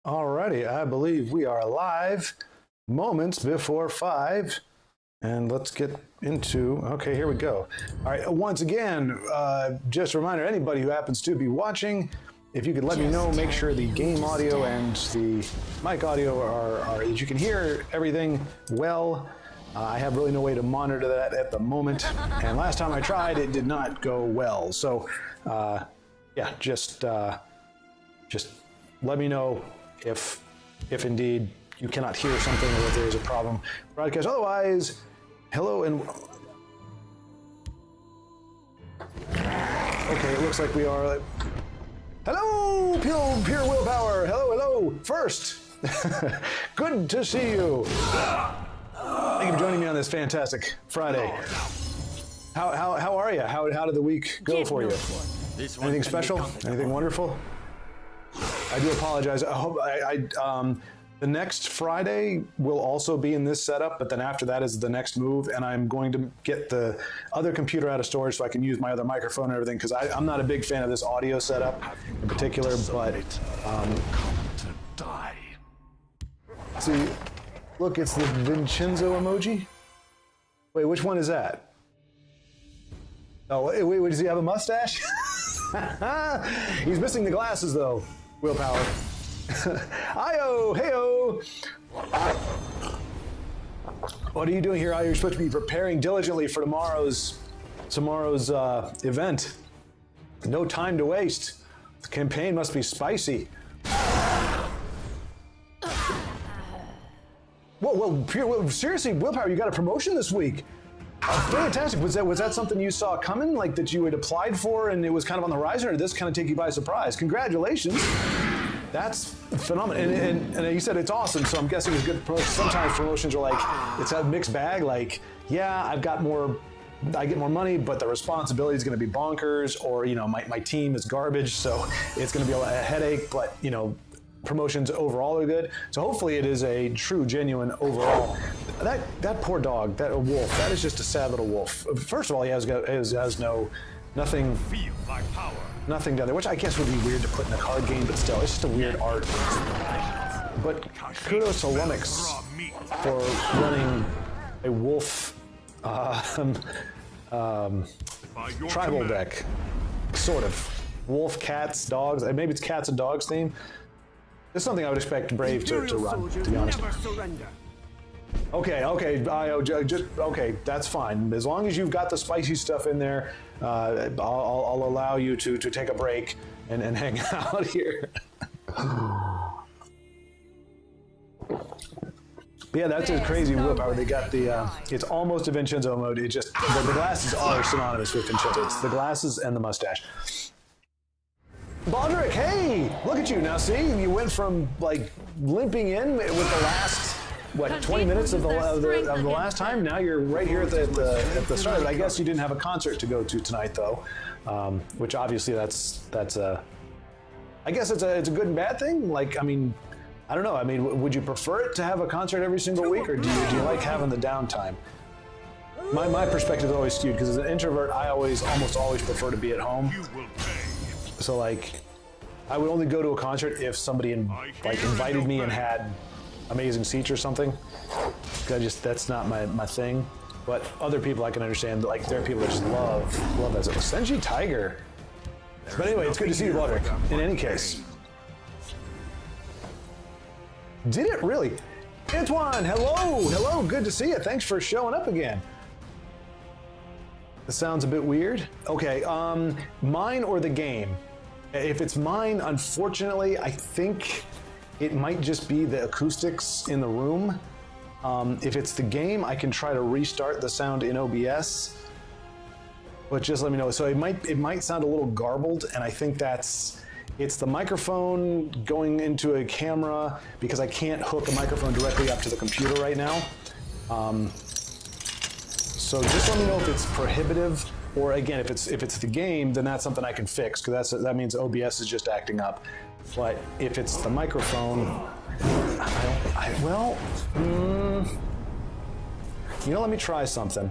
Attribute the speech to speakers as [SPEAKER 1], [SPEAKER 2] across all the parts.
[SPEAKER 1] Alrighty, I believe we are live moments before 5. And let's get into, okay, here we go. All right, once again, just a reminder, anybody who happens to be watching, if you could let me know, make sure the game audio and the mic audio are that you can hear everything well. I have really no way to monitor that at the moment. And last time I tried, it did not go well. So, yeah, just let me know if indeed you cannot hear something or if there is a problem broadcast. Otherwise, hello and okay, it looks like we are. Hello, pure willpower. Hello. First, good to see you. Thank you for joining me on this fantastic Friday. How are you? How did the week go for you? Anything special? Anything wonderful? I do apologize. I hope the next Friday will also be in this setup, but then after that is the next move, and I'm going to get the other computer out of storage so I can use my other microphone and everything, because I'm not a big fan of this audio setup in particular, but see, look, it's the Vincenzo emoji. Wait, which one is that? Oh, wait, does he have a mustache? He's missing the glasses, though. Willpower. Hi-oh, hey-oh. What are you doing here? You're supposed to be preparing diligently for tomorrow's event. No time to waste. The campaign must be spicy. Whoa, seriously, Willpower, you got a promotion this week. Fantastic. Was that something you saw coming, like that you had applied for and it was kind of on the horizon, or did this kind of take you by surprise? Congratulations. That's phenomenal. And you said it's awesome, so I'm guessing it's good promotion. Sometimes promotions are like, it's a mixed bag, like, yeah, I get more money, but the responsibility is going to be bonkers, or, my team is garbage, so it's going to be a headache, but, promotions overall are good. So hopefully it is a true, genuine overall. That poor dog, that wolf, that is just a sad little wolf. First of all, he has nothing. Feel my power. Nothing down there, which I guess would be weird to put in a card game, but still, it's just a weird art. But kudos to Lumix for running a wolf tribal deck, sort of. Wolf, cats, dogs. Maybe it's cats and dogs theme. This is something I would expect Brave to run, to be honest. Okay, okay, that's fine. As long as you've got the spicy stuff in there, I'll allow you to take a break and hang out here. But yeah, that's a crazy willpower. They got the, it's almost a Vincenzo mode. It just, the glasses are synonymous with Vincenzo. It's the glasses and the mustache. Baldrick, hey, look at you. Now see, you went from like limping in with the last, 20 minutes of the last time. Now you're right here at the start. But I guess you didn't have a concert to go to tonight, though, which obviously that's I guess it's a good and bad thing. Like, I mean, I don't know. I mean, would you prefer it to have a concert every single week, or do you like having the downtime? My perspective is always skewed because as an introvert, I almost always prefer to be at home. So like, I would only go to a concert if somebody invited me and had amazing seats or something. That's not my thing. But other people I can understand, like there are people that just love that. Senji Tiger. But anyway, it's good to see you, Baldrick. In any case. Did it really? Antoine, hello, good to see you. Thanks for showing up again. This sounds a bit weird. Okay, mine or the game? If it's mine, unfortunately, I think it might just be the acoustics in the room. If it's the game, I can try to restart the sound in OBS, but just let me know. So it might sound a little garbled, and I think it's the microphone going into a camera because I can't hook a microphone directly up to the computer right now. So just let me know if it's prohibitive, or again, if it's the game, then that's something I can fix, because that means OBS is just acting up. But if it's the microphone, let me try something.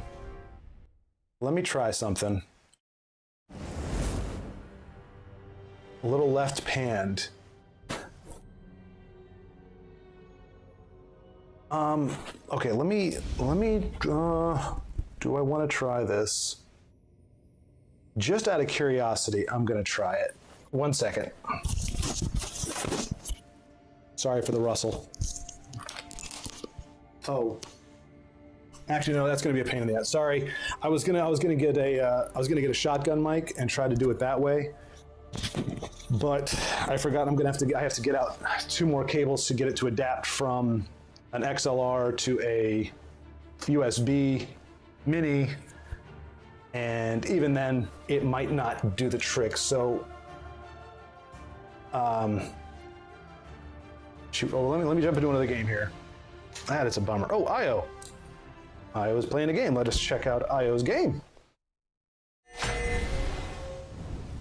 [SPEAKER 1] A little left panned. Okay, let me, do I want to try this? Just out of curiosity, I'm going to try it. 1 second. Sorry for the rustle. Oh. Actually, no, that's going to be a pain in the ass. Sorry. I was gonna get a shotgun mic and try to do it that way. But I forgot I have to get out 2 more cables to get it to adapt from an XLR to a USB mini, and even then it might not do the trick. So shoot, let me jump into another game here. It's a bummer. Oh, Io's playing a game. Let us check out Io's game.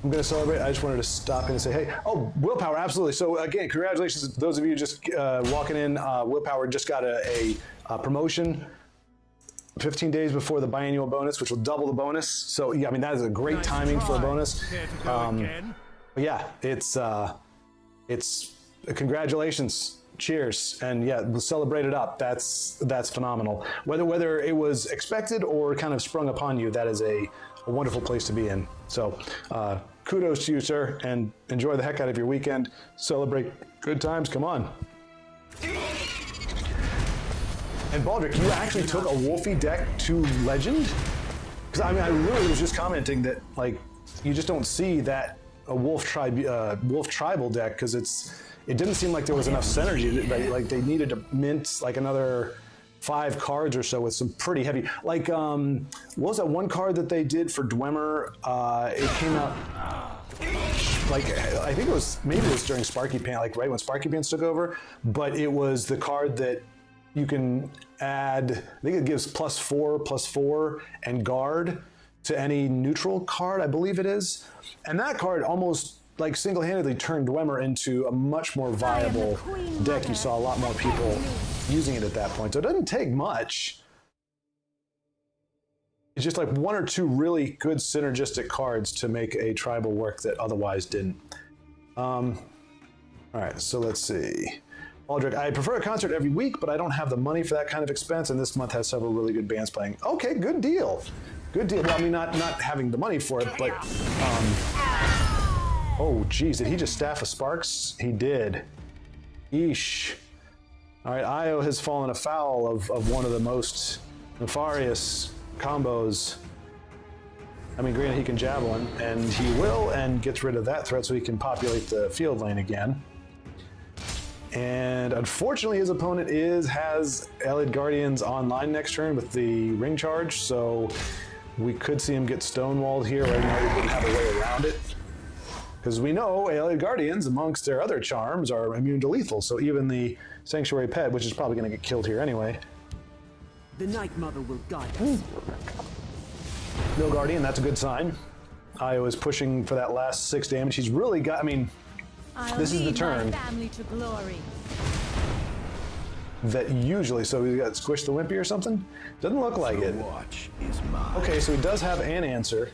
[SPEAKER 1] I'm going to celebrate. I just wanted to stop in and say, hey, oh, Willpower, absolutely. So again, congratulations to those of you just walking in. Willpower just got a promotion 15 days before the biannual bonus, which will double the bonus. So yeah, I mean, that is a great timing for a bonus. But yeah, it's congratulations. Cheers. And yeah, we'll celebrate it up. That's phenomenal. Whether it was expected or kind of sprung upon you, that is a wonderful place to be in. So kudos to you, sir, and enjoy the heck out of your weekend. Celebrate good times. Come on. And Baldrick, you actually took a Wolfie deck to Legend? Because I mean, I literally was just commenting that like you just don't see that a Wolf tribal deck because it didn't seem like there was enough synergy. Like they needed to mint like another 5 cards or so with some pretty heavy, like what was that one card that they did for Dwemer? It came out like I think maybe it was during Sparky Pants, like right when Sparky Pants took over, but it was the card that you can add, I think it gives +4/+4 and guard to any neutral card, I believe it is. And that card almost like single-handedly turned Dwemer into a much more viable deck. You saw a lot more people using it at that point. So it doesn't take much. It's just like 1 or 2 really good synergistic cards to make a tribal work that otherwise didn't. All right, so let's see. Aldrich, I prefer a concert every week, but I don't have the money for that kind of expense, and this month has several really good bands playing. Okay, good deal. Good deal. Well, I mean, not having the money for it, but oh, geez, did he just staff a Sparks? He did. Eesh. All right, Io has fallen afoul of one of the most nefarious combos. I mean, granted, he can Javelin, and he will, and gets rid of that threat so he can populate the field lane again. And unfortunately, his opponent has Allied Guardians online next turn with the ring charge, so we could see him get stonewalled here. Right now, he wouldn't have a way around it. Because we know Allied Guardians, amongst their other charms, are immune to lethal, so even the Sanctuary Pet, which is probably going to get killed here anyway.
[SPEAKER 2] The Night Mother will guide us.
[SPEAKER 1] No Guardian, that's a good sign. Io is pushing for that last 6 damage. He's really got, I mean, this is the turn
[SPEAKER 3] family to glory.
[SPEAKER 1] that usually, so he's got Squish the Wimpy or something? Doesn't look like it.
[SPEAKER 2] Watch is mine.
[SPEAKER 1] Okay, so he does have an answer.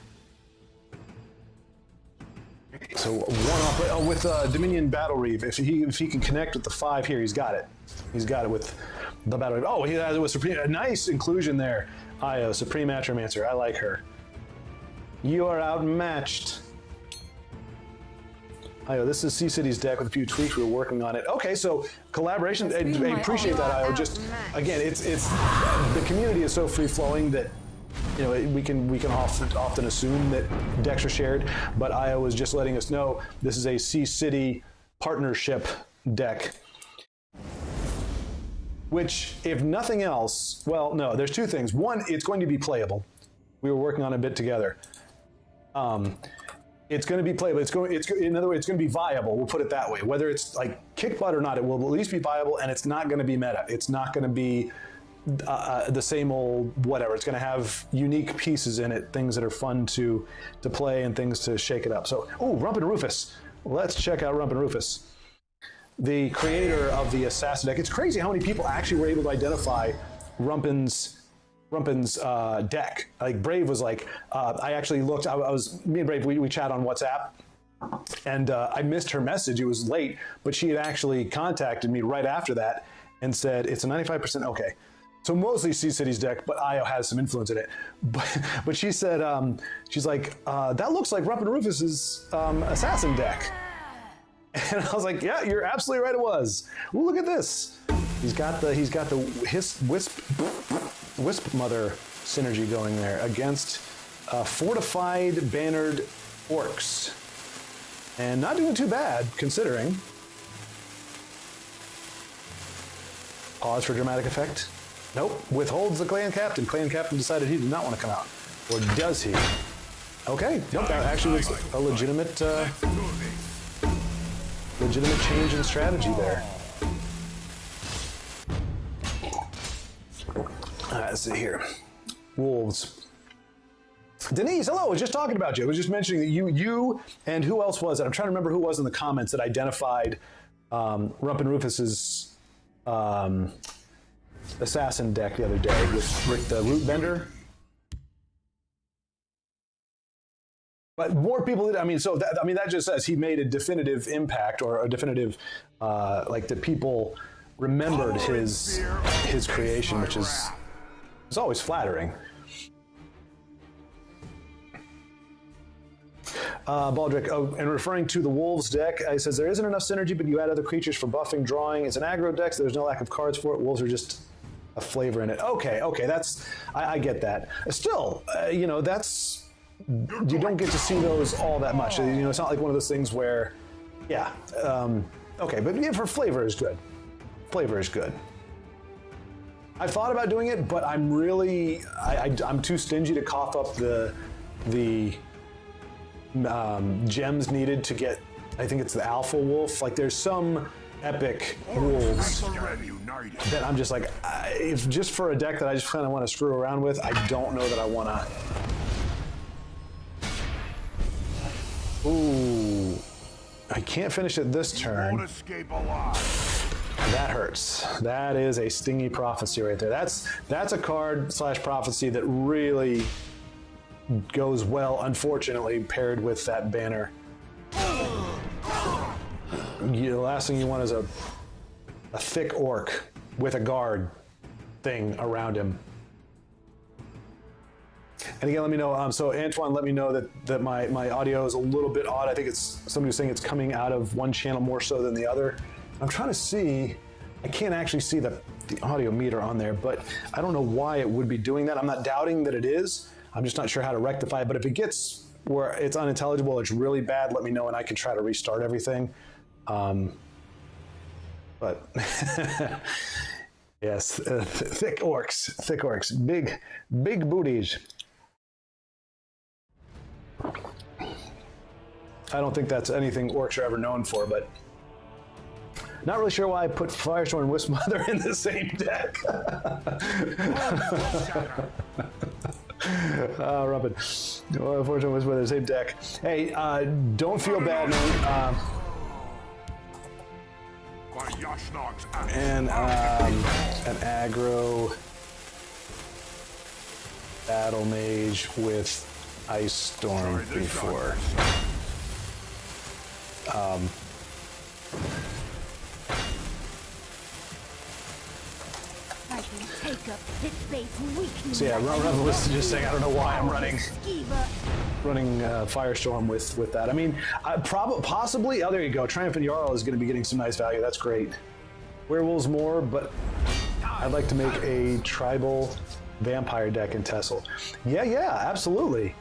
[SPEAKER 1] So one off with Dominion Battle Reeve. If he can connect with the 5 here, he's got it. He's got it with the Battle Reeve. Oh, he has it with Supreme. A nice inclusion there. Io, Supreme Atromancer. I like her. You are outmatched. Io, this is Sea-City's deck with a few tweaks. We're working on it. Okay, so collaboration. I appreciate that, Io. Just again, it's the community is so free flowing that you know we can often assume that decks are shared. But Io was just letting us know this is a Sea-City partnership deck. Which, if nothing else, well, no, there's 2 things. One, it's going to be playable. We were working on it a bit together. It's going to be playable. In other words, it's going to be viable. We'll put it that way. Whether it's like kick butt or not, it will at least be viable, and it's not going to be meta. It's not going to be the same old whatever. It's going to have unique pieces in it, things that are fun to play and things to shake it up. So, Rump and Rufus. Let's check out Rump and Rufus, the creator of the Assassin deck. It's crazy how many people actually were able to identify Rumpin's deck. Like Brave was like, I actually looked, me and Brave, we chat on WhatsApp, and I missed her message. It was late, but she had actually contacted me right after that and said it's a 95%. Okay, so mostly Sea City's deck, but Io has some influence in it. But she said, she's like, that looks like Rupp and Rufus's assassin deck. And I was like, yeah, you're absolutely right. It was. Ooh, look at this. He's got the Wisp Mother synergy going there against fortified bannered orcs, and not doing too bad considering. Pause for dramatic effect. Nope. Withholds the clan captain. Clan captain decided he did not want to come out, or does he? Okay. Nope. That actually was a legitimate change in strategy there. All right, let's see here. Wolves. Denise, hello. I was just talking about you. I was just mentioning that you and who else was it? I'm trying to remember who was in the comments that identified Rump and Rufus's assassin deck the other day with the Root Bender. But more people did. I mean, so that just says he made a definitive impact, or a definitive, like the people remembered his creation, which is always flattering. Baldric, and referring to the Wolves deck, he says there isn't enough synergy, but you add other creatures for buffing, drawing. It's an aggro deck, so there's no lack of cards for it. Wolves are just a flavor in it. Okay, that's I get that. Still, that's. You don't get to see those all that much. It's not like one of those things where, yeah, okay, but yeah, for flavor is good. Flavor is good. I've thought about doing it, but I'm really, I'm too stingy to cough up the gems needed to get, I think it's the Alpha Wolf. Like there's some epic wolves that I'm just like, if just for a deck that I just kind of want to screw around with, I don't know that I want to. Ooh, I can't finish it this turn. That hurts. That is a stingy prophecy right there. That's a card / prophecy that really goes well, unfortunately, paired with that banner. The last thing you want is a thick orc with a guard thing around him. And again, let me know. So Antoine, let me know that my audio is a little bit odd. I think it's somebody was saying it's coming out of one channel more so than the other. I'm trying to see. I can't actually see the audio meter on there, but I don't know why it would be doing that. I'm not doubting that it is. I'm just not sure how to rectify it. But if it gets where it's unintelligible, or it's really bad, let me know and I can try to restart everything. But yes, thick orcs, big booties. I don't think that's anything orcs are ever known for, but not really sure why I put Firestorm and Wisp Mother in the same deck. Robin. Well, Firestorm and Wisp Mother, same deck. Hey, don't feel bad, man. And an aggro battle mage with Ice Storm before. So yeah, Rebel was just saying, I don't know why I'm running Firestorm with that. I mean, possibly. Oh, there you go. Triumphant Jarl is going to be getting some nice value. That's great. Werewolves more, but I'd like to make a tribal vampire deck in Tessel. Yeah, absolutely.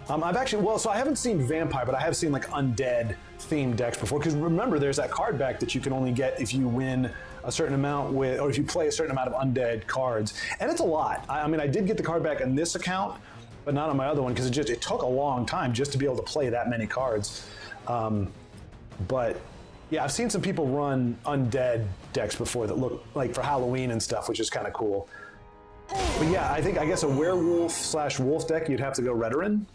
[SPEAKER 1] I've actually, so I haven't seen vampire, but I have seen like undead themed decks before. Because remember, there's that card back that you can only get if you win a certain amount or if you play a certain amount of undead cards, and it's a lot. I mean, I did get the card back on this account, but not on my other one because it took a long time just to be able to play that many cards. But yeah, I've seen some people run undead decks before that look like for Halloween and stuff, which is kind of cool. But yeah, I guess a werewolf / wolf deck, you'd have to go Redoran.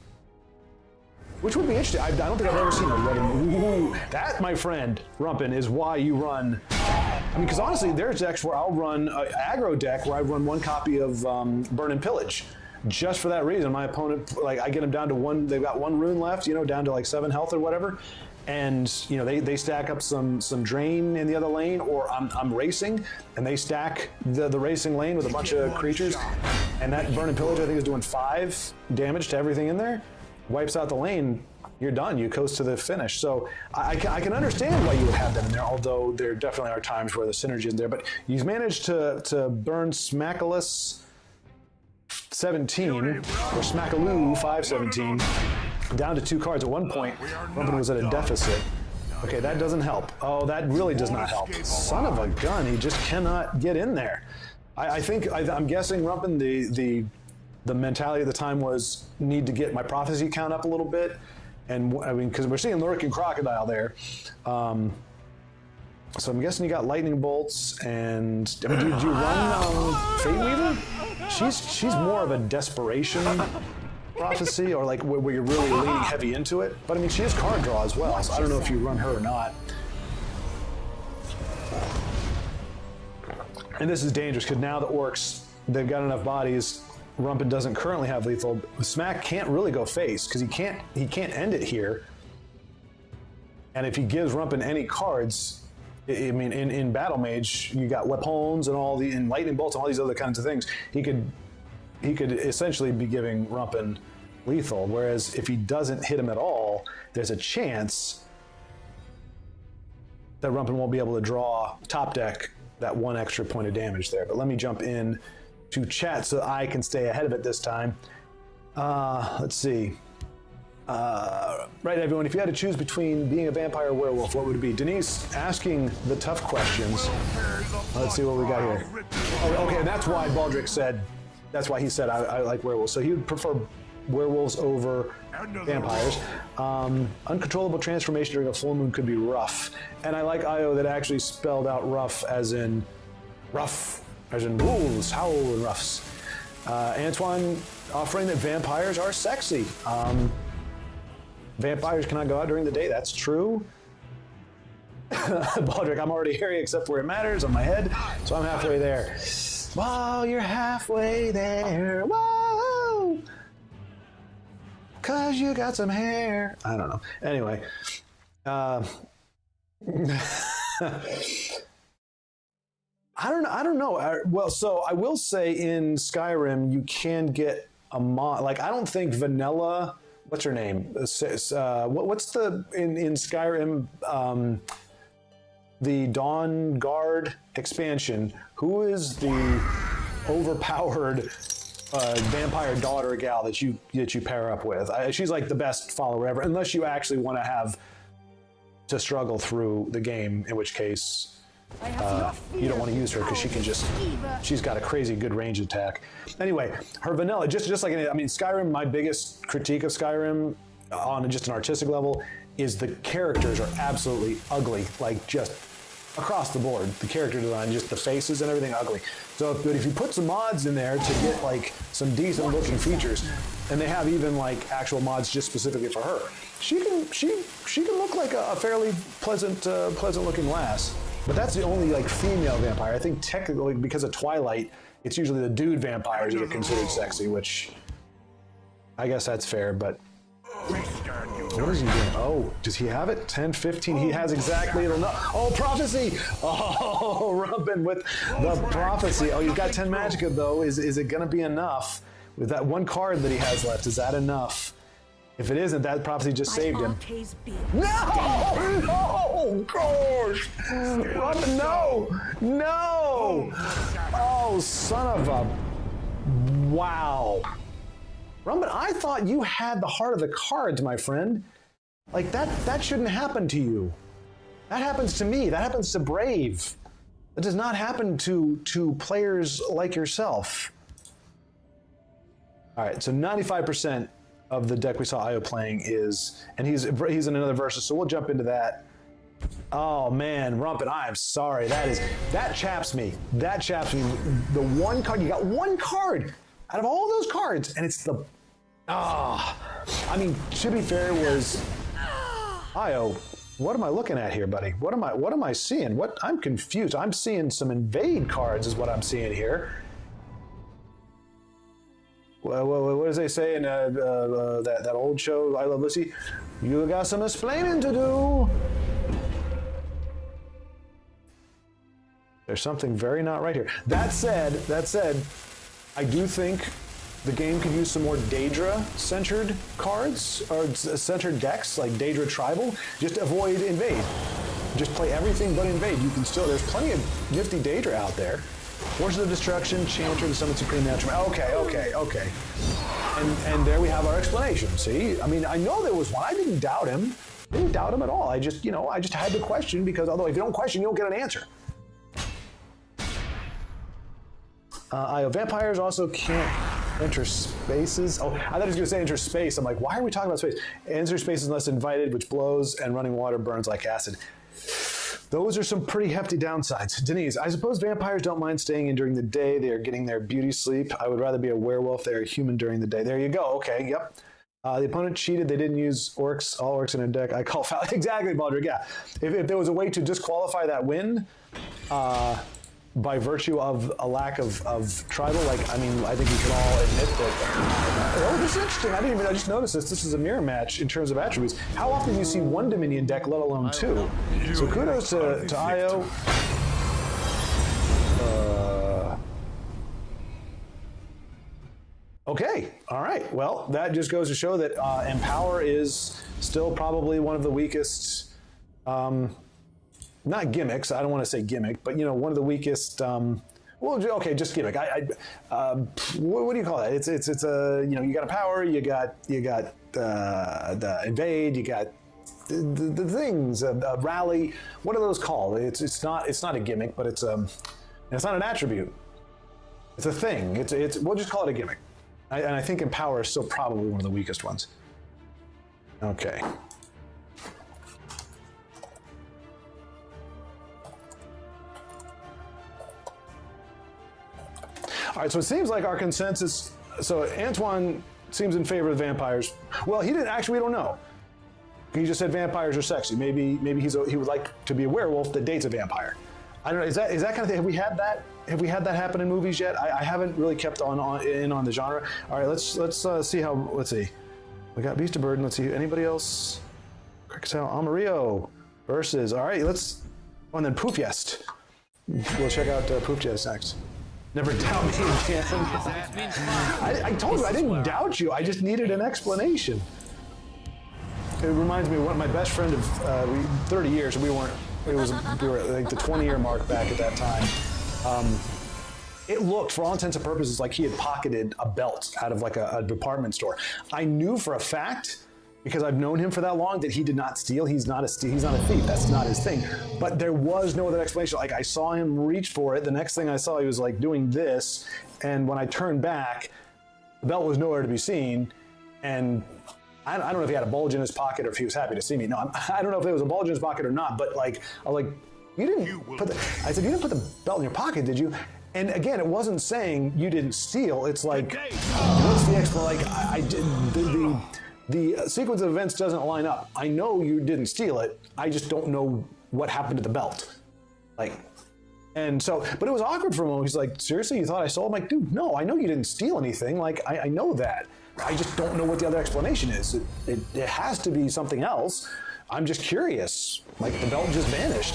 [SPEAKER 1] Which would be interesting. I don't think I've ever seen a Redoran. Ooh, that, my friend, Rumpin, is why you run. I mean, because honestly, there's decks where I'll run an aggro deck where I run one copy of Burn and Pillage. Just for that reason. My opponent, like, I get them down to one, they've got one rune left, down to like 7 health or whatever. and you know they stack up some drain in the other lane, or I'm racing and they stack the racing lane with a bunch of creatures, and that burn and pillage I think is doing 5 damage to everything in there, wipes out the lane. You're done. You coast to the finish. So I can understand why you would have them in there, although there definitely are times where the synergy isn't there. But he's managed to burn Smackalus 17 or Smackaloo 517 down to 2 cards. At one point, Rumpin was at a deficit. Okay, that doesn't help. Oh, that really does not help. Son of a gun, he just cannot get in there. I'm guessing Rumpin, the mentality at the time was need to get my prophecy count up a little bit. And I mean, because we're seeing Lurking Crocodile there. So I'm guessing you got lightning bolts, and I mean, do you run Fate Weaver? She's more of a desperation prophecy, or like where you're really leaning heavy into it. But I mean, she is card draw as well, so I don't know if you run her or not. And this is dangerous because now the orcs, they've got enough bodies. Rumpin doesn't currently have lethal. Smack can't really go face because he can't end it here. And if he gives Rumpin any cards, I mean, in Battle Mage, you got weapons and and lightning bolts and all these other kinds of things. He could essentially be giving Rumpin lethal. Whereas if he doesn't hit him at all, there's a chance that Rumpin won't be able to draw top deck that 1 extra point of damage there. But let me jump in to chat so I can stay ahead of it this time. Let's see. Right, everyone, if you had to choose between being a vampire or werewolf, what would it be? Denise asking the tough questions. Let's see what we got here. Oh, okay, and that's why Baldric said, that's why he said I like werewolves. So he would prefer werewolves over vampires. Uncontrollable transformation during a full moon could be rough. And I like Io that actually spelled out rough as in rough, as in wolves, howl and ruffs. Antoine offering that vampires are sexy. Vampires cannot go out during the day, that's true. Baldric, I'm already hairy except where it matters, on my head, so I'm halfway there. Whoa, you're halfway there, whoa! Cause you got some hair. I don't know. Anyway. I don't know. Well, so I will say in Skyrim, you can get a mod. Like, I don't think vanilla, what's her name? What's the, in Skyrim, the Dawn Guard expansion, who is the overpowered vampire daughter gal that you pair up with? She's like the best follower ever, unless you actually want to have to struggle through the game, in which case you don't want to use her because she's got a crazy good range attack. Anyway, her vanilla, just like, I mean, Skyrim, my biggest critique of Skyrim on just an artistic level is the characters are absolutely ugly, like just across the board. The character design, just the faces and everything ugly. So but if you put some mods in there to get like some decent looking features, and they have even like actual mods just specifically for her, she can look like a fairly pleasant looking lass. But that's the only like female vampire. I think technically because of Twilight, it's usually the dude vampires that are considered sexy, which I guess that's fair, but what is he doing? Oh, does he have it? 10, 15, he has exactly, it'll know. Oh, prophecy! Oh, Rumpin with the prophecy. Oh, you've got 10 magicka though. Is it gonna be enough? With that 1 card that he has left, is that enough? If it isn't, that prophecy just saved him. No! Oh, gosh! Rumpin, no! No! Oh, son of a... Wow. Rumpin, I thought you had the heart of the cards, my friend. Like, that shouldn't happen to you. That happens to me. That happens to Brave. That does not happen to players like yourself. All right, so 95% of the deck we saw Io playing is, and he's in another versus, so we'll jump into that. Oh man, Rumpin, I am sorry. That chaps me. That chaps me. The 1 card, you got 1 card out of all those cards, and it's the, I mean, to be fair, was Io, what am I looking at here, buddy? What am I seeing? I'm confused. I'm seeing some invade cards is what I'm seeing here. Well, what does they say in that old show, I Love Lucy? You got some explaining to do. There's something very not right here. That said, I do think the game could use some more Daedra-centered cards, or centered decks, like Daedra Tribal. Just avoid Invade. Just play everything but Invade. You can still, there's plenty of nifty Daedra out there. Forces of Destruction, Chanter, the Summon Supreme Natural. Okay. And there we have our explanation, see? I mean, I know there was one. I didn't doubt him. Didn't doubt him at all. I just had to question, because although if you don't question, you don't get an answer. Vampires also can't enter spaces. Oh, I thought he was going to say enter space. I'm like, why are we talking about space? Enter spaces unless invited, which blows, and running water burns like acid. Those are some pretty hefty downsides. Denise, I suppose vampires don't mind staying in during the day. They are getting their beauty sleep. I would rather be a werewolf. They are human during the day. There you go. Okay, yep. The opponent cheated. They didn't use orcs, all orcs in a deck. I call foul. Exactly, Baldrick, yeah. If there was a way to disqualify that win, by virtue of a lack of tribal, like, I mean, I think we could all admit that. Oh, this is interesting. I just noticed this. This is a mirror match in terms of attributes. How often do you see one Dominion deck, let alone two? So kudos to Io. Okay, all right. Well, that just goes to show that Empower is still probably one of the weakest. Not gimmicks. I don't want to say gimmick, but one of the weakest. Well, okay, just gimmick. What do you call that? It's a you got a power, you got the invade, you got the things, a rally. What are those called? It's not a gimmick, but it's not an attribute. It's a thing. It's we'll just call it a gimmick. And I think Empower is still probably one of the weakest ones. Okay. All right, so it seems like our consensus, so Antoine seems in favor of vampires. Well, he didn't, actually, we don't know. He just said vampires are sexy. Maybe he would like to be a werewolf that dates a vampire. I don't know, is that kind of thing, have we had that happen in movies yet? I haven't really kept in on the genre. All right, let's see how, let's see. We got Beast of Burden, let's see, anybody else? Krakatau, Amarillo versus, all right, and then Poofyest. We'll check out Poofyest next. Never doubt me again. I told you, I didn't doubt you. I just needed an explanation. It reminds me of one of my best friend of 30 years. We were like the 20-year mark back at that time. It looked, for all intents and purposes, like he had pocketed a belt out of like a department store. I knew for a fact, because I've known him for that long, that he did not steal. He's not a thief. That's not his thing. But there was no other explanation. Like, I saw him reach for it. The next thing I saw, he was like doing this. And when I turned back, the belt was nowhere to be seen. And I don't know if he had a bulge in his pocket or if he was happy to see me. No, I don't know if it was a bulge in his pocket or not. But like, I was like, you didn't put the belt in your pocket, did you? And again, it wasn't saying you didn't steal. It's like, what's the explanation? Like, the sequence of events doesn't line up. I know you didn't steal it. I just don't know what happened to the belt. Like, and so, but it was awkward for a moment. He's like, seriously, you thought I stole? I'm like, dude, no, I know you didn't steal anything. Like, I know that. I just don't know what the other explanation is. It has to be something else. I'm just curious. Like, the belt just vanished.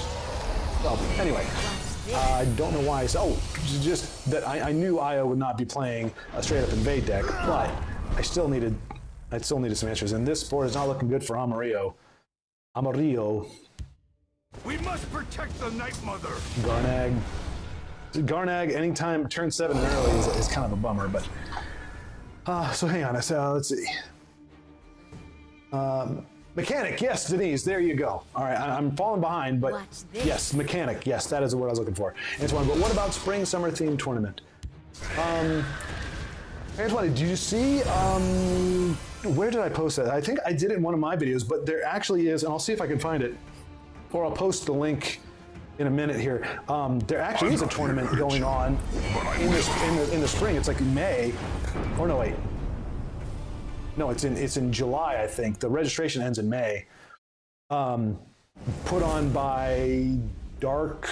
[SPEAKER 1] Well, anyway, I don't know why. Just that I knew Io would not be playing a straight up invade deck, but I still needed some answers, and this board is not looking good for Amarillo.
[SPEAKER 3] We must protect the Night Mother.
[SPEAKER 1] Garnag, anytime turn 7 and early is kind of a bummer, but so hang on. Let's see. Mechanic, yes, Denise, there you go. All right, I'm falling behind, but yes, mechanic, yes, that is the word I was looking for. Antoine, but what about spring summer themed tournament? Antoine, did you see, where did I post that? I think I did it in one of my videos, but there actually is, and I'll see if I can find it, or I'll post the link in a minute here. There actually is a tournament going on in the spring. It's like in May, or no, wait. No, it's in July, I think. The registration ends in May. Put on by Dark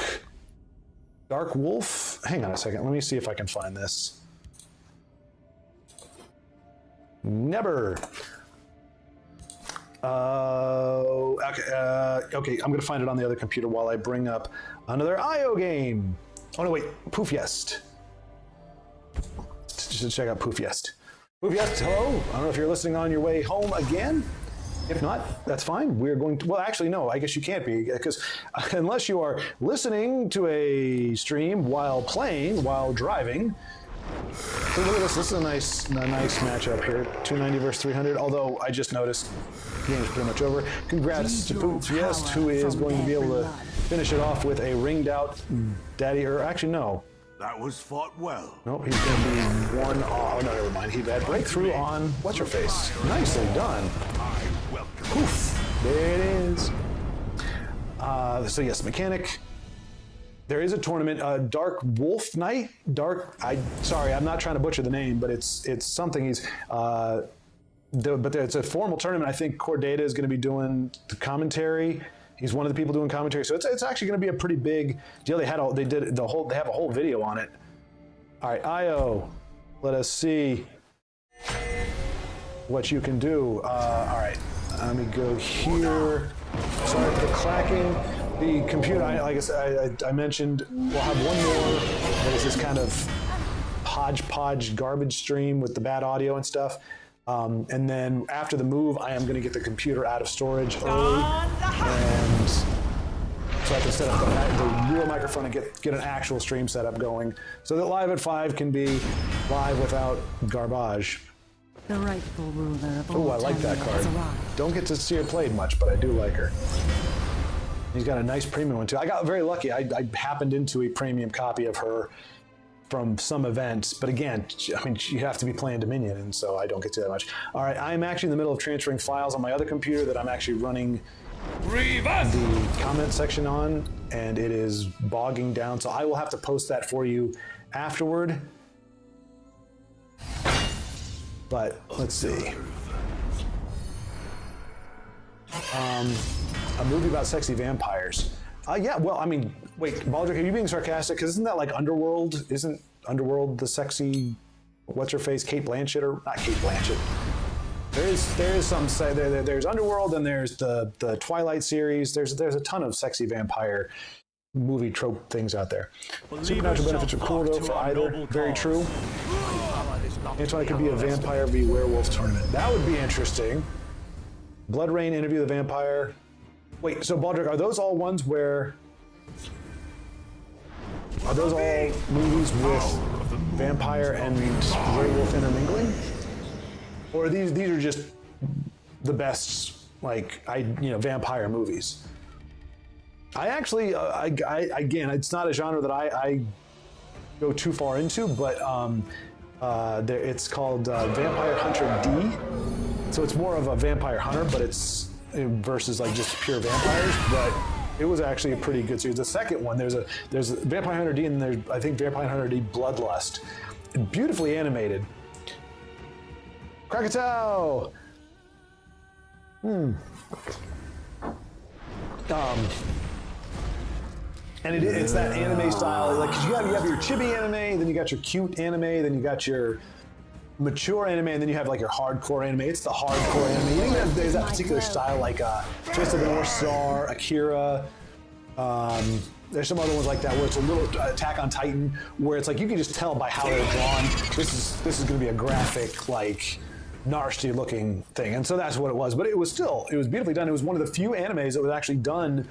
[SPEAKER 1] Wolf. Hang on a second. Let me see if I can find this. Never. Okay, I'm gonna find it on the other computer while I bring up another IO game. Oh no, wait, Poof Yest. Just check out Poof Yest. Poof Yest, hello. I don't know if you're listening on your way home again. If not, that's fine. We're going to, well, actually, no, I guess you can't be, because unless you are listening to a stream while playing, while driving. So look at this. This is a nice matchup here. 290 versus 300. Although I just noticed the game's pretty much over. Congrats to Poof Yest, who is going to be able to finish it off with a ringed out daddy, or actually, no.
[SPEAKER 3] That was fought well.
[SPEAKER 1] Nope, he's going to be one. Oh, no, never mind. He had breakthrough on what's her face. Nicely done. Poof. There it is. So yes, mechanic. There is a tournament. Dark Wolf Night. Sorry, I'm not trying to butcher the name, but it's something. He's. But it's a formal tournament. I think Core Data is going to be doing the commentary. He's one of the people doing commentary, so it's actually going to be a pretty big deal. They have a whole video on it. All right, IO, let us see what you can do. All right, let me go here. Sorry for the clacking. The computer, like I said, I mentioned, we'll have one more. There's this kind of hodgepodge garbage stream with the bad audio and stuff. And then after the move, I am going to get the computer out of storage early, and so I can set up the real microphone and get an actual stream setup going, so that Live at 5 can be live without garbage.
[SPEAKER 4] The rightful ruler of all
[SPEAKER 1] Oh, I like that card. Don't get to see her played much, but I do like her. He's got a nice premium one too. I got very lucky. I happened into a premium copy of her from some event, but again, I mean, you have to be playing Dominion, and so I don't get to that much. All right, I'm actually in the middle of transferring files on my other computer that I'm actually running the comment section on, and it is bogging down, so I will have to post that for you afterward. But let's see. A movie about sexy vampires. Yeah, well, I mean, wait, Baldric, are you being sarcastic? Because isn't that like Underworld? Isn't Underworld the sexy, what's her face, Kate Blanchett, or not Kate Blanchett? There is some say there's Underworld, and there's the Twilight series. There's a ton of sexy vampire movie trope things out there. Supernatural benefits are cool though for either. Very true. Antoine could be a vampire v werewolf tournament. That would be interesting. Blood Rain, Interview the Vampire. Wait, so Baldric, are those all ones where? Are those all movies with vampire and werewolf intermingling? Or are these are just the best, like, vampire movies? I actually, again, it's not a genre that I go too far into, but it's called Vampire Hunter D. So it's more of a vampire hunter, but it's versus like just pure vampires. But it was actually a pretty good series. The second one, there's Vampire Hunter D, and there's, I think, Vampire Hunter D Bloodlust. Beautifully animated. Krakatoa! And it's that anime style, like, 'cause you have your chibi anime, then you got your cute anime, then you got your mature anime, and then you have like your hardcore anime. It's the hardcore anime. You think there's that particular style, like Fist of the North Star, Akira. There's some other ones like that where it's a little Attack on Titan, where it's like you can just tell by how they're drawn. This is going to be a graphic, like, nasty looking thing, and so that's what it was. But it was beautifully done. It was one of the few animes that was actually done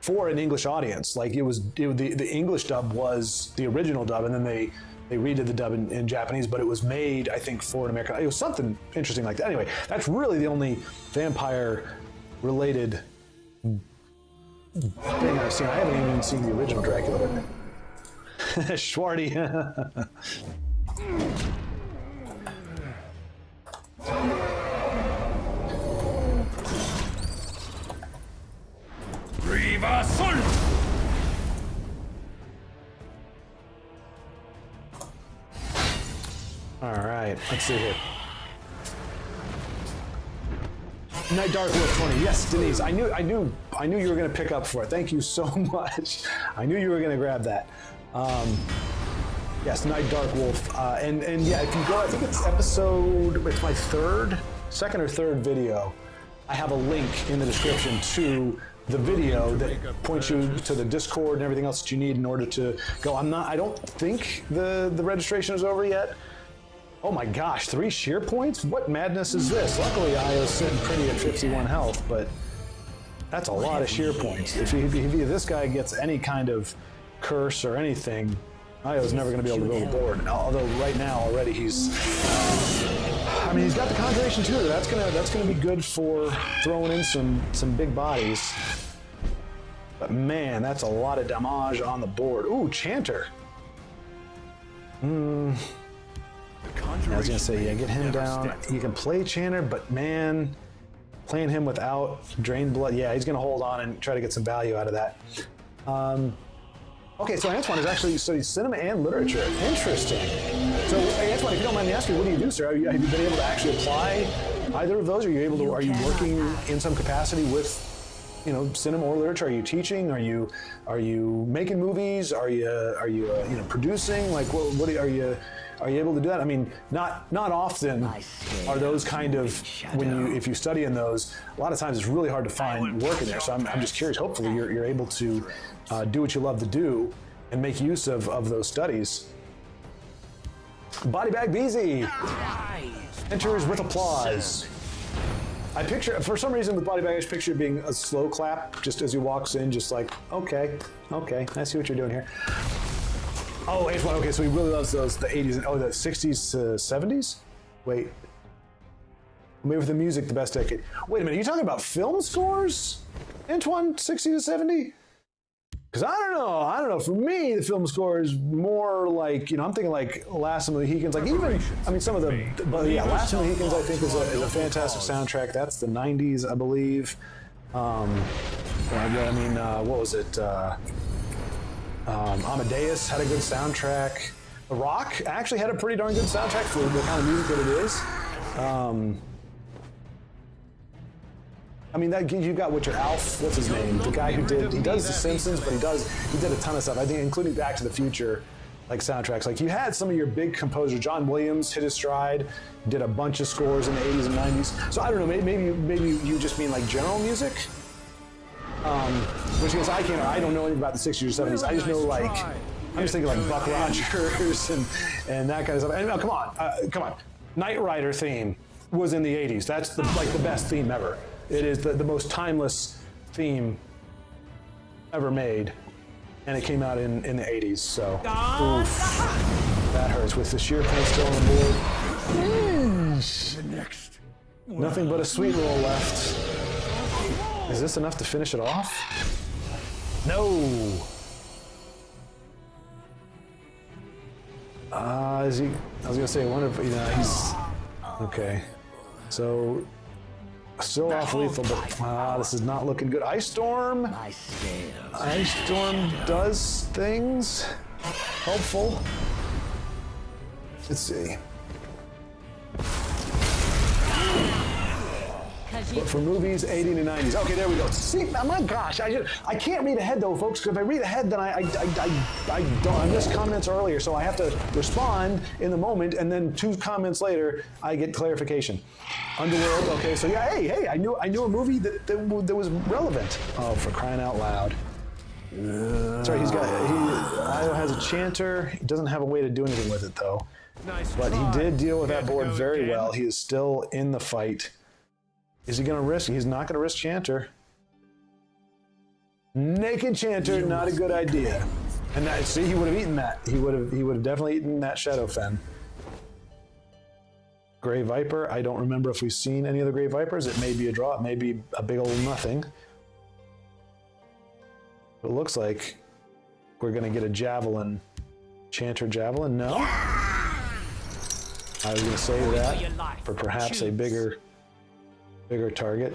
[SPEAKER 1] for an English audience. Like the English dub was the original dub, and then they redid the dub in Japanese, but it was made, I think, for an American. It was something interesting like that. Anyway, that's really the only vampire-related thing I've seen. I haven't even seen the original Dracula. Schwarty.
[SPEAKER 3] Riva Sol!
[SPEAKER 1] All right, let's see here. Night Dark Wolf 20. Yes, Denise. I knew you were going to pick up for it. Thank you so much. I knew you were going to grab that. Yes, Night Dark Wolf. And yeah, if you go, I think it's my second or third video. I have a link in the description to the video that points you to the Discord and everything else that you need in order to go. I don't think the registration is over yet. Oh my gosh, 3 sheer points? What madness is this? Luckily, Io's sitting pretty at 51 health, but that's a lot of sheer points. If this guy gets any kind of curse or anything, Io's never going to be able to build a board. Although right now already he's got the Conjuration too. That's gonna be good for throwing in some big bodies. But man, that's a lot of damage on the board. Ooh, Chanter. I was gonna say, yeah, get him down. You can play Chanter, but man, playing him without Drain Blood, yeah, he's gonna hold on and try to get some value out of that. Okay, so Antoine is actually studied cinema and literature. Interesting. So Antoine, if you don't mind me asking, what do you do, sir? Have you been able to actually apply either of those? Are you working in some capacity with, cinema or literature? Are you teaching? Are you making movies? Are you producing? Like, are you able to do that? I mean, not often are those kind of, if you study in those, a lot of times it's really hard to find work in there. So I'm just curious, hopefully you're able to do what you love to do and make use of those studies. Body Bag Beezy enters with applause. I picture, for some reason with Body Bag, I just picture it being a slow clap just as he walks in, just like, okay, I see what you're doing here. Oh, H1, okay, so he really loves the 80s and the 60s to 70s? Wait. Maybe with the music, the best decade. Wait a minute, are you talking about film scores? Antoine, 60 to 70? Because I don't know. For me, the film score is more like, I'm thinking like Last of the Mohicans. Like some of the, Last of the Mohicans I think is a fantastic soundtrack. That's the 90s, I believe. What was it? Amadeus had a good soundtrack. The Rock actually had a pretty darn good soundtrack for the kind of music that it is. You've got Witcher Alf, what's his name? The guy he does The Simpsons, but he did a ton of stuff. I think including Back to the Future, like soundtracks. Like you had some of your big composers. John Williams hit his stride, did a bunch of scores in the 80s and 90s. So I don't know, maybe you just mean like general music? Which means I don't know anything about the 60s or 70s. I just know I'm just thinking like Buck Rogers and that kind of stuff. And come on. Knight Rider theme was in the 80s. That's the best theme ever. It is the most timeless theme ever made, and it came out in the 80s. So, oof, that hurts. With the sheer pain still on the board, nothing but a sweet roll left. Is this enough to finish it off? No. I was gonna say, I wonder if he's okay. So. Still off lethal, but this is not looking good. Ice Storm does things. Hopeful. Let's see. But for movies, 80 to 90s. Okay, there we go. See, oh my gosh, I can't read ahead though, folks. Because if I read ahead, then I missed comments earlier, so I have to respond in the moment, and then 2 comments later, I get clarification. Underworld. Okay, so yeah, hey, I knew a movie that was relevant. Oh, for crying out loud. Sorry, Io has a Chanter. He doesn't have a way to do anything with it though. But he did deal with that board very well. He is still in the fight. Is he going to risk? He's not going to risk Chanter. Naked Chanter, not a good idea. And see, he would have eaten that. He would have definitely eaten that Shadowfen. Gray Viper. I don't remember if we've seen any of the Gray Vipers. It may be a draw. It may be a big old nothing. It looks like we're going to get a Javelin. Chanter Javelin. No. I was going to save that for perhaps a bigger target.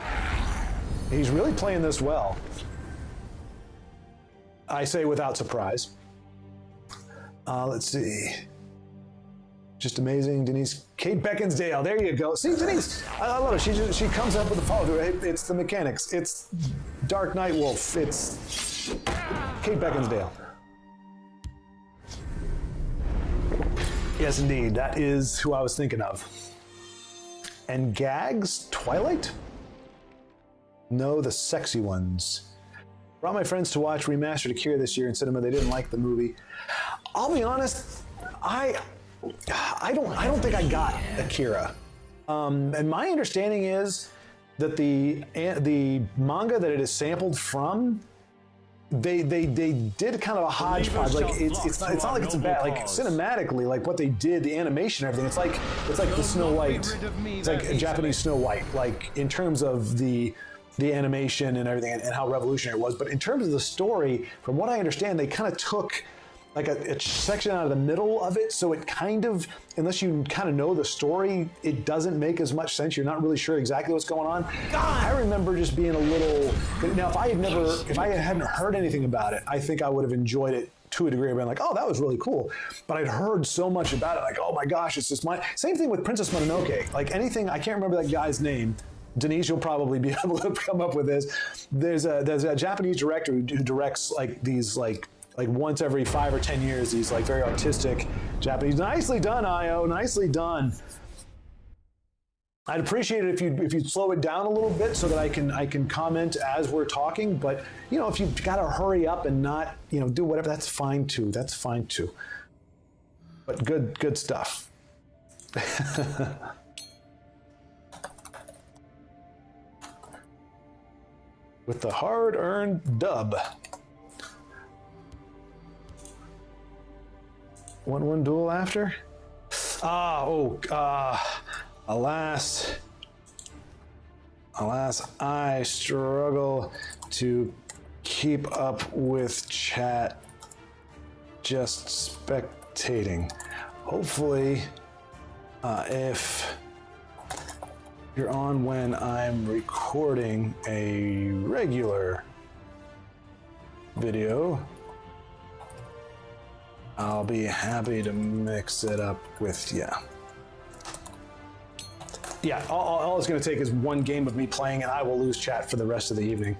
[SPEAKER 1] He's really playing this well. I say without surprise. Let's see. Just amazing, Denise. Kate Beckinsdale, there you go. See, Denise, I love her. She comes up with the follow-through. It's the mechanics. It's Dark Night Wolf. It's Kate Beckinsdale. Yes, indeed. That is who I was thinking of. And Gags? Twilight? No, the sexy ones. Brought my friends to watch remastered Akira this year in cinema. They didn't like the movie. I'll be honest, I don't think I got Akira. And my understanding is that the manga that it is sampled from, they did kind of a hodgepodge. Like it's not like it's a bad, like cinematically, like what they did, the animation, and everything. It's like the Snow White. It's like a Japanese Snow White. Like in terms of the animation and everything, and how revolutionary it was. But in terms of the story, from what I understand, they kind of took like a section out of the middle of it, so it kind of, unless you kind of know the story, it doesn't make as much sense. You're not really sure exactly what's going on. I remember just being a little. Now, if I hadn't heard anything about it, I think I would have enjoyed it to a degree. I've been like, oh, that was really cool. But I'd heard so much about it, like, oh my gosh, it's just same thing with Princess Mononoke. Like anything, I can't remember that guy's name. Denise, you'll probably be able to come up with this. There's a Japanese director who directs like these like once every 5 or 10 years, these like very artistic Japanese. Nicely done, Io. Nicely done. I'd appreciate it if you'd slow it down a little bit so that I can comment as we're talking. But you know, if you've got to hurry up and not do whatever, that's fine too. That's fine too. But good stuff. With the hard-earned dub. 1-1 duel after? Alas, I struggle to keep up with chat, just spectating. Hopefully, if you're on when I'm recording a regular video, I'll be happy to mix it up with you. Yeah, all it's going to take is one game of me playing, and I will lose chat for the rest of the evening.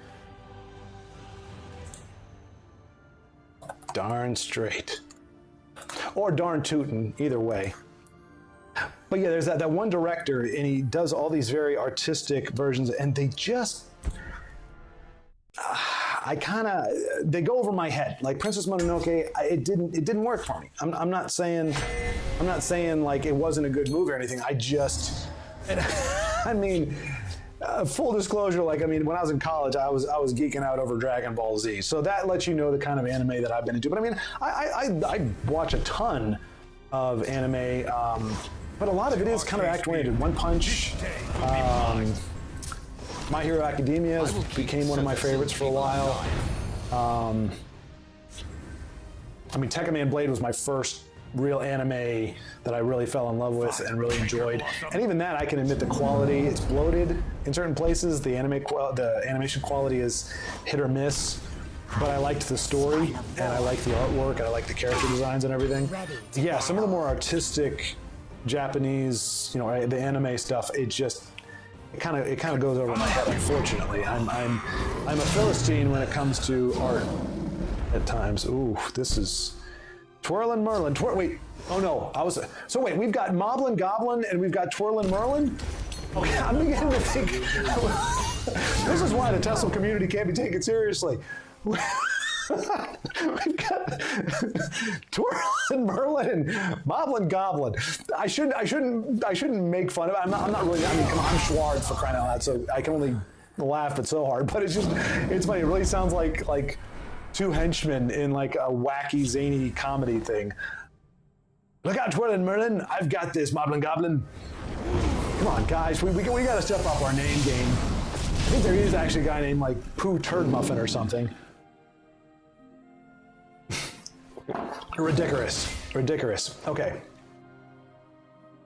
[SPEAKER 1] Darn straight. Or darn tootin', either way. But yeah, there's that one director, and he does all these very artistic versions, and they just... they go over my head. Like Princess Mononoke, it didn't work for me. I'm not saying like it wasn't a good movie or anything. Full disclosure, when I was in college, I was geeking out over Dragon Ball Z. So that lets you know the kind of anime that I've been into. But I watch a ton of anime, but a lot of it is kind of act-oriented. One Punch. My Hero Academia became one of my favorites for a while. Tekken Man Blade was my first real anime that I really fell in love with and really enjoyed. And even that, I can admit the quality, it's bloated in certain places. The animation quality is hit or miss. But I liked the story, and I liked the artwork, and I liked the character designs and everything. Yeah, some of the more artistic Japanese, the anime stuff, it kind of goes over my head. Unfortunately, I'm a Philistine when it comes to art at times. Ooh, this is Twirlin' Merlin. Wait, oh no, wait. We've got Moblin Goblin and we've got Twirlin' Merlin. Okay, I'm beginning to think this is why the Tesla community can't be taken seriously. We've got Twirlin' Merlin and Moblin Goblin. I shouldn't make fun of it. I'm not really. Come on, I'm Schwartz for crying out loud, so I can only laugh but so hard. But it's funny. It really sounds like two henchmen in like a wacky zany comedy thing. Look out, Twirlin' Merlin! I've got this, Moblin Goblin. Come on, guys, we got to step up our name game. I think there is actually a guy named like Pooh Turd Muffin or something. Ridiculous. Okay.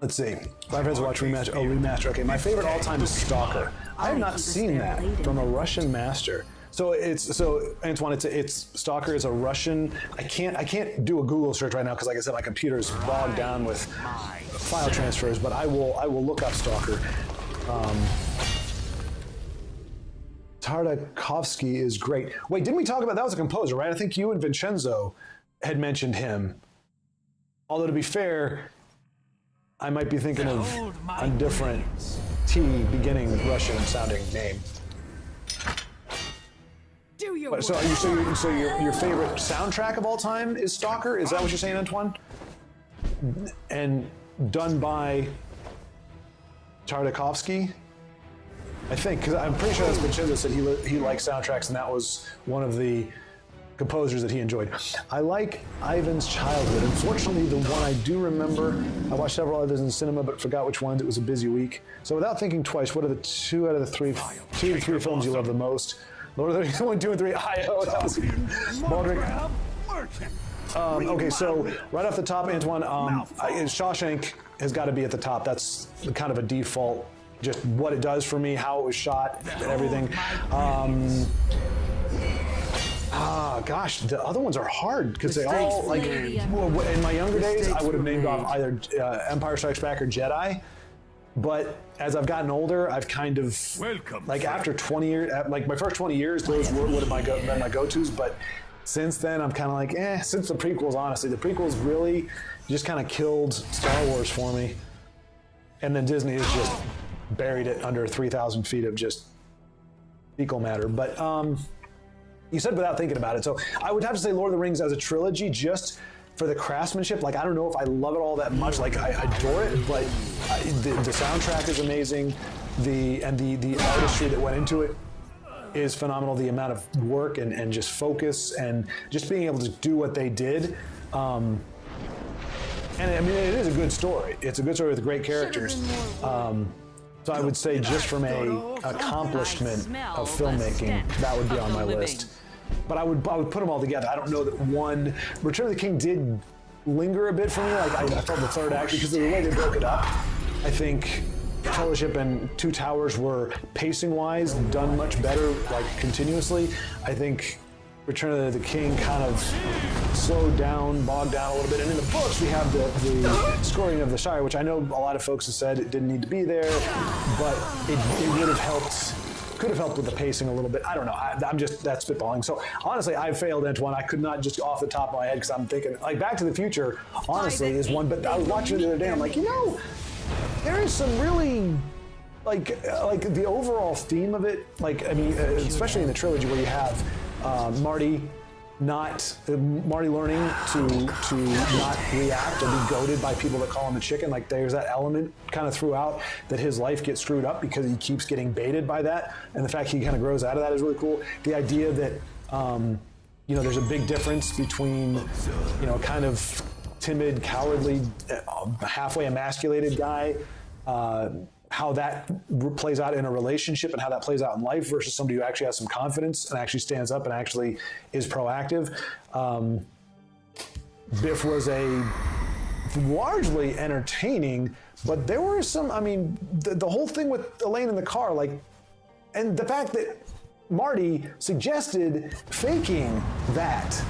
[SPEAKER 1] Let's see. My friends watch remaster. Oh, remaster. Okay, my favorite all-time is Stalker. I have not seen that from a Russian master. So Antoine, it's Stalker is a Russian. I can't do a Google search right now because, like I said, my computer's bogged down with file transfers. But I will look up Stalker. Tartakovsky is great. Wait, didn't we talk about that? Was a composer, right? I think you and Vincenzo had mentioned him. Although to be fair, I might be thinking of a different T beginning Russian sounding name.
[SPEAKER 2] Do your
[SPEAKER 1] So, your favorite soundtrack of all time is Stalker? Is that what you're saying, Antoine? And done by Tartakovsky, I think, because I'm pretty sure that's Vincenzo said he likes soundtracks, and that was one of the composers that he enjoyed. I like Ivan's Childhood. Unfortunately, the one I do remember, I watched several others in the cinema, but forgot which ones. It was a busy week. So without thinking twice, what are the two to three films you love the most? Lord of the Rings 1, 2, and 3. I.O. That was Baldric. Okay, so right off the top, Antoine, Shawshank has got to be at the top. That's kind of a default, just what it does for me, how it was shot, and everything. Gosh, the other ones are hard because they all, like, in my younger days, I would have named off either Empire Strikes Back or Jedi. But as I've gotten older, I've kind of, like, after 20 years, like my first 20 years, those would have been my go-tos. But since then, I'm kind of like, since the prequels, honestly. The prequels really just kind of killed Star Wars for me. And then Disney has just buried it under 3,000 feet of just fecal matter. But you said without thinking about it. So I would have to say Lord of the Rings as a trilogy, just for the craftsmanship. Like, I don't know if I love it all that much. Like, I adore it, but the soundtrack is amazing. The artistry that went into it is phenomenal. The amount of work and just focus and just being able to do what they did. And I mean, it is a good story. It's a good story with great characters. So I would say just from a accomplishment of filmmaking, that would be on my list. But I would put them all together. I don't know that one. Return of the King did linger a bit for me. Like, I felt the third act, because of the way they broke it up. I think Fellowship and Two Towers were pacing-wise done much better, like, continuously. I think Return of the King kind of slowed down, bogged down a little bit. And in the books, we have the scoring of the Shire, which I know a lot of folks have said it didn't need to be there, but it would have helped. Could have helped with the pacing a little bit. I don't know. I'm just, that's spitballing. So honestly, I failed, Antoine. I could not just off the top of my head, because I'm thinking, like, Back to the Future, honestly, is one. But I was watching it the other day, and I'm like, there is some really, like the overall theme of it. Like, I mean, especially in the trilogy where you have Marty learning to not react or be goaded by people that call him a chicken. Like, there's that element kind of throughout that his life gets screwed up because he keeps getting baited by that, and the fact he kind of grows out of that is really cool. The idea that there's a big difference between kind of timid, cowardly, halfway emasculated guy, how that plays out in a relationship and how that plays out in life versus somebody who actually has some confidence and actually stands up and actually is proactive. Biff was a largely entertaining, but there were some, I mean, the whole thing with Elaine in the car, like, and the fact that Marty suggested faking that.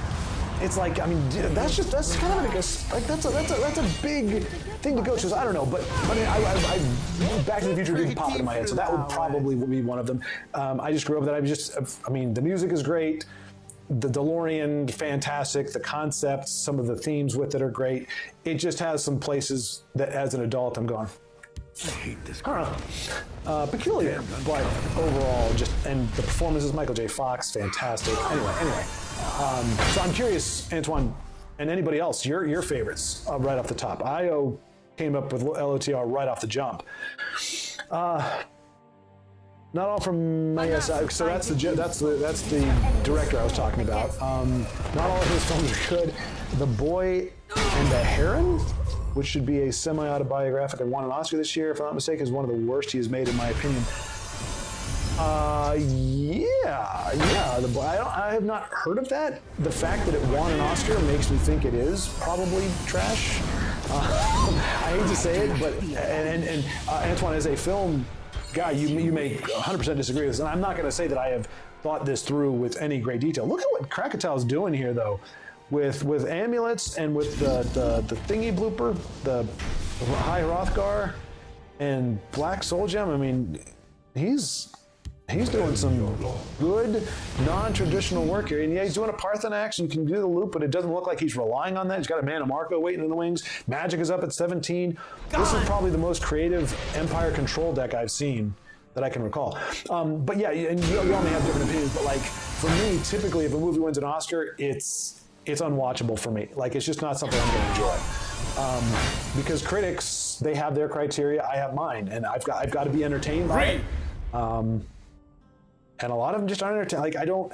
[SPEAKER 1] It's like, I mean, that's kind of like that's a big thing to go to. So I don't know, but I Back to the Future didn't pop into my head, so that would probably be one of them. I just grew up that I mean, the music is great, the DeLorean, fantastic, the concepts, some of the themes with it are great. It just has some places that, as an adult, I'm going,
[SPEAKER 3] I hate this.
[SPEAKER 1] I don't know. Peculiar, but overall, and the performances, Michael J. Fox, fantastic. Anyway. So I'm curious, Antoine, and anybody else, your favorites right off the top. I.O. came up with LOTR right off the jump. Not all from ASI, so that's the director I was talking about. Not all of his films are good. The Boy and the Heron, which should be a semi-autobiographic and won an Oscar this year, if I'm not mistaken, is one of the worst he has made, in my opinion. I have not heard of that. The fact that it won an Oscar makes me think it is probably trash. I hate to say it, but and Antoine, as a film guy, you may 100% disagree with this, and I'm not going to say that I have thought this through with any great detail. Look at what Krakatau's doing here, though, with amulets and with the thingy blooper, the High Hrothgar and Black Soul Gem. I mean, he's He's doing some good, non-traditional work here. And yeah, he's doing a Parthenax. You can do the loop, but it doesn't look like he's relying on that. He's got a Mana Marco waiting in the wings. Magic is up at 17. This is probably the most creative Empire control deck I've seen that I can recall. But yeah, and you all may have different opinions, but like, for me, typically, if a movie wins an Oscar, it's unwatchable for me. Like, it's just not something I'm going to enjoy. Because critics, they have their criteria, I have mine, and I've got to be entertained by it. And a lot of them just aren't entertained. Like, I don't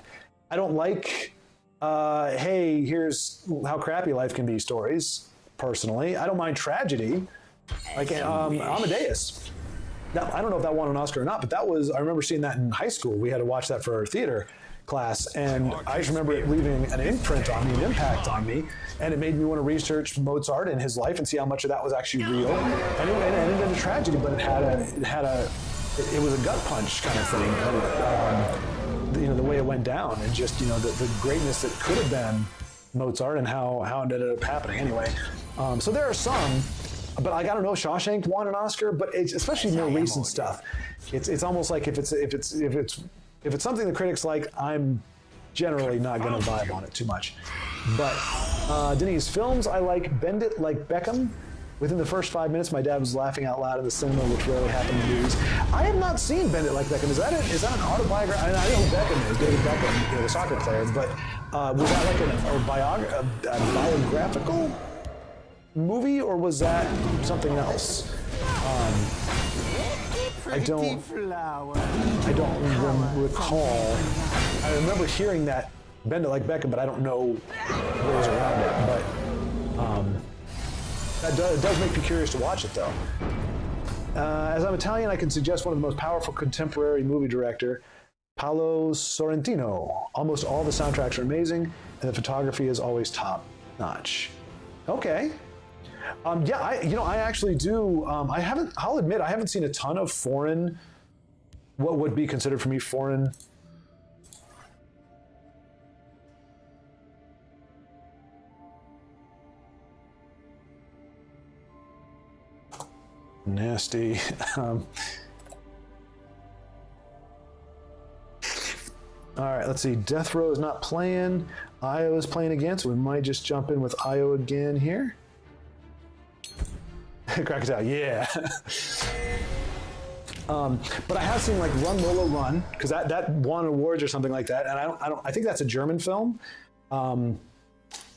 [SPEAKER 1] like, hey, here's how crappy life can be stories, personally. I don't mind tragedy. Like, Amadeus. Now, I don't know if that won an Oscar or not, but I remember seeing that in high school. We had to watch that for our theater class, and I just remember it leaving an imprint on me, an impact on me, and it made me want to research Mozart and his life and see how much of that was actually real. And it ended in a tragedy, but it was a gut punch kind of thing. The way it went down, and just the greatness that could have been Mozart and how it ended up happening. Anyway, so there are some, but I don't know if Shawshank won an Oscar, but it's especially more recent stuff. It's almost like if it's something the critics like, I'm generally not going to vibe on it too much. But Denise, films I like: Bend It Like Beckham. Within the first 5 minutes, my dad was laughing out loud in the cinema, which rarely happened in movies. I have not seen Bend It Like Beckham. Is that an autobiography? I know who Beckham is, David Beckham, the soccer player. But was that like a biographical movie, or was that something else? I don't recall. I remember hearing that Bend It Like Beckham, but I don't know what was around it. But it does make me curious to watch it, though. As I'm Italian, I can suggest one of the most powerful contemporary movie director, Paolo Sorrentino. Almost all the soundtracks are amazing, and the photography is always top-notch. Okay. I actually do. I'll admit, I haven't seen a ton of foreign, what would be considered for me foreign. Nasty. All right, let's see. Death Row is not playing. Io is playing again, so we might just jump in with Io again here. Krakatoa, yeah. But I have seen like Run Lola Run, because that won awards or something like that, and I think that's a German film, and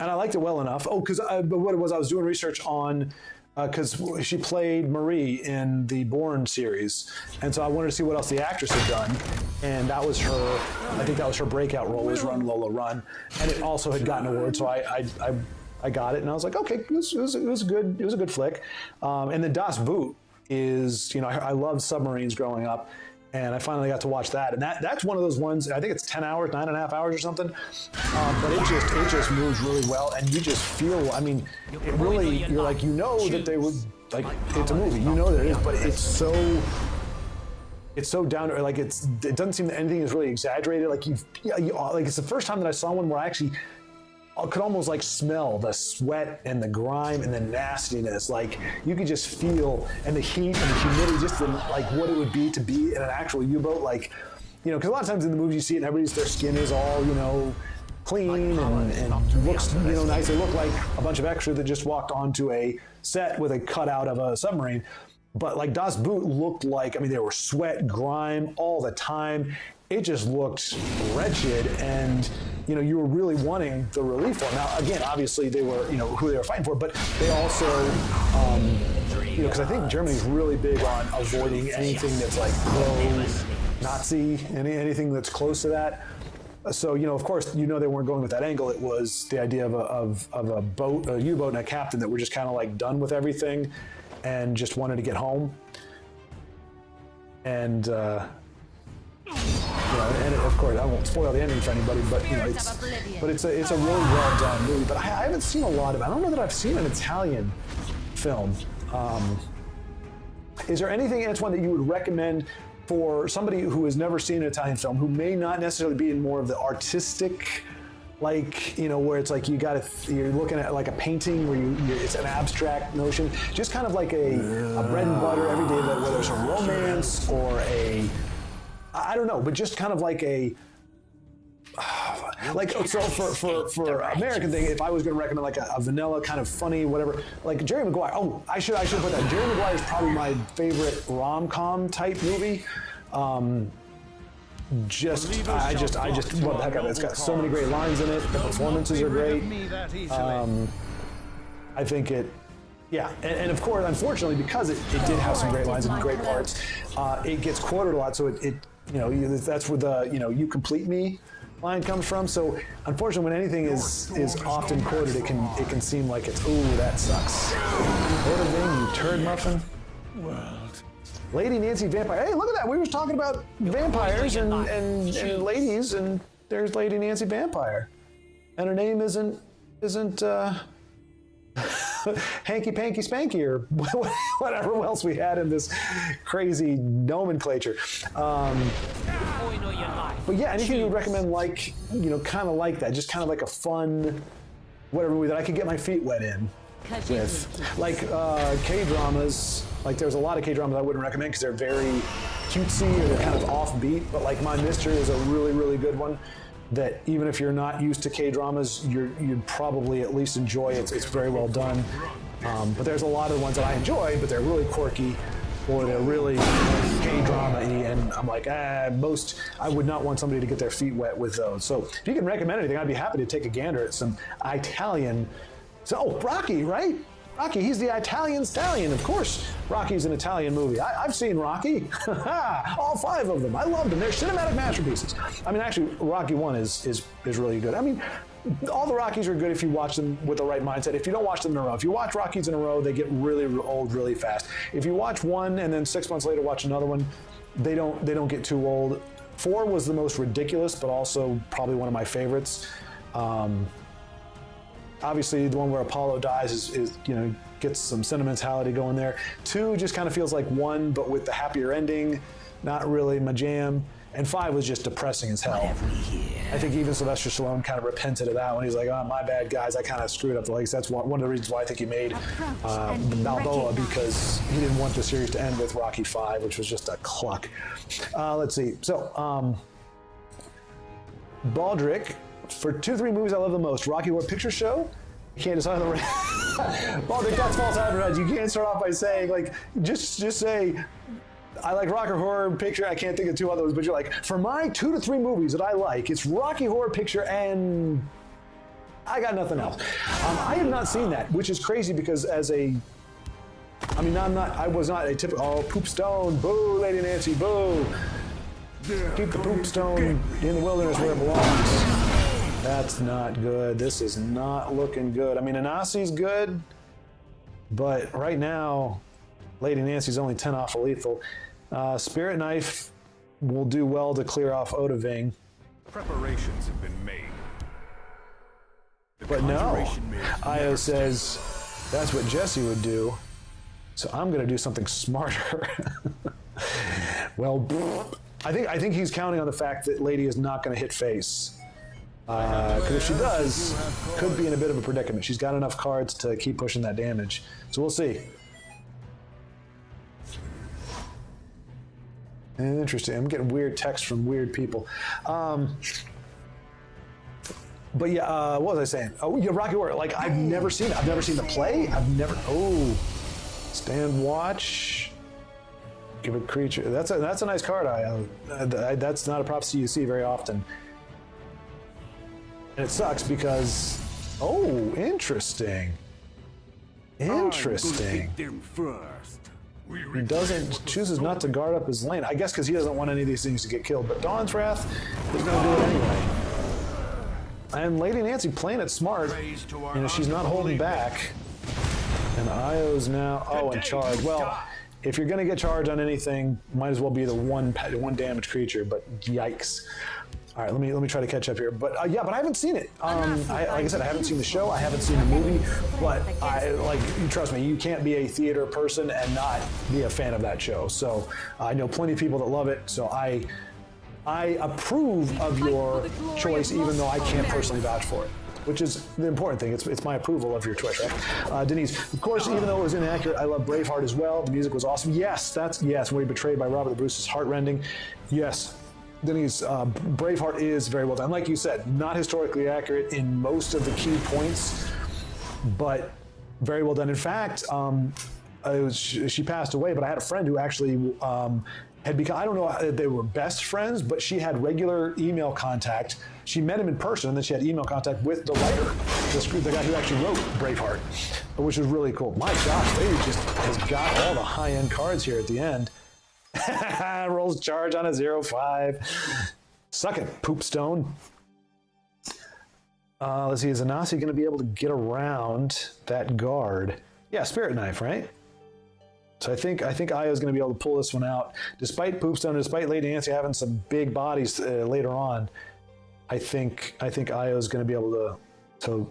[SPEAKER 1] I liked it well enough. Oh, because what it was, I was doing research on. Because she played Marie in the Bourne series, and so I wanted to see what else the actress had done, and that was her. I think that was her breakout role, was Run Lola Run, and it also had gotten an award. So I got it, and I was like, okay, it was a good flick. And then Das Boot is, I loved submarines growing up, and I finally got to watch that, and that's one of those ones. I think it's 10 hours, 9.5 hours or something, but it just moves really well, and you just feel. I mean, it really, you're like, that they would like, it's a movie, that it is, but it's so down to, like, it doesn't seem that anything is really exaggerated. Like like it's the first time that I saw one where I actually could almost like smell the sweat and the grime and the nastiness. Like, you could just feel, and the heat and the humidity, just like what it would be to be in an actual U-boat. Like, because a lot of times in the movies you see it, and their skin is all, clean and looks, nice. They look like a bunch of extras that just walked onto a set with a cutout of a submarine. But like Das Boot looked like, there were sweat, grime all the time. It just looked wretched, and you were really wanting the relief for them. Now, again, obviously they were, who they were fighting for, but they also, because I think Germany's really big on avoiding anything that's like pro-Nazi, anything that's close to that. So, of course, they weren't going with that angle. It was the idea of a boat, a U-boat, and a captain that were just kind of like done with everything and just wanted to get home. And and of course, I won't spoil the ending for anybody, but it's a really well done movie. But I haven't seen a lot of. I don't know that I've seen an Italian film. Is there anything, Antoine, that you would recommend for somebody who has never seen an Italian film, who may not necessarily be in more of the artistic, like, where it's like you're looking at like a painting where it's an abstract notion, just kind of like a bread and butter everyday, whether it's a romance or a I don't know, but just kind of like a like so for American thing, if I was going to recommend like a vanilla kind of funny whatever, like Jerry Maguire. Oh, I should put that. Jerry Maguire is probably my favorite rom-com type movie. I just love the heck out of it. It's got so many great lines in it. The performances are great. I think it. Yeah, and of course, unfortunately, because it did have some great lines and great parts, it gets quoted a lot. So it that's where the you complete me line comes from. So unfortunately, when anything is often quoted, it can seem like it's ooh, that sucks. What a thing, you turd muffin.
[SPEAKER 3] World.
[SPEAKER 1] Lady Nancy Vampire. Hey, look at that. We were talking about vampires and ladies, and there's Lady Nancy Vampire, and her name isn't Hanky Panky Spanky or whatever else we had in this crazy nomenclature. But yeah, anything you would recommend, like, kind of like that, just kind of like a fun, whatever movie that I could get my feet wet in with. Like K-dramas, like there's a lot of K-dramas I wouldn't recommend because they're very cutesy or they're kind of offbeat, but like My Mister is a really, really good one that even if you're not used to K-dramas, you'd probably at least enjoy it. It's very well done. But there's a lot of the ones that I enjoy, but they're really quirky or they're really K-drama-y, and I'm like, I would not want somebody to get their feet wet with those. So if you can recommend anything, I'd be happy to take a gander at some Italian. So, Rocky, right? Rocky, he's the Italian stallion. Of course, Rocky's an Italian movie. I've seen Rocky. All 5 of them. I loved them. They're cinematic masterpieces. I mean, actually, Rocky 1 is really good. I mean, all the Rockies are good if you watch them with the right mindset. If you don't watch them in a row. If you watch Rockies in a row, they get really old really fast. If you watch one and then 6 months later watch another one, they don't get too old. 4 was the most ridiculous, but also probably one of my favorites. Obviously, the one where Apollo dies is gets some sentimentality going there. 2 just kind of feels like 1, but with the happier ending. Not really my jam. And 5 was just depressing as hell. I think even Sylvester Stallone kind of repented of that one. He's like, oh, my bad, guys. I kind of screwed up the legs. That's one of the reasons why I think he made Balboa, because he didn't want the series to end with Rocky 5, which was just a cluck. Let's see. So, Baldrick, for 2-3 movies I love the most. Rocky Horror Picture Show. You can't decide on the Baldrick, that's false advertising. You can't start off by saying, like, just say, I like Rocky Horror Picture. I can't think of 2 others, but you're like, for my 2 to 3 movies that I like, it's Rocky Horror Picture and I got nothing else. I have not seen that, which is crazy because I was not a typical, poop stone, boo, Lady Nancy, boo. Keep the poop stone in the wilderness where it belongs. That's not good. This is not looking good. I mean, Anasi's good, but right now, Lady Nancy's only 10 off of lethal. Spirit Knife will do well to clear off Odaving.
[SPEAKER 3] Preparations have been made.
[SPEAKER 1] But no, Io says that's what Jesse would do, so I'm going to do something smarter. Well, I think he's counting on the fact that Lady is not going to hit face. Because if she does, could be in a bit of a predicament. She's got enough cards to keep pushing that damage. So we'll see. Interesting. I'm getting weird texts from weird people. But yeah, what was I saying? Oh, yeah, Rocky Horror. Like, I've never seen it. I've never seen the play. Stand watch. Give a creature. That's a nice card. That's not a prophecy you see very often. And it sucks because, interesting. Interesting. He chooses not to guard up his lane. I guess because he doesn't want any of these things to get killed. But Dawn's Wrath is going to do it anyway. And Lady Nancy playing it smart. She's not holding back. And Io's now, and charge. Well, if you're going to get charged on anything, might as well be the one damage creature. But yikes. All right, let me try to catch up here. But but I haven't seen it. Like I said, I haven't seen the show. I haven't seen the movie. But trust me, you can't be a theater person and not be a fan of that show. So I know plenty of people that love it. So I approve of your choice, even though I can't personally vouch for it. which is the important thing. It's my approval of your choice, right? Denise, of course, even though it was inaccurate, I love Braveheart as well. The music was awesome. Yes, where he betrayed by Robert the Bruce is heartrending. Yes, Denise, Braveheart is very well done. Like you said, not historically accurate in most of the key points, but very well done. In fact, she passed away, but I had a friend who actually had become, I don't know if they were best friends, but she had regular email contact. She met him in person, and then she had email contact with the writer, the guy who actually wrote Braveheart, which was really cool. My gosh, Lady just has got all the high-end cards here at the end. Rolls charge on a 0-5. Suck it, Poopstone. Let's see, is Anasi going to be able to get around that guard? Yeah, Spirit Knife, right? So I think Io's going to be able to pull this one out. Despite Poopstone, despite Lady Nancy having some big bodies later on, I think Io's going to be able to.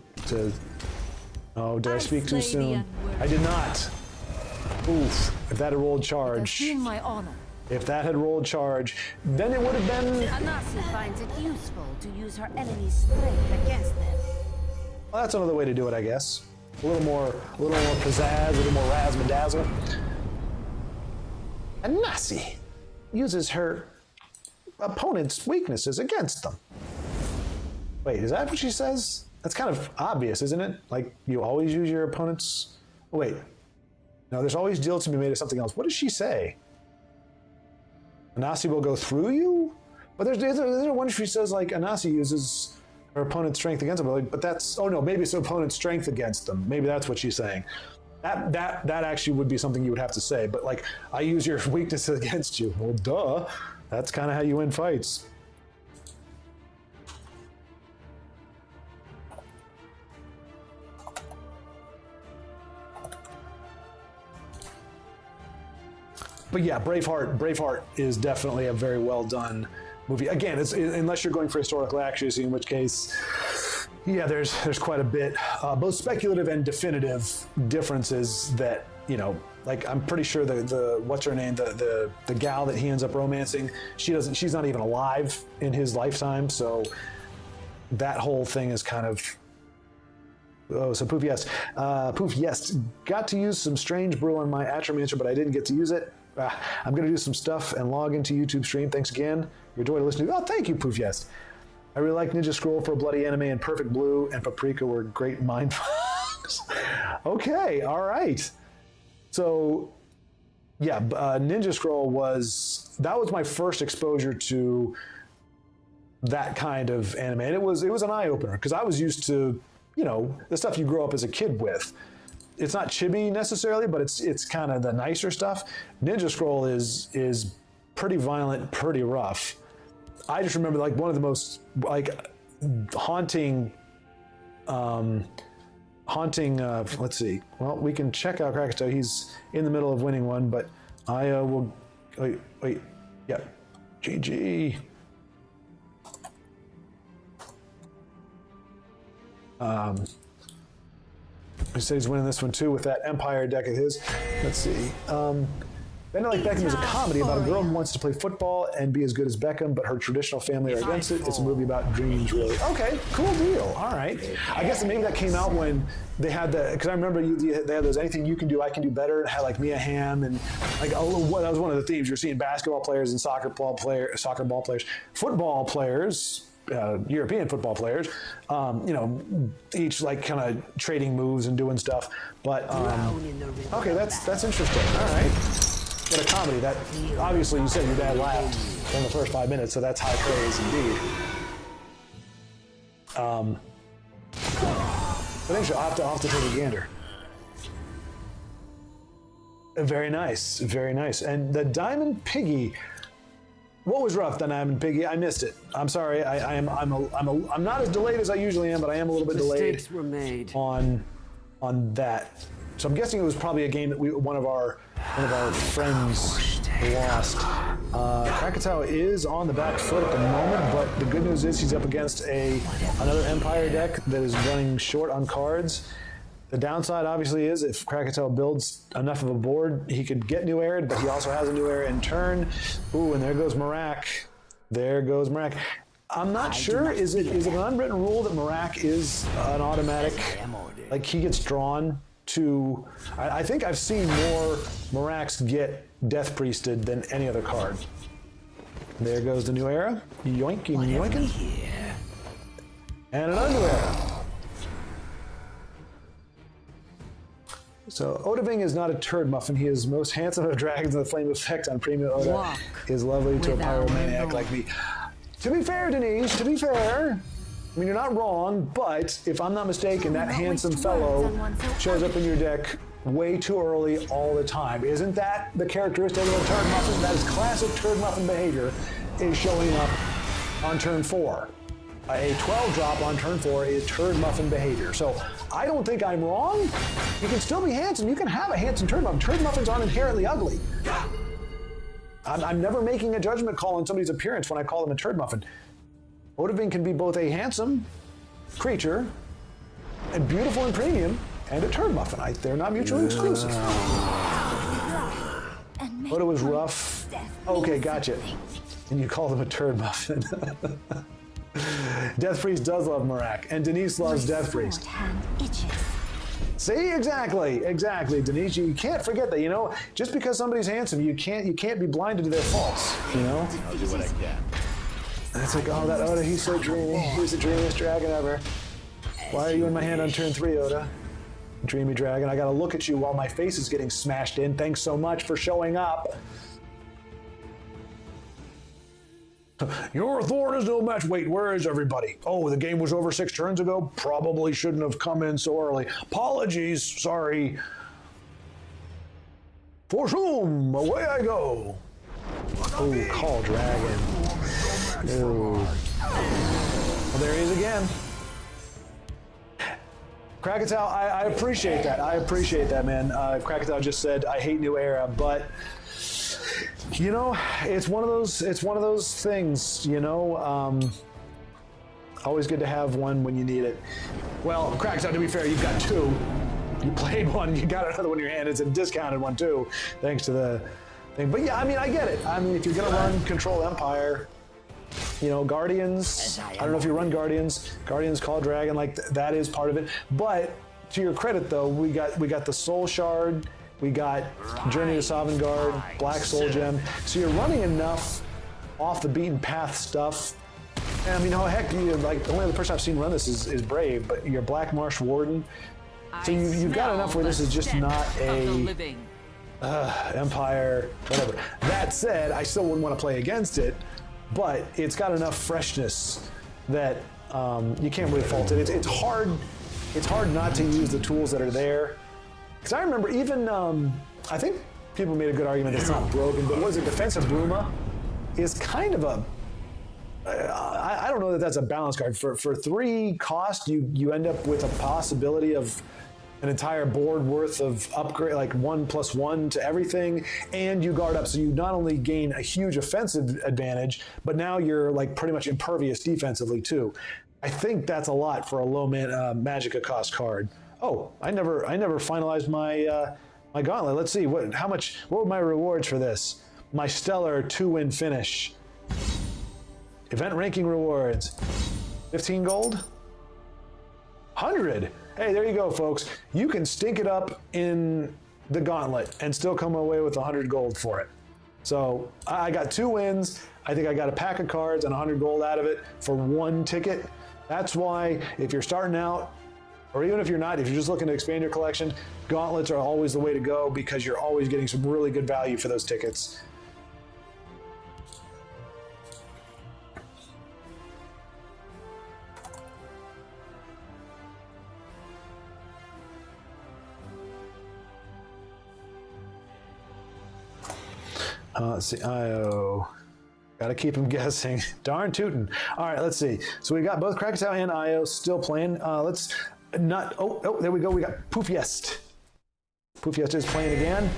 [SPEAKER 1] Oh, did I speak too soon? I did not. Oof! If that had rolled charge.
[SPEAKER 4] My honor.
[SPEAKER 1] If that had rolled charge, then it would have been.
[SPEAKER 5] Anasi finds it useful to use her enemy's strength against them.
[SPEAKER 1] Well, that's another way to do it, I guess. A little more pizzazz, a little more razzle-dazzle. Anasi uses her opponent's weaknesses against them. Wait, is that what she says? That's kind of obvious, isn't it? Like, you always use your opponent's... Oh, wait. No, there's always deals to be made of something else. What does she say? Anasi will go through you? But there's one she says, like, Anasi uses her opponent's strength against them. But that's... Oh, no, maybe it's her opponent's strength against them. Maybe that's what she's saying. That actually would be something you would have to say. But, like, I use your weaknesses against you. Well, duh. That's kind of how you win fights. But yeah, Braveheart is definitely a very well done movie. Again, unless you're going for historical accuracy, in which case, yeah, there's quite a bit, both speculative and definitive differences that, you know, like I'm pretty sure the what's her name, the gal that he ends up romancing, she's not even alive in his lifetime, so that whole thing is kind of. Oh, so Poof, yes. Poof, yes. Got to use some strange brew on my Atromancer, but I didn't get to use it. I'm going to do some stuff and log into YouTube stream. Thanks again. You're a joy to listen to. Oh, thank you, Poof, yes. I really like Ninja Scroll for a Bloody Enemy, and Perfect Blue and Paprika were great mindfucks. Okay, all right. So, yeah, Ninja Scroll was my first exposure to that kind of anime, and it was an eye-opener, because I was used to, you know, the stuff you grow up as a kid with. It's not chibi necessarily, but it's kind of the nicer stuff. Ninja Scroll is pretty violent, pretty rough. I just remember like one of the most like haunting. Let's see. Well, we can check out Krakatoa. He's in the middle of winning one, but I will. Wait. Yeah, GG. He said he's winning this one too with that Empire deck of his. Let's see. Bend It Like Beckham is a comedy about a girl who wants to play football and be as good as Beckham, but her traditional family are against it. It's a movie about dreams, really. Okay, cool deal. All right. I guess maybe that came out when they had because I remember they had those Anything You Can Do, I Can Do Better. It had like Mia Hamm and like that was one of the themes. You're seeing basketball players and soccer ball players, football players. European football players, you know, each like kind of trading moves and doing stuff. But okay, that's interesting. All right, what a comedy! That obviously you said your dad laughed in the first 5 minutes, so that's high praise indeed. But interesting. I'll have to take a gander. Very nice, very nice. And the Diamond Piggy. What was rough, the Diamond Piggy? I missed it. I'm sorry. I'm not as delayed as I usually am, but I am a little bit delayed.
[SPEAKER 2] Mistakes were made
[SPEAKER 1] on that. So I'm guessing it was probably a game that one of our friends lost. Krakatoa is on the back foot at the moment, but the good news is he's up against another Empire deck that is running short on cards. The downside, obviously, is if Krakatoa builds enough of a board, he could get New Arid, but he also has a New Arid in turn. Ooh, and there goes Marak. There goes Marak. I'm not sure. Is it an unwritten rule that Marak is an automatic? Like he gets drawn to. I think I've seen more Maraks get Death Priested than any other card. There goes the new era. Yoinking, yoinking. And an new era. So Odaving is not a turd muffin. He is most handsome of dragons, and the flame effect on premium Oda
[SPEAKER 4] Walk
[SPEAKER 1] is lovely to a
[SPEAKER 4] without
[SPEAKER 1] pyromaniac
[SPEAKER 4] remorse.
[SPEAKER 1] like me. To be fair, Denise, to be fair, I mean, you're not wrong, but if I'm not mistaken, that handsome fellow shows up in your deck way too early all the time. Isn't that the characteristic of a turd muffin? That is classic turd muffin behavior, is showing up on turn 4. A 12 drop on turn 4 is turd muffin behavior. So I don't think I'm wrong. You can still be handsome. You can have a handsome turd muffin. Turd muffins aren't inherently ugly. I'm never making a judgment call on somebody's appearance when I call them a turd muffin. Odaving can be both a handsome creature and beautiful and premium and a turd muffin. They're not mutually exclusive. Oda was rough. Okay, gotcha. And you call them a turd muffin. Death Priest does love Marak, and Denise loves Death Priest.
[SPEAKER 5] Hand itches.
[SPEAKER 1] See, exactly, Denise. You can't forget that. You know, just because somebody's handsome, you can't be blinded to their faults. You know.
[SPEAKER 3] I'll do what I can.
[SPEAKER 1] And it's like, oh, that Oda, he's so dreamy. He's the dreamiest dragon ever. Why are you in my hand on turn 3, Oda? Dreamy dragon. I gotta look at you while my face is getting smashed in. Thanks so much for showing up. Your Thorn is no match. Wait, where is everybody? Oh, the game was over 6 turns ago? Probably shouldn't have come in so early. Apologies, sorry. For whom? Away I go. Oh, call dragon. Oh. Well, there he is again. Krakatoa, I appreciate that. I appreciate that, man. Krakatoa just said, I hate New Era, but you know, it's one of those things, you know, always good to have one when you need it. Well, Krakatoa, to be fair, you've got 2. You played one, you got another one in your hand. It's a discounted one too, thanks to the thing. But yeah, I mean, I get it. I mean, if you're gonna run Control Empire, you know, Guardians, I don't know if you run Guardians Call Dragon, like that is part of it. But to your credit though, we got the Soul Shard, we got Journey to Sovngarde, Black Soul Gem. So you're running enough off the beaten path stuff. And I mean, heck, like the only other person I've seen run this is Brave, but you're Black Marsh Warden. So you've got enough where this is just not a Empire, whatever. That said, I still wouldn't want to play against it, but it's got enough freshness that you can't really fault it. It's hard not to use the tools that are there. Because I remember even, I think people made a good argument that it's not broken, but what is it, Defensive Bruma is kind of a, I don't know that that's a balance card. For 3 cost, you end up with a possibility of an entire board worth of upgrade, like 1+1 to everything, and you guard up. So you not only gain a huge offensive advantage, but now you're like pretty much impervious defensively too. I think that's a lot for a low Magicka cost card. Oh, I never finalized my my gauntlet. Let's see what were my rewards for this? My stellar 2-win finish. Event ranking rewards. 15 gold? 100. Hey, there you go, folks. You can stink it up in the gauntlet and still come away with 100 gold for it. So I got 2 wins. I think I got a pack of cards and 100 gold out of it for 1 ticket. That's why if you're starting out, or even if you're not, if you're just looking to expand your collection, gauntlets are always the way to go because you're always getting some really good value for those tickets. Let's see, Io. Gotta keep him guessing. Darn tootin'. All right, let's see. So we got both Krakatoa and Io still playing. Oh, there we go. We got Poofiest. Poofiest is playing again.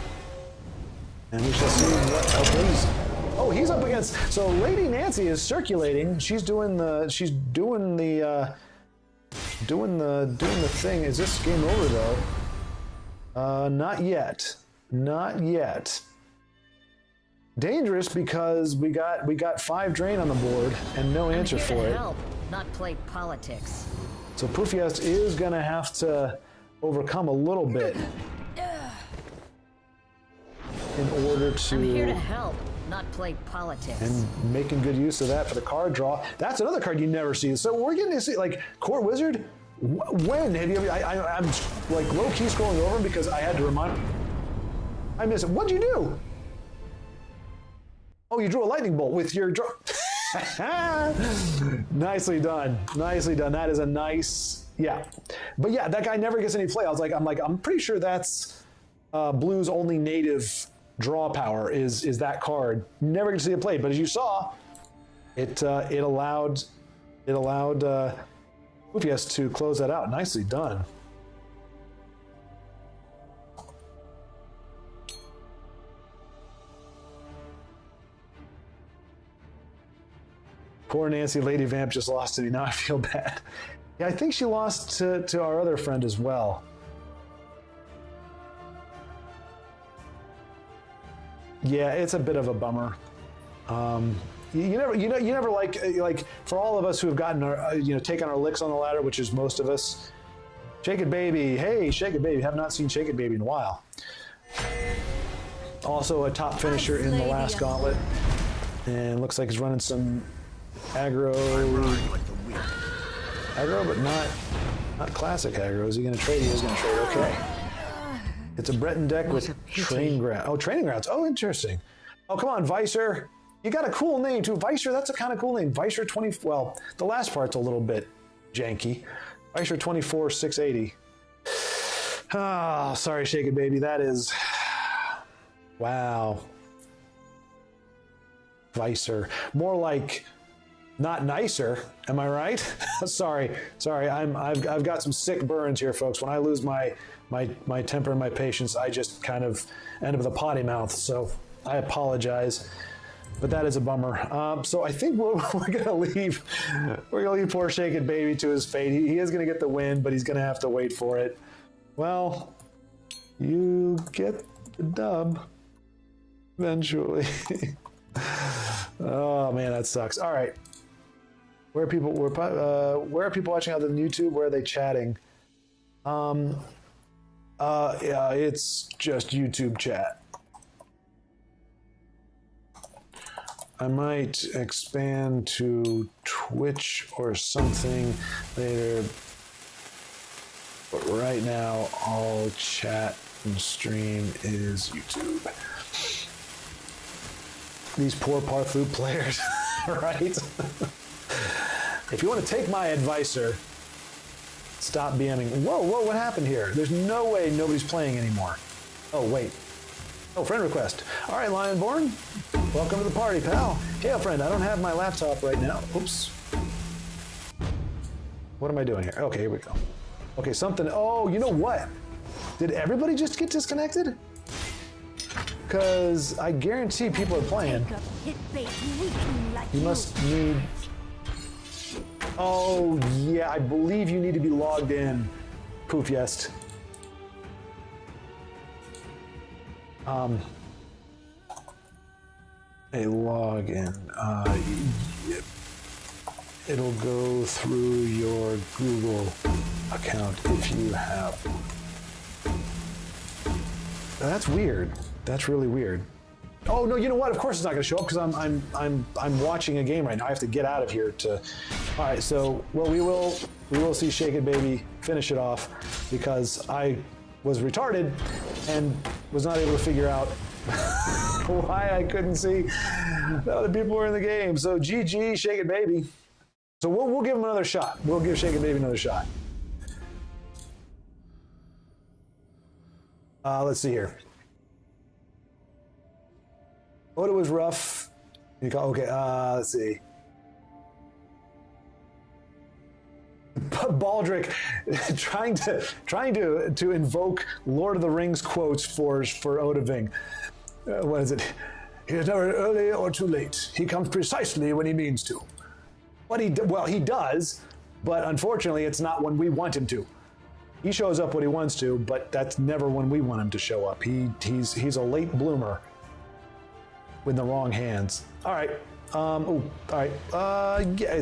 [SPEAKER 1] And we shall see what, he's up against, so Lady Nancy is circulating. She's doing the thing. Is this game over though? Not yet. dangerous because we got 5 drain on the board and no answer
[SPEAKER 5] I'm
[SPEAKER 1] for
[SPEAKER 5] here to
[SPEAKER 1] it.
[SPEAKER 5] help, not play politics.
[SPEAKER 1] So Pufiest is going to have to overcome a little bit in order to...
[SPEAKER 5] I'm here to help, not play politics.
[SPEAKER 1] And making good use of that for the card draw. That's another card you never see. So we're getting to see, like, Court Wizard, when have you ever... I'm like low-key scrolling over because I had to remind... I missed it. What'd you do? Oh, you drew a lightning bolt with your draw. Nicely done. Nicely done. That is a nice... Yeah. But yeah, that guy never gets any play. I'm pretty sure that's Blue's only native draw power is that card. Never get to see it played, but as you saw, it allowed Pufiest to close that out. Nicely done. Poor Nancy Lady Vamp just lost to me. Now I feel bad. Yeah, I think she lost to our other friend as well. Yeah, it's a bit of a bummer. You never like for all of us who have gotten our taken our licks on the ladder, which is most of us. Shake It Baby, hey, Shake It Baby. Have not seen Shake It Baby in a while. Also a top finisher in the last gauntlet, and looks like he's running some aggro, but not classic aggro. Is he going to trade? He is going to trade. Okay. It's a Breton deck with Train Ground. Oh, Training Grounds. Oh, interesting. Oh, come on, Vicer. You got a cool name, too. Vicer, that's a kind of cool name. Vicer 20... Well, the last part's a little bit janky. Vicer 24-680. Oh, sorry, Shake It Baby. That is... Wow. Vicer. More like... Not nicer, am I right? sorry. I've got some sick burns here, folks. When I lose my temper and my patience, I just kind of end up with a potty mouth. So I apologize, but that is a bummer. So I think we're gonna leave poor Shake It Baby to his fate. He is gonna get the win, but he's gonna have to wait for it. Well, you get the dub eventually. Oh man, that sucks. All right. Where are people watching other than YouTube? Where are they chatting? Yeah, it's just YouTube chat. I might expand to Twitch or something later, but right now all chat and stream is YouTube. These poor Parthloop players, right? If you want to take my advice, sir, stop BMing. Whoa, what happened here? There's no way nobody's playing anymore. Oh, wait. Oh, friend request. All right, Lionborn. Welcome to the party, pal. Hey, friend, I don't have my laptop right now. Oops. What am I doing here? Okay, here we go. Okay, something. Oh, you know what? Did everybody just get disconnected? Because I guarantee people are playing. You must need... Oh, yeah, I believe you need to be logged in, Pufiest. A login. It'll go through your Google account if you have one. That's weird. That's really weird. Oh no! You know what? Of course it's not going to show up because I'm watching a game right now. I have to get out of here to. All right. So we will see Shake It Baby finish it off because I was retarded and was not able to figure out why I couldn't see the other people were in the game. So GG, Shake It Baby. So we'll give him another shot. We'll give Shake It Baby another shot. Let's see here. Oda was rough. Okay, let's see. Baldric trying to invoke Lord of the Rings quotes for Odaving. What is it? He is never early or too late. He comes precisely when he means to. Well, he does, but unfortunately, it's not when we want him to. He shows up when he wants to, but that's never when we want him to show up. He's a late bloomer. with the wrong hands. All right. All right. Yeah,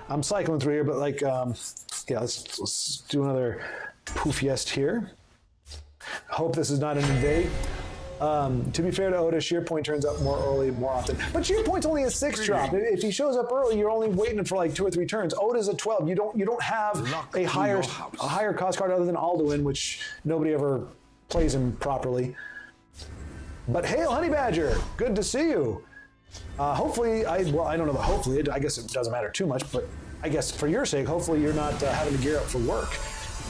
[SPEAKER 1] I'm cycling through here, but like, yeah, let's do another Poofiest here. Hope this is not an invade. To be fair to Oda, sheer point turns up more early more often. But sheer point's only a 6 drop. If he shows up early, you're only waiting for like 2 or 3 turns. Oda's a 12. You don't have a higher cost card other than Alduin, which nobody ever plays him properly. But hail, Honey Badger! Good to see you. Hopefully, I don't know about hopefully. I guess it doesn't matter too much, but I guess for your sake, hopefully you're not having to gear up for work.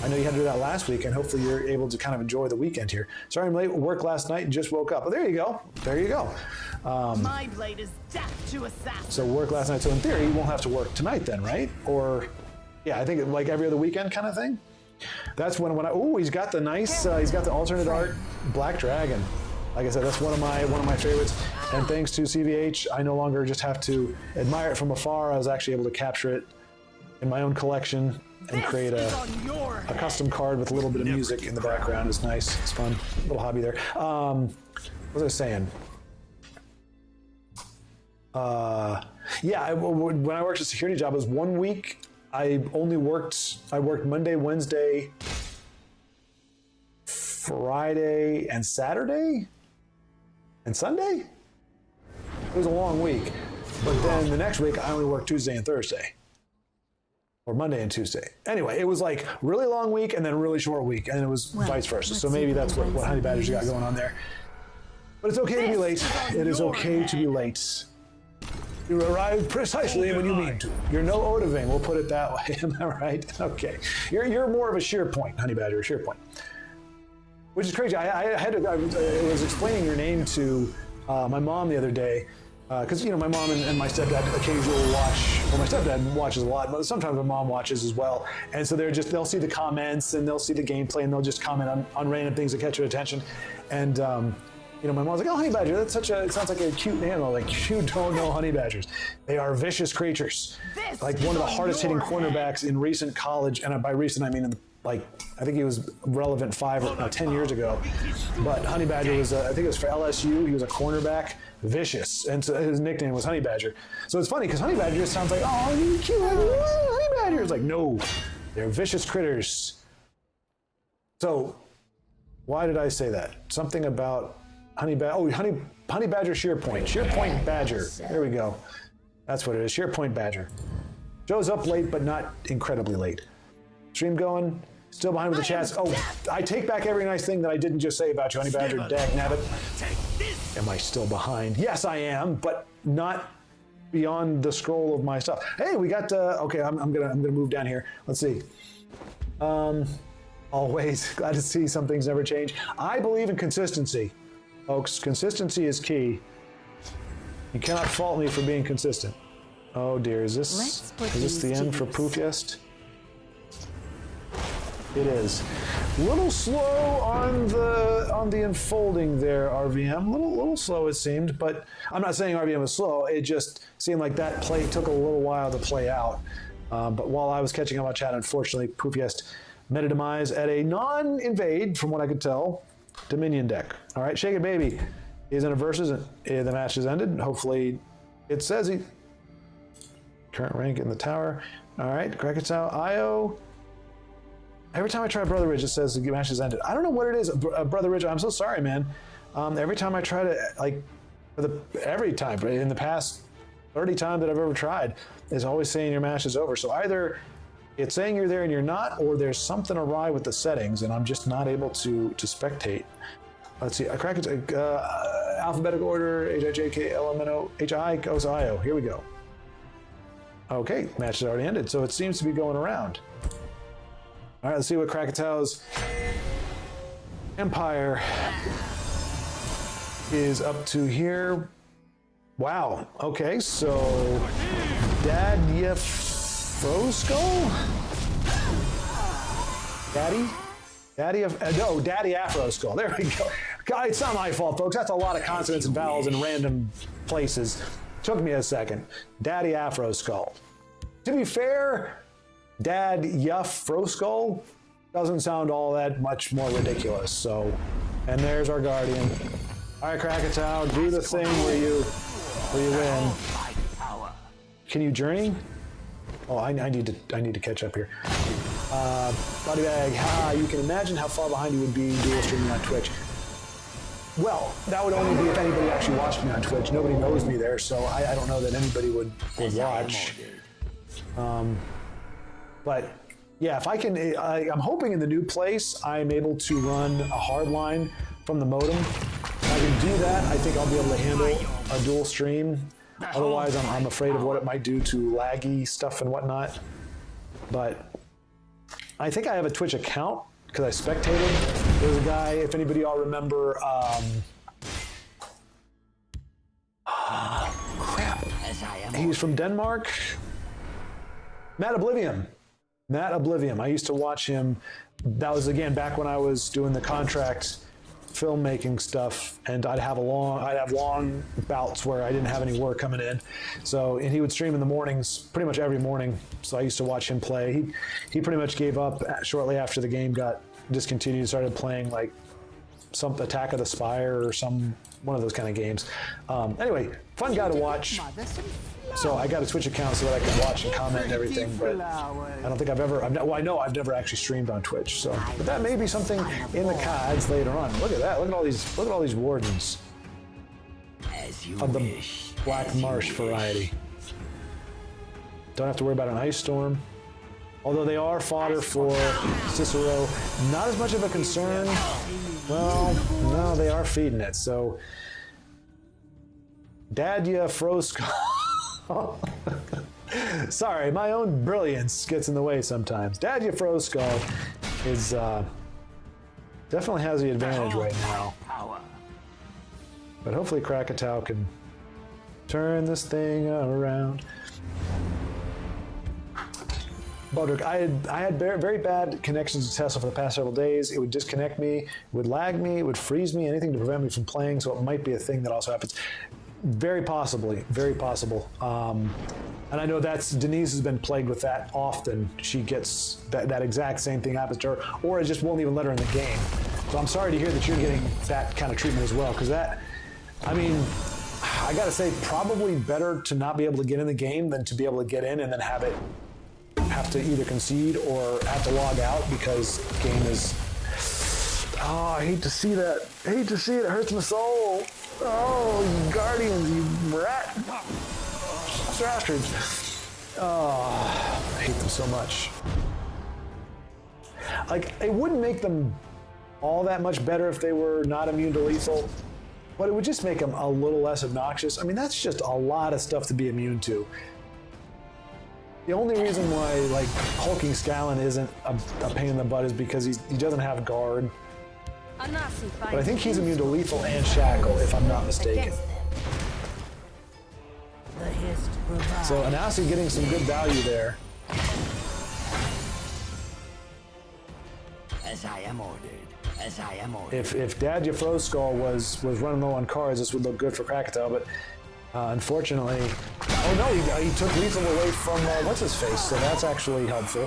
[SPEAKER 1] I know you had to do that last week, and hopefully you're able to kind of enjoy the weekend here. Sorry I'm late. Work last night and just woke up. Oh, there you go. There you go.
[SPEAKER 6] My blade is death to assassin.
[SPEAKER 1] So work last night. So in theory, you won't have to work tonight then, right? Or, yeah, I think like every other weekend kind of thing. That's when he's got the nice, he's got the alternate art Black Dragon. Like I said, that's one of my favorites. And thanks to CVH, I no longer just have to admire it from afar. I was actually able to capture it in my own collection and create a custom card with a little bit of music in the background. It's nice. It's fun. Little hobby there. What was I saying? Yeah, when I worked a security job, it was 1 week. I worked Monday, Wednesday, Friday, and Saturday, and Sunday. It was a long week. But then the next week, I only worked Tuesday and Thursday. Or Monday and Tuesday. Anyway, it was like really long week and then a really short week, and it was vice versa. So maybe that's what Honey Badger's got going on there. But it's okay to be late. It is okay to be late. You arrive precisely when you mean to. You're no Odaving, we'll put it that way. Am I right? Okay. You're more of a sheer point, Honey Badger, a sheer point. Which is crazy. I was explaining your name to my mom the other day. Because my mom and my stepdad occasionally watch. Well, my stepdad watches a lot, but sometimes my mom watches as well. And so they'll see the comments and they'll see the gameplay and they'll just comment on random things that catch their attention. And my mom's like, "Oh, honey badger, it sounds like a cute animal." Like, you don't know honey badgers. They are vicious creatures. Like one of the hardest hitting cornerbacks in recent college, and by recent I mean I think he was relevant 5 or 10 years ago. But Honey Badger was, I think it was for LSU. He was a cornerback, vicious, and so his nickname was Honey Badger. So it's funny because Honey Badger just sounds like, "Oh, you cute Honey Badger." It's like, no, they're vicious critters. So why did I say that? Something about Honey Badger. Oh, Honey Badger Sheerpoint. Sheerpoint Badger. There we go. That's what it is. Sheerpoint Badger. Joe's up late, but not incredibly late. Stream going. Still behind with the chats. Oh, I take back every nice thing that I didn't just say about you, Honey Badger. Dag nabbit. Am I still behind? Yes, I am, but not beyond the scroll of my stuff. Hey, we got. Okay, I'm gonna move down here. Let's see. Always glad to see some things never change. I believe in consistency, folks. Consistency is key. You cannot fault me for being consistent. Oh dear, is this the end for Poofiest? It is. A little slow on the unfolding there, RVM. Little slow it seemed, but I'm not saying RVM was slow. It just seemed like that play took a little while to play out. But while I was catching up on chat, unfortunately, Poofiest met a demise at a non-invade, from what I could tell, Dominion deck. All right, Shake It Baby is in a versus. The match has ended. Hopefully, it says he current rank in the tower. All right, Krakatoa, Io. Every time I try Brother Ridge, it says the match has ended. I don't know what it is, Brother Ridge. I'm so sorry, man. Every time I try to, every time, but in the past 30 times that I've ever tried, it's always saying your match is over. So either it's saying you're there and you're not, or there's something awry with the settings, and I'm just not able to spectate. Let's see. Alphabetical order, H-I-J-K, L-M-N-O, H-I, goes I-O. Here we go. Okay, match has already ended, so it seems to be going around. All right, let's see what Krakatoa's Empire is up to here. Wow. Okay, so Daddy Afro Skull. There we go. God, it's not my fault, folks. That's a lot of consonants and vowels in random places. Took me a second. Daddy Afro Skull. To be fair, Dad Yuff Skull doesn't sound all that much more ridiculous. So, and there's our Guardian. All right, Krakatoa, do the thing where you win. Can you journey? Oh, I need to catch up here. Body bag. You can imagine how far behind you would be dual streaming on Twitch. Well, that would only be if anybody actually watched me on Twitch. Nobody knows me there, so I don't know that anybody would watch. But yeah, if I can, I'm hoping in the new place I'm able to run a hardline from the modem. If I can do that, I think I'll be able to handle a dual stream. Otherwise, I'm afraid of what it might do to laggy stuff and whatnot. But I think I have a Twitch account because I spectated. There's a guy, if anybody all remember, crap. He's from Denmark. Matt Oblivion. I used to watch him. That was again back when I was doing the contract filmmaking stuff, and I'd have long bouts where I didn't have any work coming in. So, and he would stream in the mornings, pretty much every morning. So I used to watch him play. He pretty much gave up shortly after the game got discontinued, started playing like some Attack of the Spire or one of those kind of games. Anyway, fun guy to watch. So I got a Twitch account so that I can watch and comment and everything, but I don't think I know I've never actually streamed on Twitch. So, but that may be something in the cards later on. Look at that! Look at all these wardens of the Black Marsh variety. Don't have to worry about an ice storm. Although they are fodder for Cicero, not as much of a concern. Well, no, they are feeding it. So, Dadya Froskull. Sorry, my own brilliance gets in the way sometimes. Dadya Froskull is definitely has the advantage right now. But hopefully Krakatoa can turn this thing around. Baldrick, I had very bad connections to Tesla for the past several days. It would disconnect me, it would lag me, it would freeze me, anything to prevent me from playing, so it might be a thing that also happens. Very possibly, very possible. And I know Denise has been plagued with that often. She gets that exact same thing happens to her, or it just won't even let her in the game. So I'm sorry to hear that you're getting that kind of treatment as well, because I gotta say, probably better to not be able to get in the game than to be able to get in and then have to either concede or have to log out because the game is. Oh, I hate to see that. I hate to see it. It hurts my soul. Oh, you Guardians, you rat bastards. Oh, I hate them so much. Like, it wouldn't make them all that much better if they were not immune to lethal, but it would just make them a little less obnoxious. I mean, that's just a lot of stuff to be immune to. The only reason why, like, hulking Scallon isn't a pain in the butt is because he doesn't have guard. But I think he's immune to lethal and shackle, if I'm not mistaken. So Anasi getting some good value there.
[SPEAKER 2] As I am ordered.
[SPEAKER 1] If Dadya Froskull was running low on cards, this would look good for Krakatoa, but unfortunately, oh no, he took lethal away from what's his face, so that's actually helpful.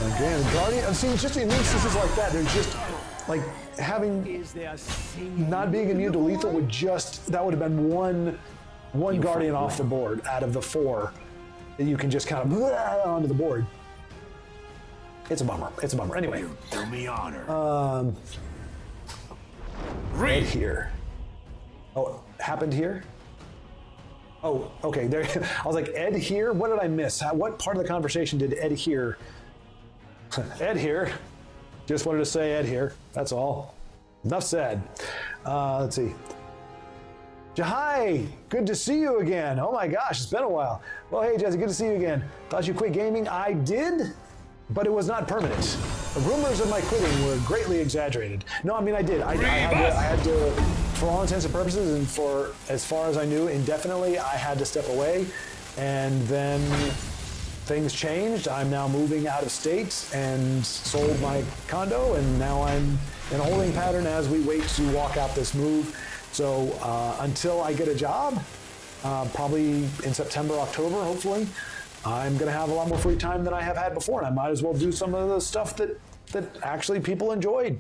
[SPEAKER 1] Again, Guardian, I've seen just in instances like that, there's just like having not being immune to lethal that would have been one Guardian off the board out of the 4 that you can just kind of onto the board. It's a bummer. It's a bummer. Anyway.
[SPEAKER 2] Do me honor.
[SPEAKER 1] Right here. Oh, happened here? Oh, okay. There. I was like, Ed here? What did I miss? What part of the conversation did Ed hear? Ed here. Just wanted to say Ed here. That's all. Enough said. Let's see. Jahai, good to see you again. Oh my gosh, it's been a while. Well, hey Jesse, good to see you again. Thought you quit gaming? I did, but it was not permanent. The rumors of my quitting were greatly exaggerated. No, I mean I did. I had to, for all intents and purposes, and for as far as I knew, indefinitely, I had to step away, and then things changed. I'm now moving out of state and sold my condo, and now I'm in a holding pattern as we wait to walk out this move. So until I get a job, probably in September, October, hopefully, I'm going to have a lot more free time than I have had before, and I might as well do some of the stuff that actually people enjoyed.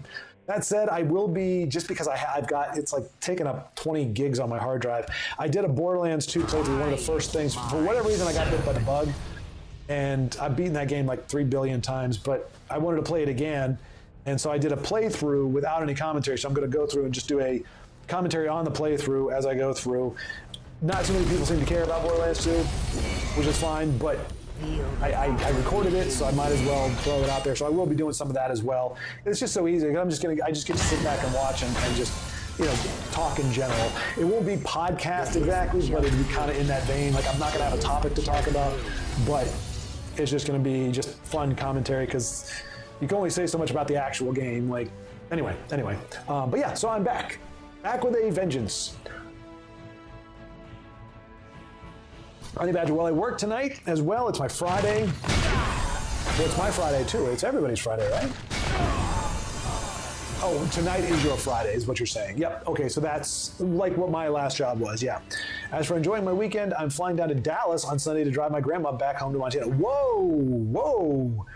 [SPEAKER 1] That said, I will be, just because I've got, it's like taking up 20 gigs on my hard drive. I did a Borderlands 2 playthrough, one of the first things. For whatever reason, I got bit by the bug. And I've beaten that game like 3 billion times, but I wanted to play it again. And so I did a playthrough without any commentary. So I'm going to go through and just do a commentary on the playthrough as I go through. Not too many people seem to care about Borderlands 2, which is fine, but I recorded it, so I might as well throw it out there. So I will be doing some of that as well. It's just so easy. I just get to sit back and watch and just, talk in general. It won't be podcast exactly, but it'll be kind of in that vein. Like, I'm not going to have a topic to talk about, but it's just going to be just fun commentary, because you can only say so much about the actual game. Like, anyway. But yeah, so I'm back with a vengeance. Honey Badger, well, I work tonight as well. It's my Friday. Well, it's my Friday too. It's everybody's Friday, right? Oh, tonight is your Friday, is what you're saying. Yep. Okay, so that's like what my last job was. Yeah. As for enjoying my weekend, I'm flying down to Dallas on Sunday to drive my grandma back home to Montana. Whoa.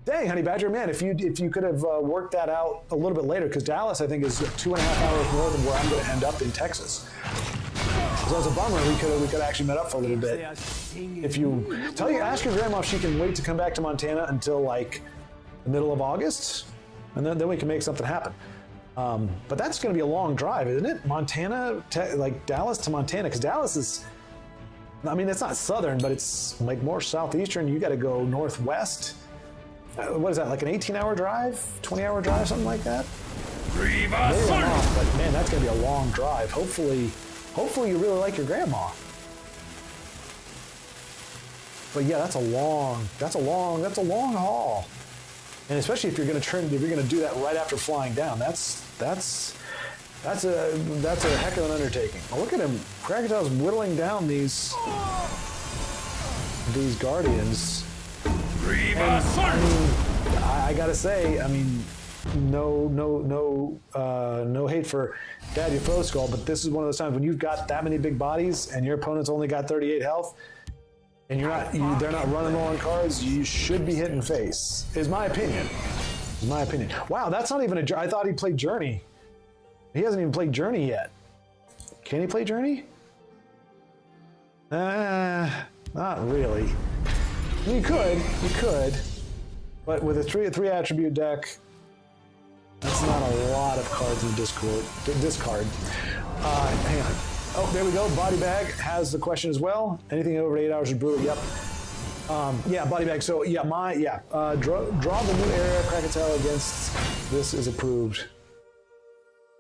[SPEAKER 1] Dang, Honey Badger, man, if you could have worked that out a little bit later, because Dallas, I think, is 2.5 hours more than where I'm going to end up in Texas. So it's a bummer. We could have actually met up for a little bit. If you ask your grandma if she can wait to come back to Montana until like the middle of August, and then we can make something happen. But that's going to be a long drive, isn't it? Montana, like Dallas to Montana, because Dallas is, I mean, it's not southern, but it's like more southeastern. You got to go northwest. What is that, like an 18-hour drive, 20-hour drive, something like that? Maybe I'm off, but man, that's going to be a long drive. Hopefully you really like your grandma. But yeah, that's a long haul. And especially if you're going to do that right after flying down, that's a heck of an undertaking. Well, look at him. Krakatau's whittling down these Guardians. I gotta say, no hate for Daddy Fro Skull, but this is one of those times when you've got that many big bodies and your opponent's only got 38 health, and they're not running low on cards, you should be hitting face. Is my opinion. Wow, that's not even I thought he played Journey. He hasn't even played Journey yet. Can he play Journey? Not really. You could, but with a three attribute deck, that's not a lot of cards in the discard. Hang on. Oh, there we go. Body Bag has the question as well. Anything over 8 hours is brutal. Yep. Yeah, Body Bag. So yeah, draw the new era Krakatau against this is approved.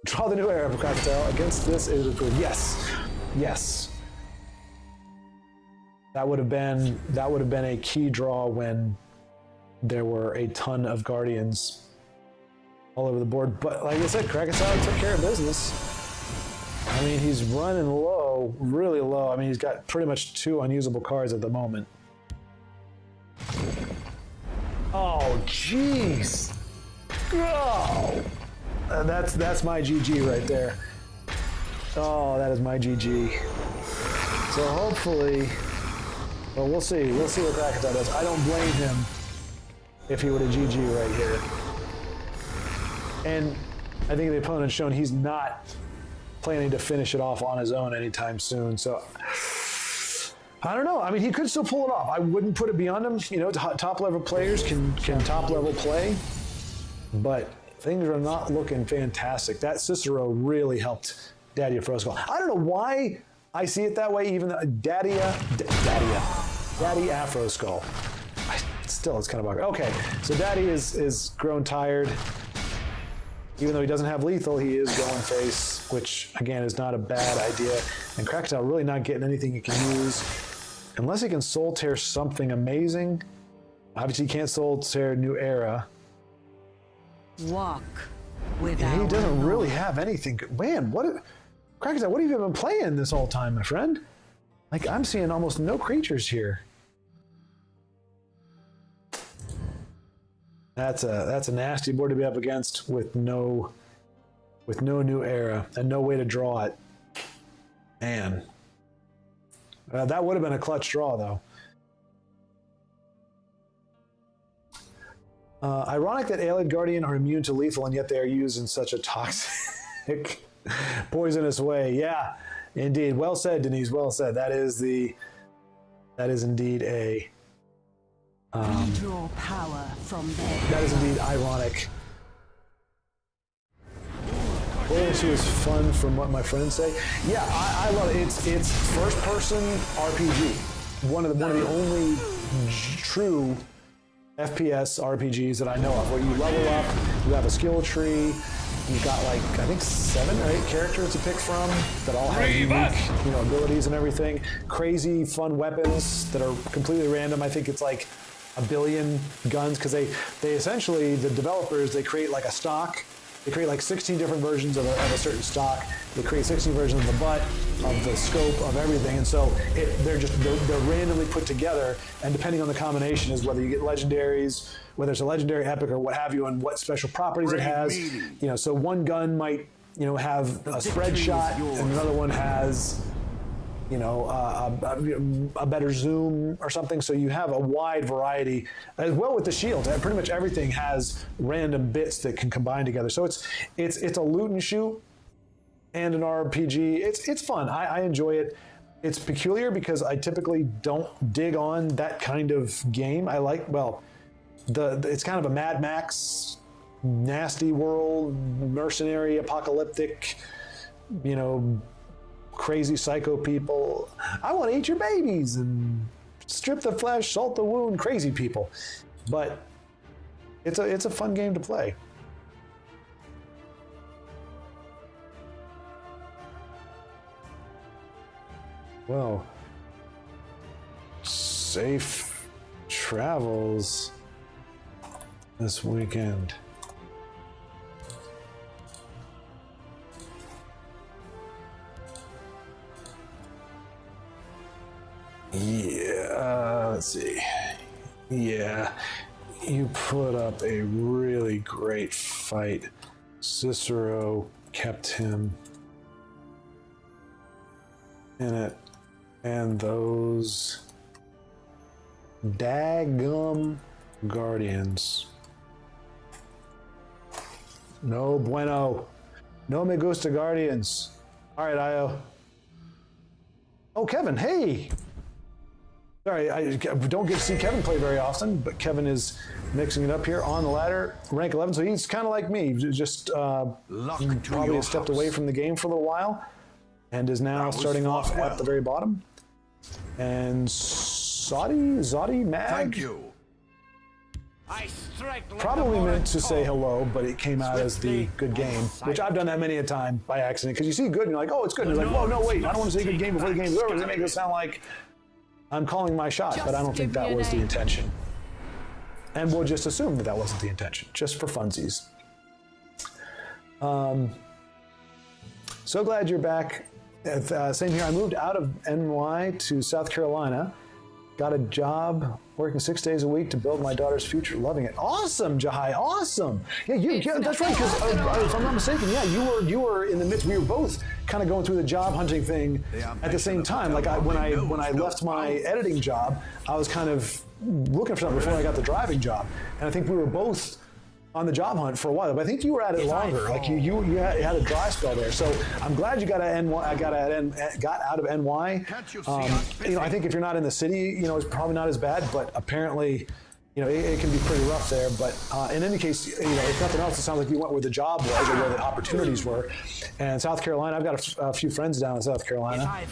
[SPEAKER 1] Draw the new era of Krakatau against this is approved. Yes. That would have been a key draw when there were a ton of Guardians all over the board. But like I said, Krakatau took care of business. I mean, he's running low, really low. I mean, he's got pretty much 2 unusable cards at the moment. Oh, jeez. Oh, that's my GG right there. Oh, that is my GG. So hopefully, well, we'll see. We'll see what Krakatau does. I don't blame him if he would have GG right here. And I think the opponent's shown he's not planning to finish it off on his own anytime soon. So I don't know. I mean, he could still pull it off. I wouldn't put it beyond him. You know, top level players can top level play, but things are not looking fantastic. That Cicero really helped Daddy Afroskull. I don't know why I see it that way, even though Daddy Afroskull. Still, it's kind of bugger. Okay, so Daddy is grown tired. Even though he doesn't have lethal, he is going face, which again is not a bad idea. And Krakatau really not getting anything he can use. Unless he can soul tear something amazing. Obviously he can't soul tear New Era.
[SPEAKER 4] Walk without.
[SPEAKER 1] And he doesn't really have anything. Man, Krakatau, what have you been playing this whole time, my friend? Like, I'm seeing almost no creatures here. That's a nasty board to be up against with no New Era and no way to draw it. Man, that would have been a clutch draw though. Ironic that Alien Guardian are immune to lethal, and yet they are used in such a toxic, poisonous way. Yeah, indeed. Well said, Denise. Well said. That is indeed a.
[SPEAKER 4] Draw power from there.
[SPEAKER 1] That is indeed ironic. Poison is fun, from what my friends say. Yeah, I love it. It's first-person RPG. One of the only true FPS RPGs that I know of, where you level up, you have a skill tree, you've got like I think 7 or 8 characters to pick from that all have unique, abilities and everything. Crazy fun weapons that are completely random. I think it's like 1 billion guns, because they essentially, the developers, they create like a stock. They create like 16 different versions of a certain stock. They create 16 versions of the butt, of the scope, of everything. And so they're randomly put together, and depending on the combination is whether you get legendaries, whether it's a legendary epic or what have you, and what special properties it has. So one gun might, have a spread shot, and another one has, a better zoom or something. So you have a wide variety, as well with the shields. Pretty much everything has random bits that can combine together. So it's a loot and shoot and an RPG. It's fun. I enjoy it. It's peculiar because I typically don't dig on that kind of game. I like, it's kind of a Mad Max, nasty world, mercenary, apocalyptic, crazy psycho people. I want to eat your babies and strip the flesh, salt the wound, crazy people. But it's a fun game to play. Well, safe travels this weekend. Yeah, let's see. Yeah, you put up a really great fight. Cicero kept him in it, and those daggum guardians. No bueno. No me gusta guardians. All right, Io. Oh, Kevin, hey. Sorry, I don't get to see Kevin play very often, but Kevin is mixing it up here on the ladder, rank 11. So he's kind of like me, just probably stepped away from the game for a little while, and is now starting off at the very bottom. And Zodi Mag?
[SPEAKER 2] Thank you.
[SPEAKER 1] Probably meant to say hello, but it came out as the good game, which I've done that many a time by accident, because you see good and you're like, oh, it's good. And it's like, whoa, no, wait, I don't want to say good game before the game's over, because it makes it sound like I'm calling my shot, but I don't think that was the intention. And we'll just assume that wasn't the intention, just for funsies. So glad you're back. Same here. I moved out of NY to South Carolina. Got a job working 6 days a week to build my daughter's future. Loving it. Awesome, Jahai. Awesome. Yeah, that's right. Because if I'm not mistaken, yeah, you were in the midst. We were both kind of going through the job hunting thing at the same time. Like when I left my editing job, I was kind of looking for something before I got the driving job, and I think we were both on the job hunt for a while, but I think you were at it longer. Like you had a dry spell there. So I'm glad you got out of NY. I think if you're not in the city, it's probably not as bad. But apparently, it can be pretty rough there. But in any case, if nothing else, it sounds like you went where the job was or where the opportunities were. And South Carolina, I've got a few friends down in South Carolina.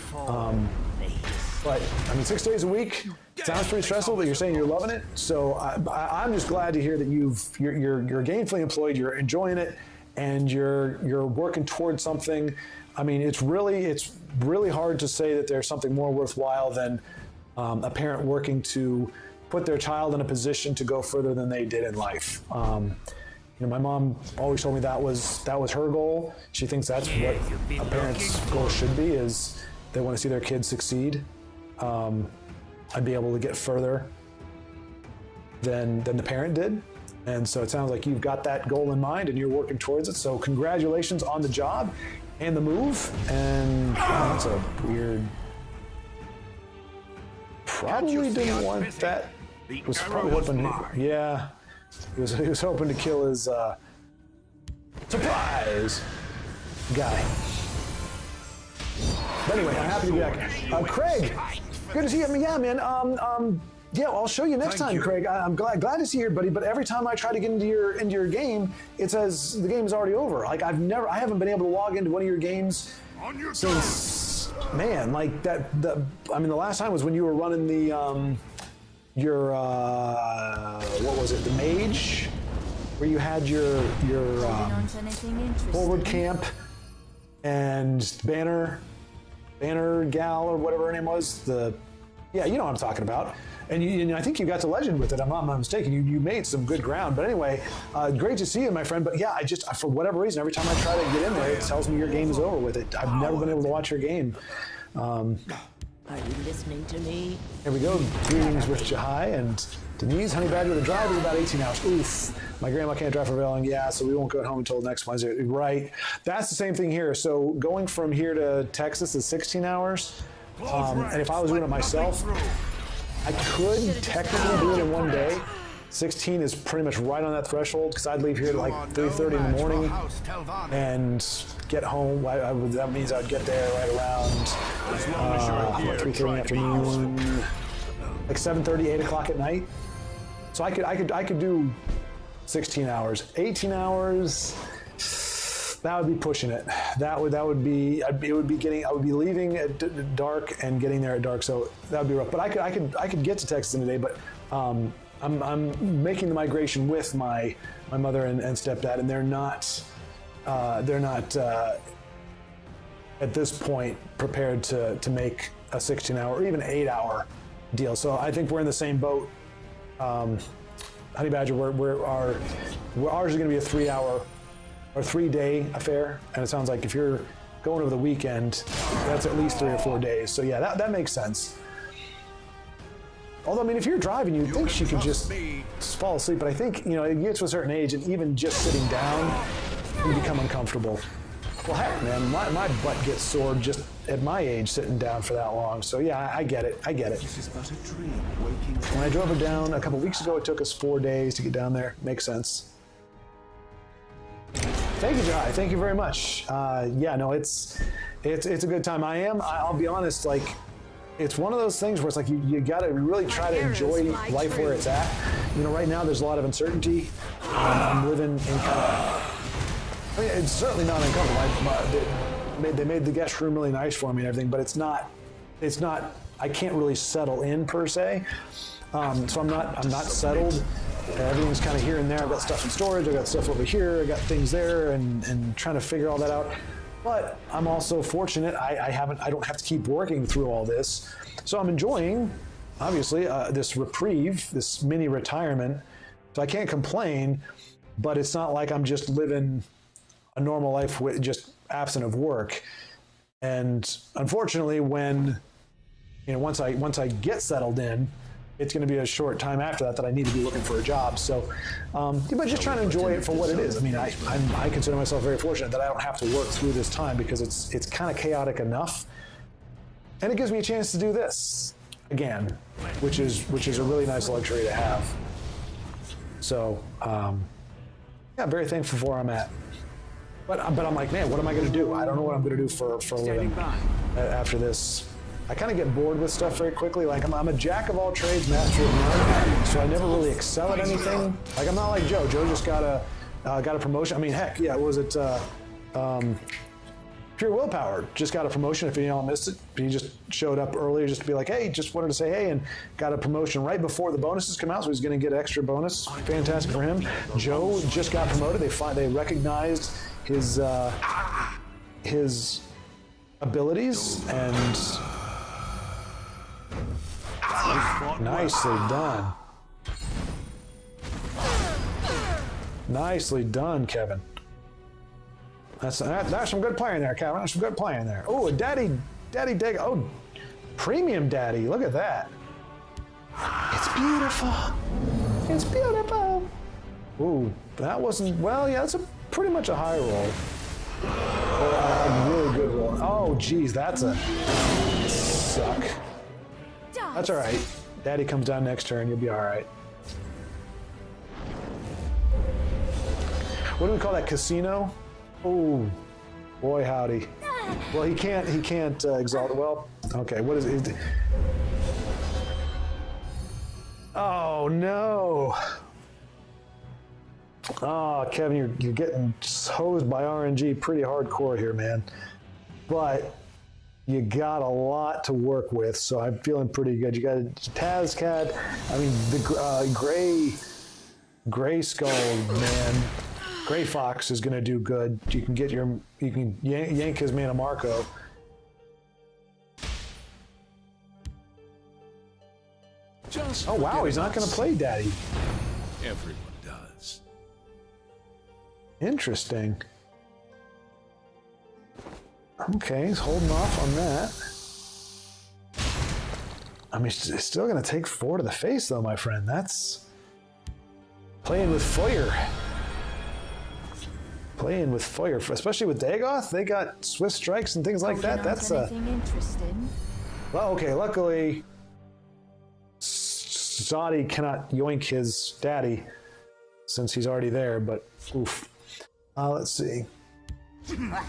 [SPEAKER 1] But 6 days a week sounds pretty stressful, but you're saying you're loving it. So I'm just glad to hear that you're gainfully employed, you're enjoying it, and you're working towards something. I mean, it's really hard to say that there's something more worthwhile than a parent working to put their child in a position to go further than they did in life. My mom always told me that was her goal. She thinks that's what a parent's goal should be, is they want to see their kids succeed. I'd be able to get further than the parent did. And so it sounds like you've got that goal in mind and you're working towards it. So congratulations on the job and the move. And that's a weird, probably didn't want that. Was probably hoping, yeah. He was hoping to kill his surprise guy. But anyway, I'm happy to be back. Craig, good to see you. I mean, yeah, man. Yeah, I'll show you next time, Craig. I'm glad to see you, buddy. But every time I try to get into your game, it says the game is already over. Like I haven't been able to log into one of your games since, man, like that. I mean, the last time was when you were running the what was it? The mage, where you had your forward camp and banner gal or whatever her name was. Yeah, you know what I'm talking about. And I think you got to legend with it. I'm not mistaken. You made some good ground. But anyway, great to see you, my friend. But yeah, for whatever reason, every time I try to get in there, it tells me your game is over with it. I've never been able to watch your game.
[SPEAKER 6] Are you listening to me?
[SPEAKER 1] Here we go. Greetings with Jahai and Denise. Honey Badger, the drive is about 18 hours. Oof. My grandma can't drive for very long. Yeah, so we won't go home until next Wednesday. Right. That's the same thing here. So going from here to Texas is 16 hours. And if I was doing it myself, I could technically do it in one day. 16 is pretty much right on that threshold because I'd leave here at like 3:30 in the morning and get home. That means I'd get there right around 3:30 in the afternoon, like 7:30, 8 o'clock at night. So I could do 16 hours. 18 hours. That would be pushing it. I would be leaving at dark and getting there at dark. So that would be rough. But I could get to Texas in a day. But I'm making the migration with my mother and stepdad, and they're not at this point prepared to make a 16-hour or even 8-hour deal. So I think we're in the same boat. Honey Badger, ours is going to be a 3-hour or 3-day affair, and it sounds like if you're going over the weekend, that's at least 3 or 4 days. So yeah, that makes sense. Although I mean, if you're driving, you'd think she could just fall asleep, but I think it gets to a certain age, and even just sitting down, you become uncomfortable. Well, heck, man, my butt gets sore just at my age sitting down for that long. So yeah, I get it.
[SPEAKER 2] This is but a dream waking.
[SPEAKER 1] When I drove her down a couple weeks ago, it took us 4 days to get down there. Makes sense. Thank you, Jai. Thank you very much. Yeah, no, it's a good time. I'll be honest, like, it's one of those things where it's like you got to really try to enjoy life where it's at. Right now there's a lot of uncertainty. I'm living in kind of, I mean, it's certainly not uncomfortable. They made the guest room really nice for me and everything, but it's not, I can't really settle in per se. So I'm not settled. Everything's kind of here and there. I've got stuff in storage. I got stuff over here. I got things there, and trying to figure all that out. But I'm also fortunate. I don't have to keep working through all this, so I'm enjoying, obviously, this reprieve, this mini retirement. So I can't complain. But it's not like I'm just living a normal life with just absent of work. And unfortunately, when once I get settled in, it's going to be a short time after that I need to be looking for a job. So, but just trying to enjoy it for what it is. I mean, I consider myself very fortunate that I don't have to work through this time because it's kind of chaotic enough, and it gives me a chance to do this again, which is a really nice luxury to have. So, yeah, very thankful for where I'm at. But I'm like, man, what am I going to do? I don't know what I'm going to do for a living after this. I kind of get bored with stuff very quickly. Like I'm a jack of all trades, master of none. So I never really excel at anything. Like I'm not like Joe. Joe just got a promotion. I mean, heck, yeah, what was it? Pure Willpower just got a promotion. If y'all missed it, he just showed up earlier just to be like, hey, just wanted to say hey, and got a promotion right before the bonuses come out. So he's going to get extra bonus. Fantastic for him. Joe just got promoted. They recognized his abilities and. Nicely done. Nicely done, Kevin. That's some good playing there, Kevin. That's some good playing there. Oh, a daddy dig. Oh, premium daddy. Look at that. It's beautiful. It's beautiful. Ooh, that wasn't, well, yeah, that's pretty much a high roll. Or a really good roll. Oh, geez, that's a suck. That's all right. Daddy comes down next turn. You'll be all right. what do we call that? Casino? Oh, boy, howdy. Well, he can't exalt. Well, okay. What is it? Oh no. Oh, Kevin, you're getting hosed by RNG pretty hardcore here, man. But you got a lot to work with, so I'm feeling pretty good. You got Tazcat. I mean, the Gray Skull, man. Gray Fox is going to do good. You can yank his mana Marco. Oh wow, he's not going to play Daddy.
[SPEAKER 3] Everyone does.
[SPEAKER 1] Interesting. Okay, he's holding off on that. I mean, it's still going to take 4 to the face, though, my friend. That's playing with fire. Playing with fire, especially with Dagoth. They got Swift Strikes and things like that. That's
[SPEAKER 5] anything interesting.
[SPEAKER 1] Well, okay. Luckily, Zodi cannot yoink his daddy since he's already there. But oof. Let's see. I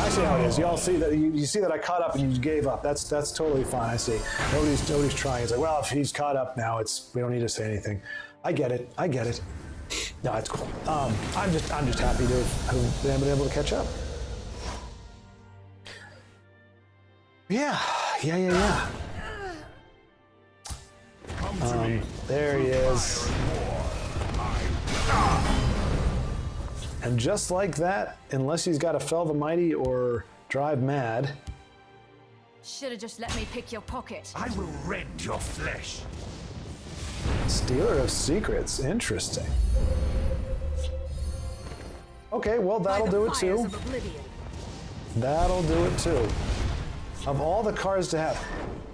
[SPEAKER 1] see how it is. Y'all see that you see that I caught up and you gave up. That's totally fine. I see. Nobody's trying. It's like, well, if he's caught up now, we don't need to say anything. I get it. No, it's cool. I'm just happy to have been able to catch up. Yeah. There he is. And just like that, unless he's got a Fell the Mighty or Drive Mad.
[SPEAKER 5] Should have just let me pick your pocket.
[SPEAKER 3] I will rend your flesh.
[SPEAKER 1] Stealer of Secrets, interesting. Okay, well that'll do it too. That'll do it too. Of all the cards to have,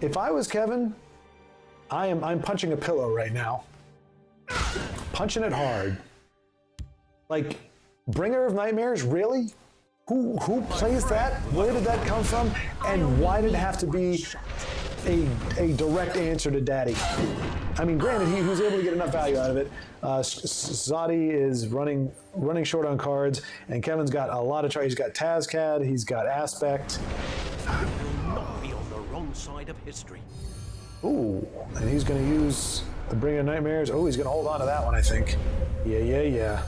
[SPEAKER 1] if I was Kevin, I'm punching a pillow right now. Punching it hard. Like, Bringer of Nightmares, really? Who plays that? Where did that come from? And why did it have to be a direct answer to Daddy? I mean, granted, he was able to get enough value out of it. Zodi is running short on cards, and Kevin's got a lot of He's got Tazcad, he's got Aspect.
[SPEAKER 7] I will not be on the wrong side of history.
[SPEAKER 1] Ooh, and he's going to use the Bringer of Nightmares. Oh, he's going to hold on to that one, I think. Yeah.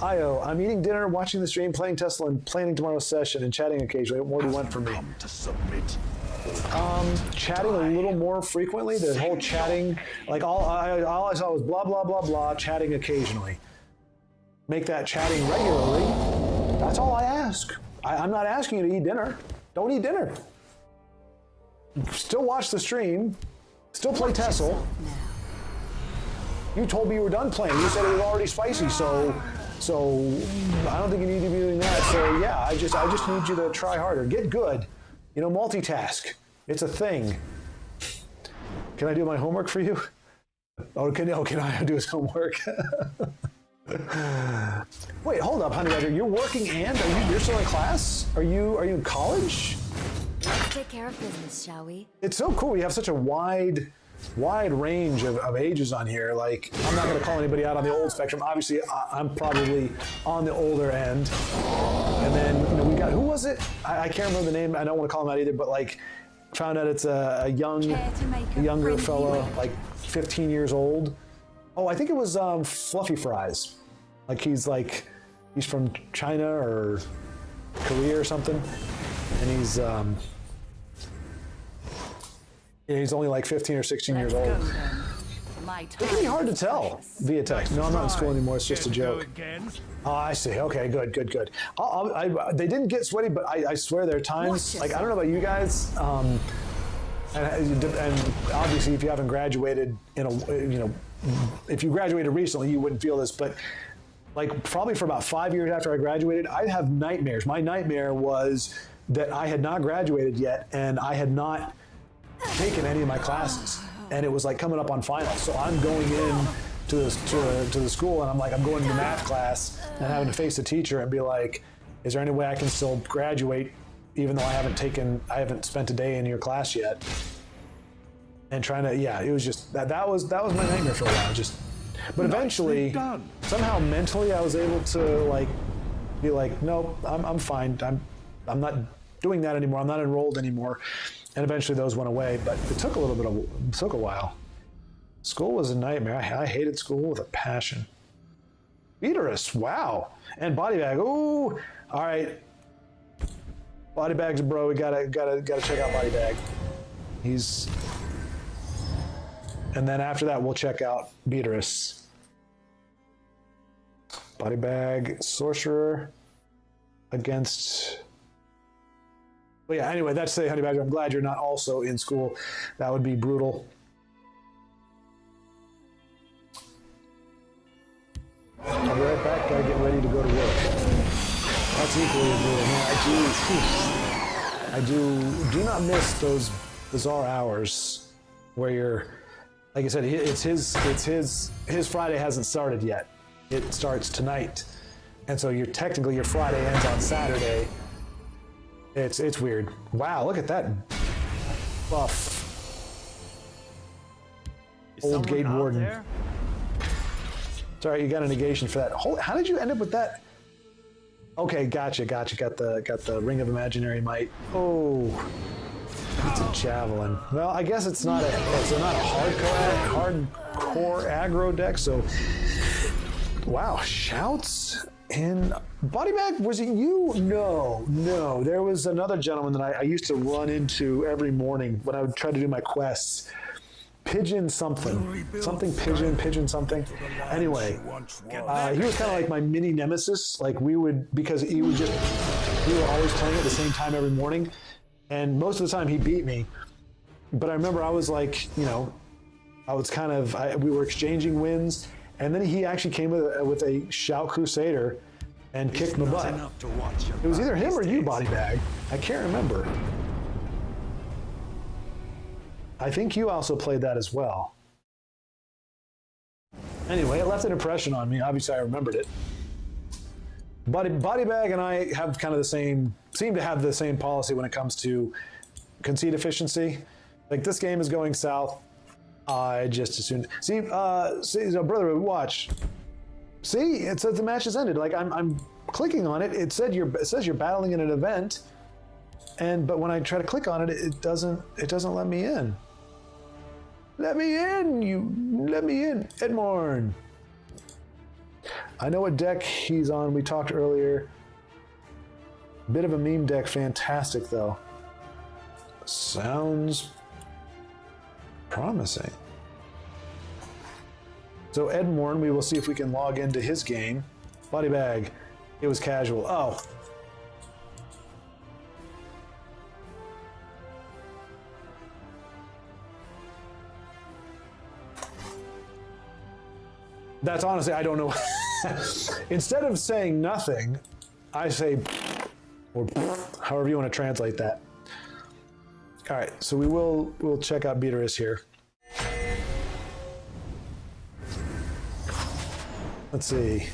[SPEAKER 1] Io, I'm eating dinner, watching the stream, playing Tesla, and planning tomorrow's session, and chatting occasionally. What more do you want from me?
[SPEAKER 3] Come to submit.
[SPEAKER 1] Chatting a little more frequently. The whole chatting, like all I saw was blah, blah, blah, blah, chatting occasionally. Make that chatting regularly. That's all I ask. I'm not asking you to eat dinner. Don't eat dinner. Still watch the stream. Still play Tesla. You told me you were done playing. You said it was already spicy, so I don't think you need to be doing that. So yeah, I just need you to try harder. Get good. Multitask. It's a thing. Can I do my homework for you? Oh, can I do his homework? Wait, hold up, Honey Badger. You're working and you're still in class? Are you in college?
[SPEAKER 5] Let's take care of business, shall we?
[SPEAKER 1] It's so cool. We have such a wide range of ages on here. Like, I'm not going to call anybody out on the old spectrum. Obviously, I'm probably on the older end. And then, we got, who was it? I can't remember the name. I don't want to call him out either, but like, found out it's a younger fella, like 15 years old. Oh, I think it was Fluffy Fries. Like, he's from China or Korea or something. And he's only like 15 or 16 years old. It can be hard to tell via text. No, I'm not in school anymore. It's just a joke. Oh, I see. Okay, good. They didn't get sweaty, but I swear there are times, like, I don't know about you guys, and obviously if you haven't graduated if you graduated recently, you wouldn't feel this, but like probably for about 5 years after I graduated, I'd have nightmares. My nightmare was that I had not graduated yet, and I had not taken any of my classes, and it was like coming up on finals. So I'm going in to the school, and I'm going to math class and having to face the teacher and be like, is there any way I can still graduate even though I haven't spent a day in your class yet? and trying to, yeah, it was just, that was my nightmare for a while, but eventually,
[SPEAKER 3] done.
[SPEAKER 1] somehow mentally I was able to like, be like, no, I'm fine, I'm not doing that anymore, I'm not enrolled anymore, and eventually those went away, but it took a while. School was a nightmare. I hated school with a passion. Uterus, wow. And body bag, ooh, all right. Body bag's a bro, we gotta check out body bag. And then after that, we'll check out Beatrice. Body bag, sorcerer against. Well, yeah, anyway, that's the Honey Badger. I'm glad you're not also in school. That would be brutal. I'll be right back. Gotta get ready to go to work. That's equally as brutal. Man, I do not miss those bizarre hours where you're, like I said, his Friday hasn't started yet. It starts tonight, and so technically your Friday ends on Saturday. It's weird. Wow, look at that buff. Old gate warden.
[SPEAKER 7] There?
[SPEAKER 1] Sorry, you got a negation for that. How did you end up with that? Okay, gotcha. Got the Ring of Imaginary Might. Oh, it's a javelin. Well, I guess it's not a hardcore aggro deck. So, wow, shouts in body bag. Was it you? No. There was another gentleman that I used to run into every morning when I would try to do my quests. Pigeon something pigeon something. Anyway, he was kind of like my mini nemesis. Like we were always playing at the same time every morning, and most of the time he beat me. But I remember I was like, we were exchanging wins, and then he actually came with a Shout Crusader and kicked my butt. It was either him or you, body bag. I can't remember. I think you also played that as well. Anyway, it left an impression on me. Obviously, I remembered it. Body bag and I have kind of seem to have the same policy when it comes to concede efficiency. Like this game is going south. I just assumed. See, so brother, watch. See, it says the match has ended. Like I'm clicking on it. It says you're battling in an event, but when I try to click on it, it doesn't let me in. Let me in, Edmorn. I know what deck he's on. We talked earlier. Bit of a meme deck, fantastic though. Sounds promising. So Edmorn, we will see if we can log into his game. Body bag, it was casual. Oh. That's honestly, I don't know. Instead of saying nothing, I say, or however you want to translate that. All right, so we'll check out Beatrice here. Let's see.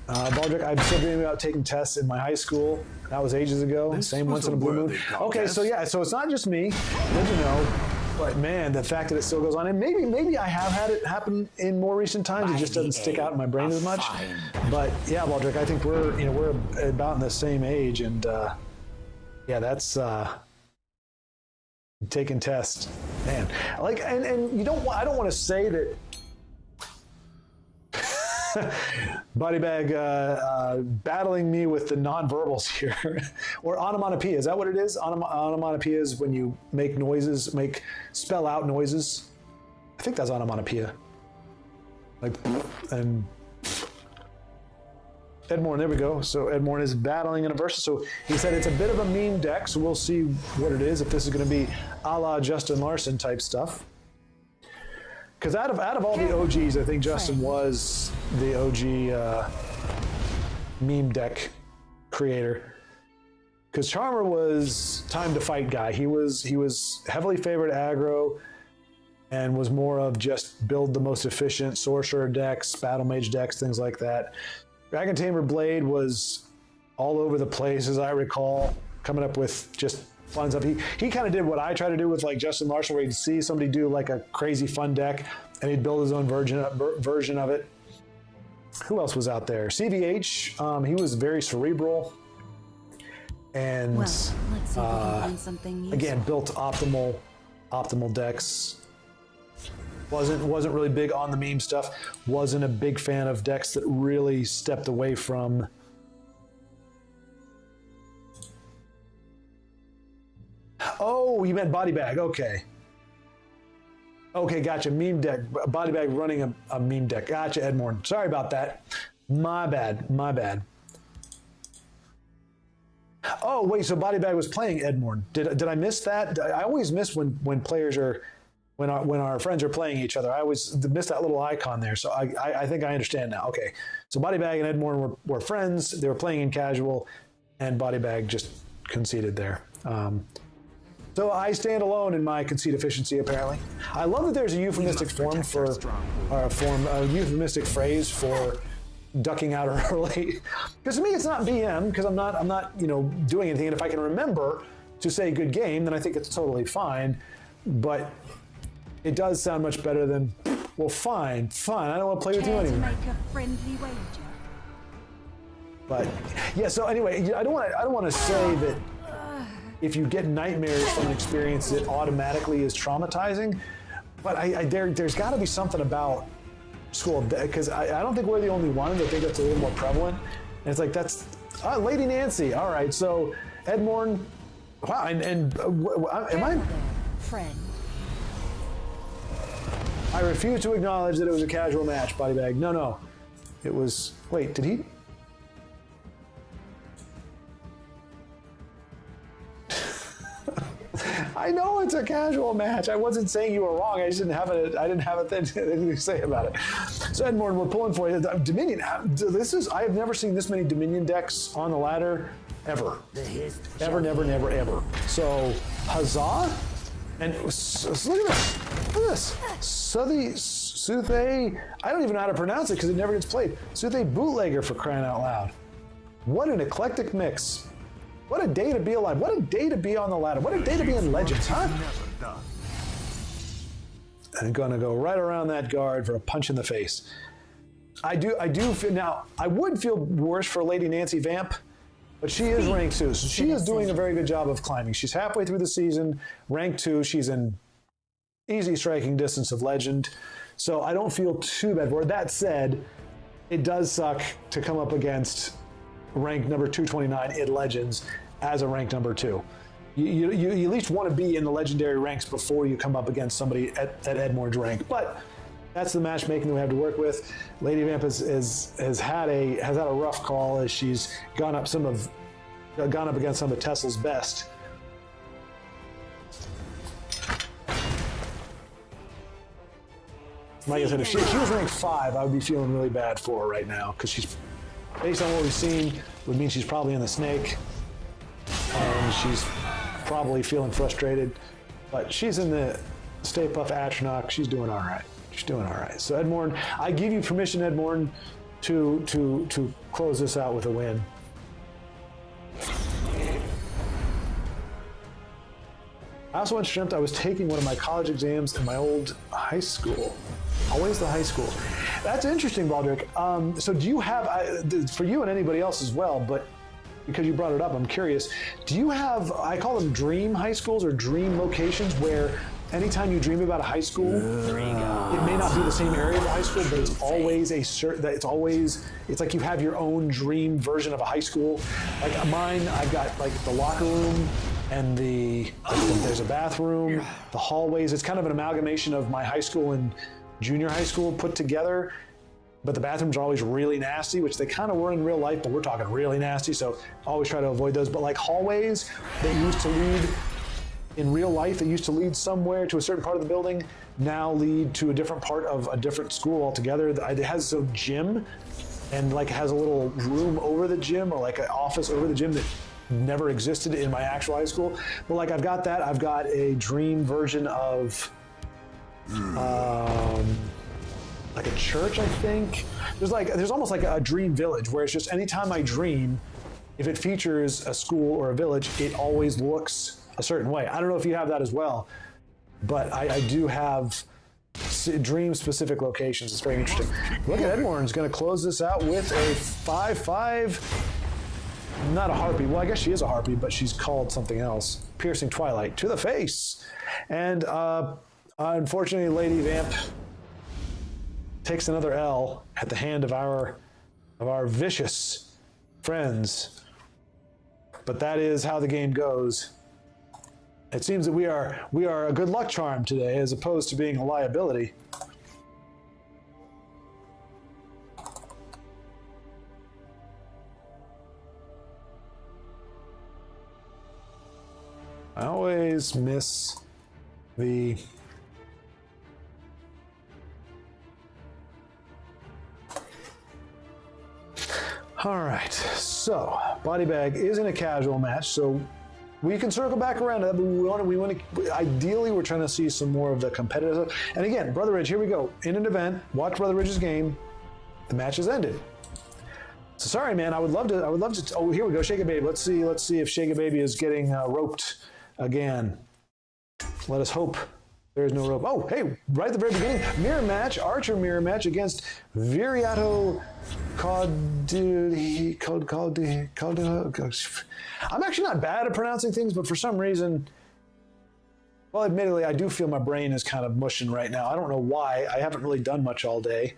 [SPEAKER 1] Baldric, I'm still dreaming about taking tests in my high school. That was ages ago. Same once in a blue moon. Okay, so yeah, so it's not just me. Good to know. But man, the fact that it still goes on, and maybe I have had it happen in more recent times. It just doesn't stick out in my brain as much. But yeah, Baldric, I think we're about in the same age, and yeah, that's taking tests, man. Like, and you don't. I don't want to say that. Body bag battling me with the non-verbals here. Or onomatopoeia, is that what it is? Onomatopoeia is when you make noises, spell out noises. I think that's onomatopoeia. Like, and Edmorn, there we go. So Edmorn is battling in a versus. So he said it's a bit of a meme deck, so we'll see what it is, if this is going to be a la Justin Larson type stuff. Because out of all the OGs, I think Justin was the OG meme deck creator. Because Charmer was time to fight guy. He was heavily favored aggro, and was more of just build the most efficient sorcerer decks, battle mage decks, things like that. Dragon Tamer Blade was all over the place, as I recall, coming up with just fun stuff. He kind of did what I try to do with like Justin Marshall, where he'd see somebody do like a crazy fun deck, and he'd build his own version of it. Who else was out there? CVH. He was very cerebral, and
[SPEAKER 5] Well, let's see if we can find something useful.
[SPEAKER 1] again built optimal decks. Wasn't really big on the meme stuff. Wasn't a big fan of decks that really stepped away from. Oh, you meant body bag. Okay. Okay, gotcha. Meme deck. Body bag running a meme deck. Gotcha, Edmorn. Sorry about that. My bad. Oh, wait, so body bag was playing Edmorn. Did I miss that? I always miss when players are, when our friends are playing each other. I always miss that little icon there. So I think I understand now. Okay. So body bag and Edmorn were friends. They were playing in casual, and body bag just conceded there. So I stand alone in my conceit efficiency, apparently. I love that there's a euphemistic form for, or a euphemistic phrase for ducking out early. Because to me, it's not BM, because I'm not, doing anything. And if I can remember to say good game, then I think it's totally fine. But it does sound much better than, well, fine. I don't want to play with you
[SPEAKER 5] Care to
[SPEAKER 1] anymore.
[SPEAKER 5] make a friendly wager?
[SPEAKER 1] But yeah, so anyway, I don't want to say that if you get nightmares from an experience, it automatically is traumatizing. But there's got to be something about school, because I don't think we're the only ones. I think that's a little more prevalent. And it's like, that's Lady Nancy. All right, so Edmorn, wow, am I?
[SPEAKER 5] Friend.
[SPEAKER 1] I refuse to acknowledge that it was a casual match, body bag. No, it was. Wait, did he? I know it's a casual match. I wasn't saying you were wrong. I just didn't have a thing to say about it. So Edmorn, we're pulling for you. Dominion. I have never seen this many Dominion decks on the ladder ever. Never. So huzzah! And look at this. Suthe. I don't even know how to pronounce it because it never gets played. Suthe Bootlegger, for crying out loud. What an eclectic mix. What a day to be alive. What a day to be on the ladder. What a day to be in Legends, huh? And gonna go right around that guard for a punch in the face. I do feel, now, I would feel worse for Lady Nancy Vamp, but she is rank 2, so she is doing a very good job of climbing. She's halfway through the season, rank 2, she's in easy striking distance of Legend, so I don't feel too bad for her. That said, it does suck to come up against rank number 229 in Legends as a rank number 2. You at least want to be in the legendary ranks before you come up against somebody at Edmorn's rank. But that's the matchmaking that we have to work with. Lady Vamp has had a rough call as she's gone up against some of Tesla's best. Like I said, if she was ranked 5, I would be feeling really bad for her right now, because she's, based on what we've seen, would mean she's probably in the snake, and she's probably feeling frustrated. But she's in the Stay Puft Atronach. She's doing all right. So Edmorn, I give you permission, Edmorn, to close this out with a win. I also went shrimped. I was taking one of my college exams in my old high school. Always the high school. That's interesting, Baldrick. So do you have, for you and anybody else as well, but because you brought it up, I'm curious, do you have, I call them dream high schools or dream locations, where anytime you dream about a high school, it may not be the same area of the high school, but it's always it's like you have your own dream version of a high school. Like mine, I've got like the locker room, and there's a bathroom, the hallways. It's kind of an amalgamation of my high school and junior high school put together, but the bathrooms are always really nasty, which they kind of were in real life, but we're talking really nasty, so always try to avoid those. But like hallways that used to lead in real life, that used to lead somewhere to a certain part of the building, now lead to a different part of a different school altogether. It has a gym, and like has a little room over the gym, or like an office over the gym that never existed in my actual high school. But like I've got that. I've got a dream version of like a church, I think. There's almost like a dream village, where it's just anytime I dream, if it features a school or a village, it always looks a certain way. I don't know if you have that as well, but I do have dream-specific locations. It's very interesting. Look at Edmorn's going to close this out with a 5/5. Not a harpy. Well, I guess she is a harpy, but she's called something else. Piercing Twilight to the face. And unfortunately, Lady Vamp takes another L at the hand of our vicious friends. But that is how the game goes. It seems that we are a good luck charm today, as opposed to being a liability. I always miss the all right, so body bag isn't a casual match, so we can circle back around to that, but we want to ideally we're trying to see some more of the competitive stuff. And again, Brother Ridge, here we go. In an event, watch Brother Ridge's game. The match has ended. So sorry, man. I would love to. Oh, here we go. Shake It Baby. Let's see if Shake It Baby is getting roped again. Let us hope there is no rope. Oh, hey, right at the very beginning, mirror match, Archer mirror match against Viriato Caudilli. I'm actually not bad at pronouncing things, but for some reason, well, admittedly, I do feel my brain is kind of mushing right now. I don't know why. I haven't really done much all day.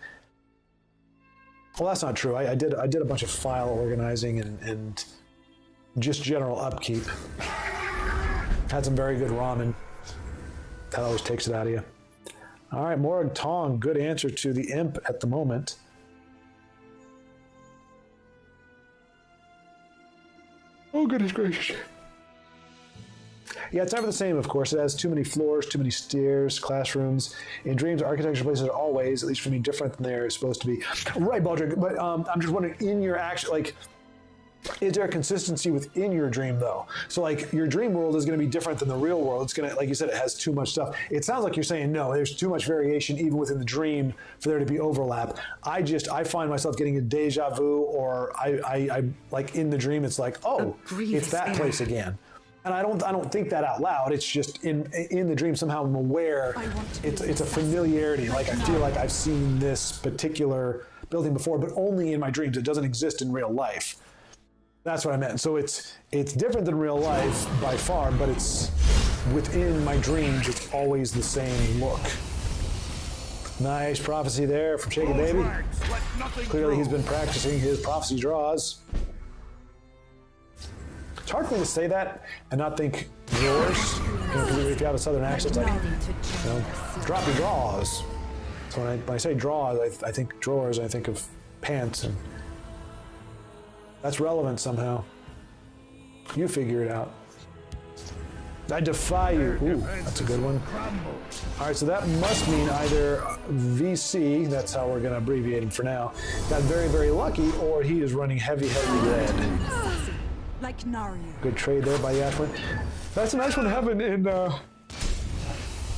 [SPEAKER 1] Well, that's not true. I did a bunch of file organizing and just general upkeep. Had some very good ramen. That always takes it out of you. All right, Morag Tong, good answer to the imp at the moment. Oh, goodness gracious. Yeah, it's never the same, of course. It has too many floors, too many stairs, classrooms. In dreams, architecture places are always, at least for me, different than they're supposed to be. Right, Baldrick, but I'm just wondering, in your action, like, is there a consistency within your dream, though? So, like, your dream world is going to be different than the real world. It's going to, like you said, it has too much stuff. It sounds like you're saying, no, there's too much variation even within the dream for there to be overlap. I find myself getting a deja vu, or I like, in the dream, it's like, oh, it's that place again. And I don't think that out loud. It's just in the dream, somehow I'm aware it's a familiarity. Like, I feel like I've seen this particular building before, but only in my dreams. It doesn't exist in real life. That's what I meant. So it's different than real life by far, but it's within my dreams. It's always the same look. Nice prophecy there from Shake It Baby. Clearly he's been practicing his prophecy draws. It's hard for me to say that and not think drawers. If you have a southern accent, like, drop your draws. So when I say draws, I think drawers. I think of pants, and that's relevant somehow. You figure it out. I defy you. Ooh, that's a good one. All right, so that must mean either VC, that's how we're going to abbreviate him for now, got very, very lucky, or he is running heavy, heavy red.
[SPEAKER 4] Like Nario.
[SPEAKER 1] Good trade there by Yashwin. That's a nice one to have in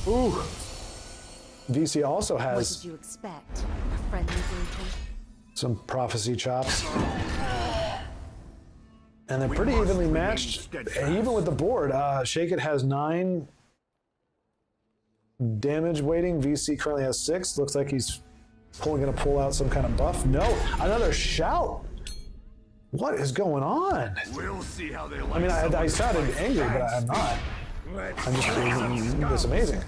[SPEAKER 1] ooh. VC also has...
[SPEAKER 5] What did you expect? A friendly greeting?
[SPEAKER 1] Some prophecy chops. And they're pretty evenly matched, even with the board. Shake It has 9 damage weighting. VC currently has 6. Looks like he's going to pull out some kind of buff. No, another shout. What is going on?
[SPEAKER 3] We'll see how they like.
[SPEAKER 1] I mean, I sounded angry, but I'm not. I'm just, it's amazing.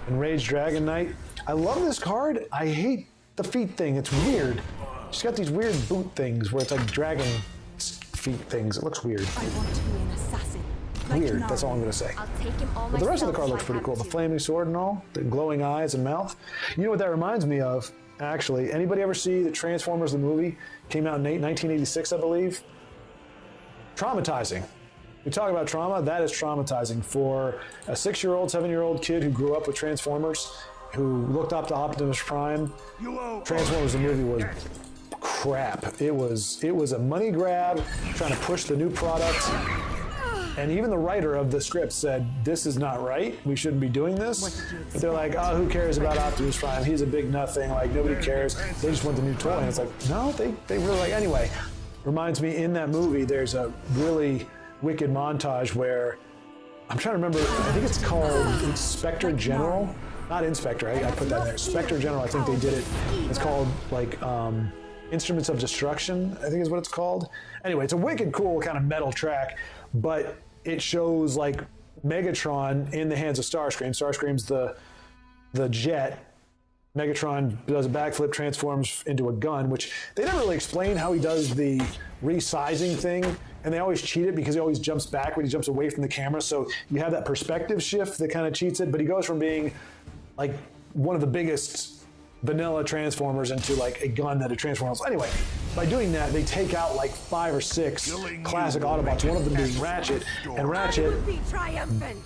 [SPEAKER 1] Enraged Dragon Knight. I love this card. I hate the feet thing. It's weird. She's got these weird boot things where it's like dragon feet things. It looks weird.
[SPEAKER 4] I want to be an assassin. Like
[SPEAKER 1] Weird,
[SPEAKER 4] Nario.
[SPEAKER 1] that's all I'm going to say.
[SPEAKER 5] I'll take him all
[SPEAKER 1] But the rest of the
[SPEAKER 5] myself
[SPEAKER 1] card
[SPEAKER 5] if
[SPEAKER 1] looks
[SPEAKER 5] I
[SPEAKER 1] pretty
[SPEAKER 5] have
[SPEAKER 1] cool. The
[SPEAKER 5] to.
[SPEAKER 1] flaming sword and all, the glowing eyes and mouth. You know what that reminds me of, actually? Anybody ever see the Transformers, the movie? Came out in 1986, I believe. Traumatizing. We talk about trauma, that is traumatizing for a 6-year-old, 7-year-old kid who grew up with Transformers, who looked up to Optimus Prime. Transformers, the movie, was crap. It was a money grab, trying to push the new product. And even the writer of the script said, this is not right. We shouldn't be doing this. But they're like, oh, who cares about Optimus Prime? He's a big nothing. Like, nobody cares. They just want the new toy. And it's like, no, they really like. Anyway, reminds me, in that movie, there's a really wicked montage where I'm trying to remember. I think it's called Inspector General. Not Inspector. I put that in there. Inspector General. I think they did it. It's called like Instruments of Destruction, I think is what it's called. Anyway, it's a wicked cool kind of metal track, but it shows like Megatron in the hands of Starscream. Starscream's the jet. Megatron does a backflip, transforms into a gun, which they never really explain how he does the resizing thing, and they always cheat it because he always jumps back when he jumps away from the camera, so you have that perspective shift that kind of cheats it, but he goes from being like one of the biggest vanilla Transformers into like a gun that it transforms. Anyway, by doing that, they take out like 5 or 6 classic Autobots, one of them being Ratchet, and Ratchet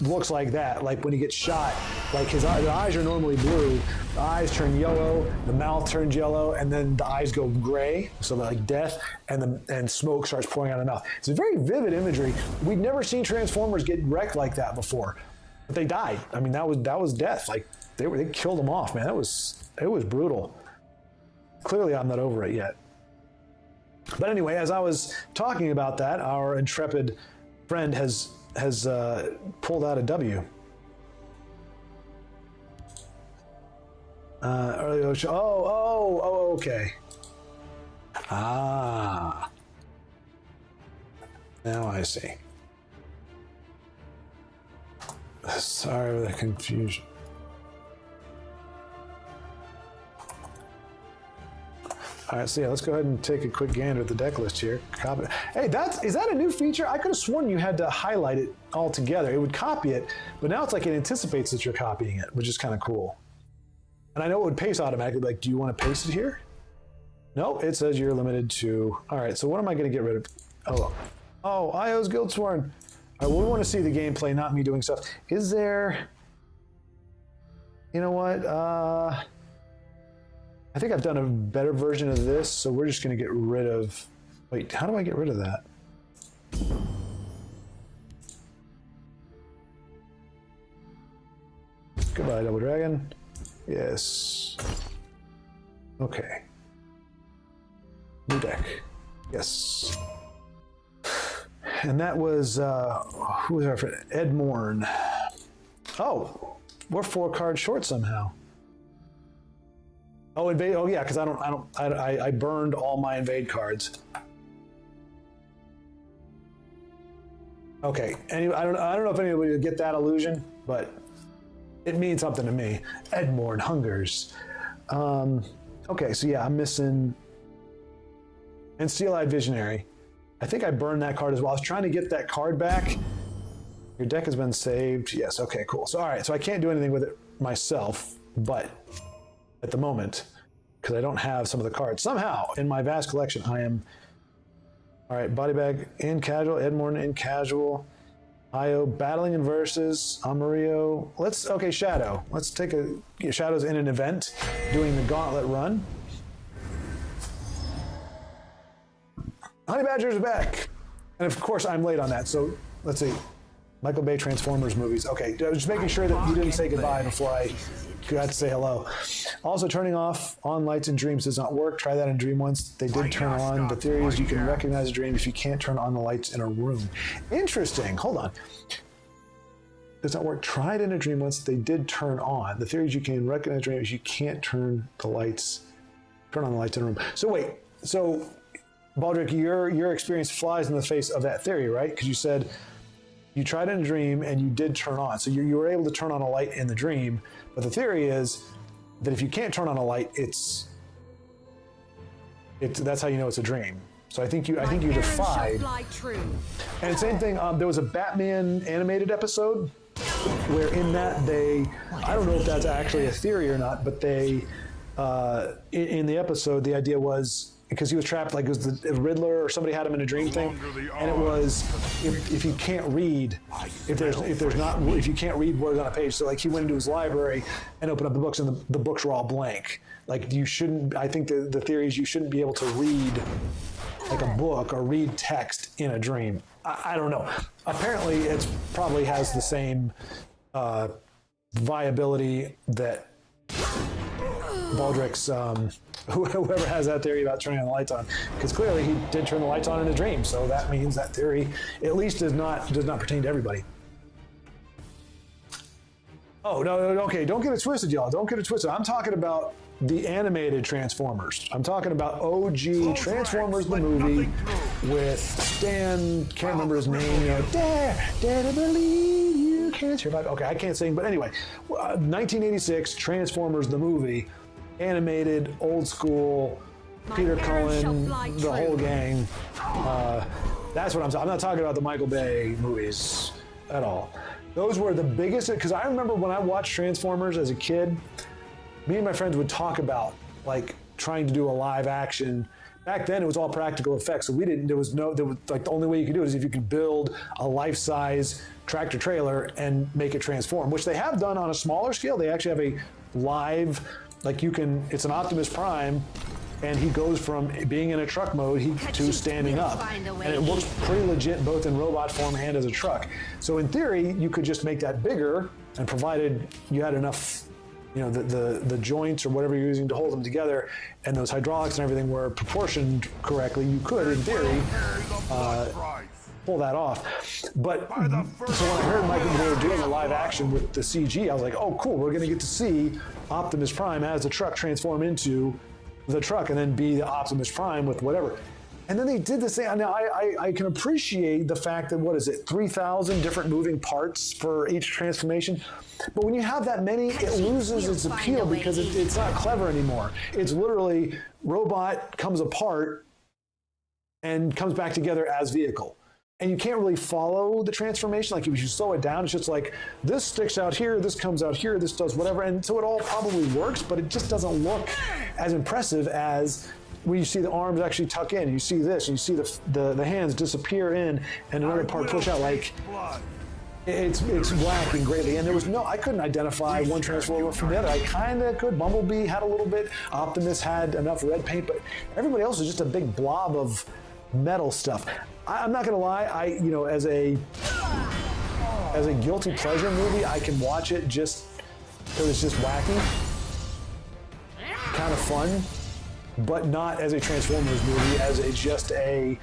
[SPEAKER 1] looks like that. Like when he gets shot, like the eyes are normally blue, the eyes turn yellow, the mouth turns yellow, and then the eyes go gray, so they're like death, and smoke starts pouring out of the mouth. It's a very vivid imagery. We've never seen Transformers get wrecked like that before, but they died. I mean, that was death. Like they killed them off, man. It was brutal. Clearly, I'm not over it yet. But anyway, as I was talking about that, our intrepid friend has pulled out a W. Okay. Ah. Now I see. Sorry for the confusion. All right, so yeah, let's go ahead and take a quick gander at the deck list here. Copy. Hey, is that a new feature? I could have sworn you had to highlight it all together. It would copy it, but now it's like it anticipates that you're copying it, which is kind of cool. And I know it would paste automatically. Like, do you want to paste it here? No, it says you're limited to. All right, so what am I going to get rid of? Oh, IO's Guildsworn. All right, well, we want to see the gameplay, not me doing stuff. Is there? You know what? I think I've done a better version of this, so we're just going to get rid of... Wait, how do I get rid of that? Goodbye, Double Dragon. Yes. Okay. New deck. Yes. And that was... who was our friend? Ed Morn. Oh, we're 4 cards short somehow. Oh, invade! Oh, yeah, because I burned all my invade cards. Okay. Anyway, I don't know if anybody will get that illusion, but it means something to me. Edmorn hungers. Okay, so yeah, I'm missing. And Steel-Eyed Visionary. I think I burned that card as well. I was trying to get that card back. Your deck has been saved. Yes. Okay. Cool. So all right. So I can't do anything with it myself, but. At the moment, because I don't have some of the cards. Somehow, in my vast collection, I am... All right, Body Bag in casual, Edmorn in casual, Io battling in versus, Amarillo. Okay, Shadow. Let's take Shadow's in an event, doing the Gauntlet run. Honey Badger's back. And of course, I'm late on that, so let's see. Michael Bay Transformers movies. Okay, just making sure that you didn't say goodbye before I got to say hello. Also, turning off on lights in dreams does not work. Try that in Dream once. They did turn on. The theory is you can recognize a dream if you can't turn on the lights in a room. Interesting. Hold on. Does not work. Try it in a dream once. They did turn on. The theory is you can recognize a dream if you can't turn on the lights in a room. So wait. So, Baldrick, your experience flies in the face of that theory, right? Because you said you tried it in a dream and you did turn on. So you were able to turn on a light in the dream. But the theory is that if you can't turn on a light, that's how you know it's a dream. So I think you defied. And same thing. There was a Batman animated episode where in that I don't know if that's actually a theory or not, but they in the episode the idea was because he was trapped, like it was the Riddler or somebody had him in a dream thing, and it was if you can't read, if you can't read words on a page, so like he went into his library and opened up the books and the books were all blank. Like you shouldn't. I think the theory is you shouldn't be able to read like a book or read text in a dream. I don't know. Apparently, it probably has the same viability that Baldrick's. Whoever has that theory about turning the lights on, because clearly he did turn the lights on in a dream, so that means that theory at least does not pertain to everybody. Oh, no, okay, don't get it twisted, y'all. Don't get it twisted. I'm talking about the animated Transformers. I'm talking about OG Transformers, the movie, with Stan, can't remember his name, you know, dare to believe you can't survive. Okay, I can't sing, but anyway, 1986, Transformers, the movie, animated, old school, Peter Cullen, the whole gang. That's what I'm talking. I'm not talking about the Michael Bay movies at all. Those were the biggest, because I remember when I watched Transformers as a kid, me and my friends would talk about like trying to do a live action. Back then it was all practical effects, so there was like the only way you could do it is if you could build a life-size tractor trailer and make it transform, which they have done on a smaller scale. They actually have a live, like it's an Optimus Prime, and he goes from being in a truck mode to standing up. And it looks pretty legit both in robot form and as a truck. So in theory, you could just make that bigger, and provided you had enough, you know, the joints or whatever you're using to hold them together, and those hydraulics and everything were proportioned correctly, you could, in theory, pull that off. But so when I heard Michael they were doing a live action with the CG, I was like, oh, cool, we're going to get to see Optimus Prime as the truck transform into the truck and then be the Optimus Prime with whatever. And then they did this thing. Now, I can appreciate the fact that, 3,000 different moving parts for each transformation. But when you have that many, it loses its appeal because it's not clever anymore. It's literally robot comes apart and comes back together as vehicle. And you can't really follow the transformation. Like if you slow it down, it's just like this sticks out here, this comes out here, this does whatever. And so it all probably works, but it just doesn't look as impressive as when you see the arms actually tuck in. You see this, and you see the hands disappear in and another part push out. Like it's lacking greatly. And I couldn't identify one Transformer from the other. I kind of could. Bumblebee had a little bit. Optimus had enough red paint, but everybody else was just a big blob of metal stuff. I'm not gonna lie, as a guilty pleasure movie, I can watch it just because it's just wacky, kind of fun, but not as a Transformers movie, as just a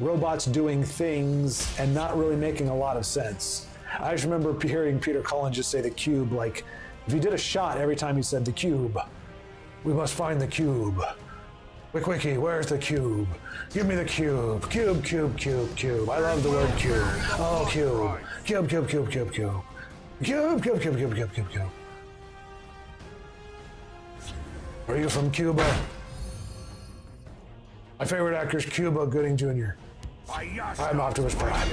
[SPEAKER 1] robots doing things and not really making a lot of sense. I just remember hearing Peter Cullen just say the cube, like if he did a shot every time he said the cube, we must find the cube. Wiki, where's the cube? Give me the cube. Cube, cube, cube, cube. I love the word cube. Oh, cube. Cube, cube, cube, cube, cube. Cube, cube, cube, cube, cube, cube, cube. Are you from Cuba? My favorite actor is Cuba Gooding Jr. I'm Optimus Prime.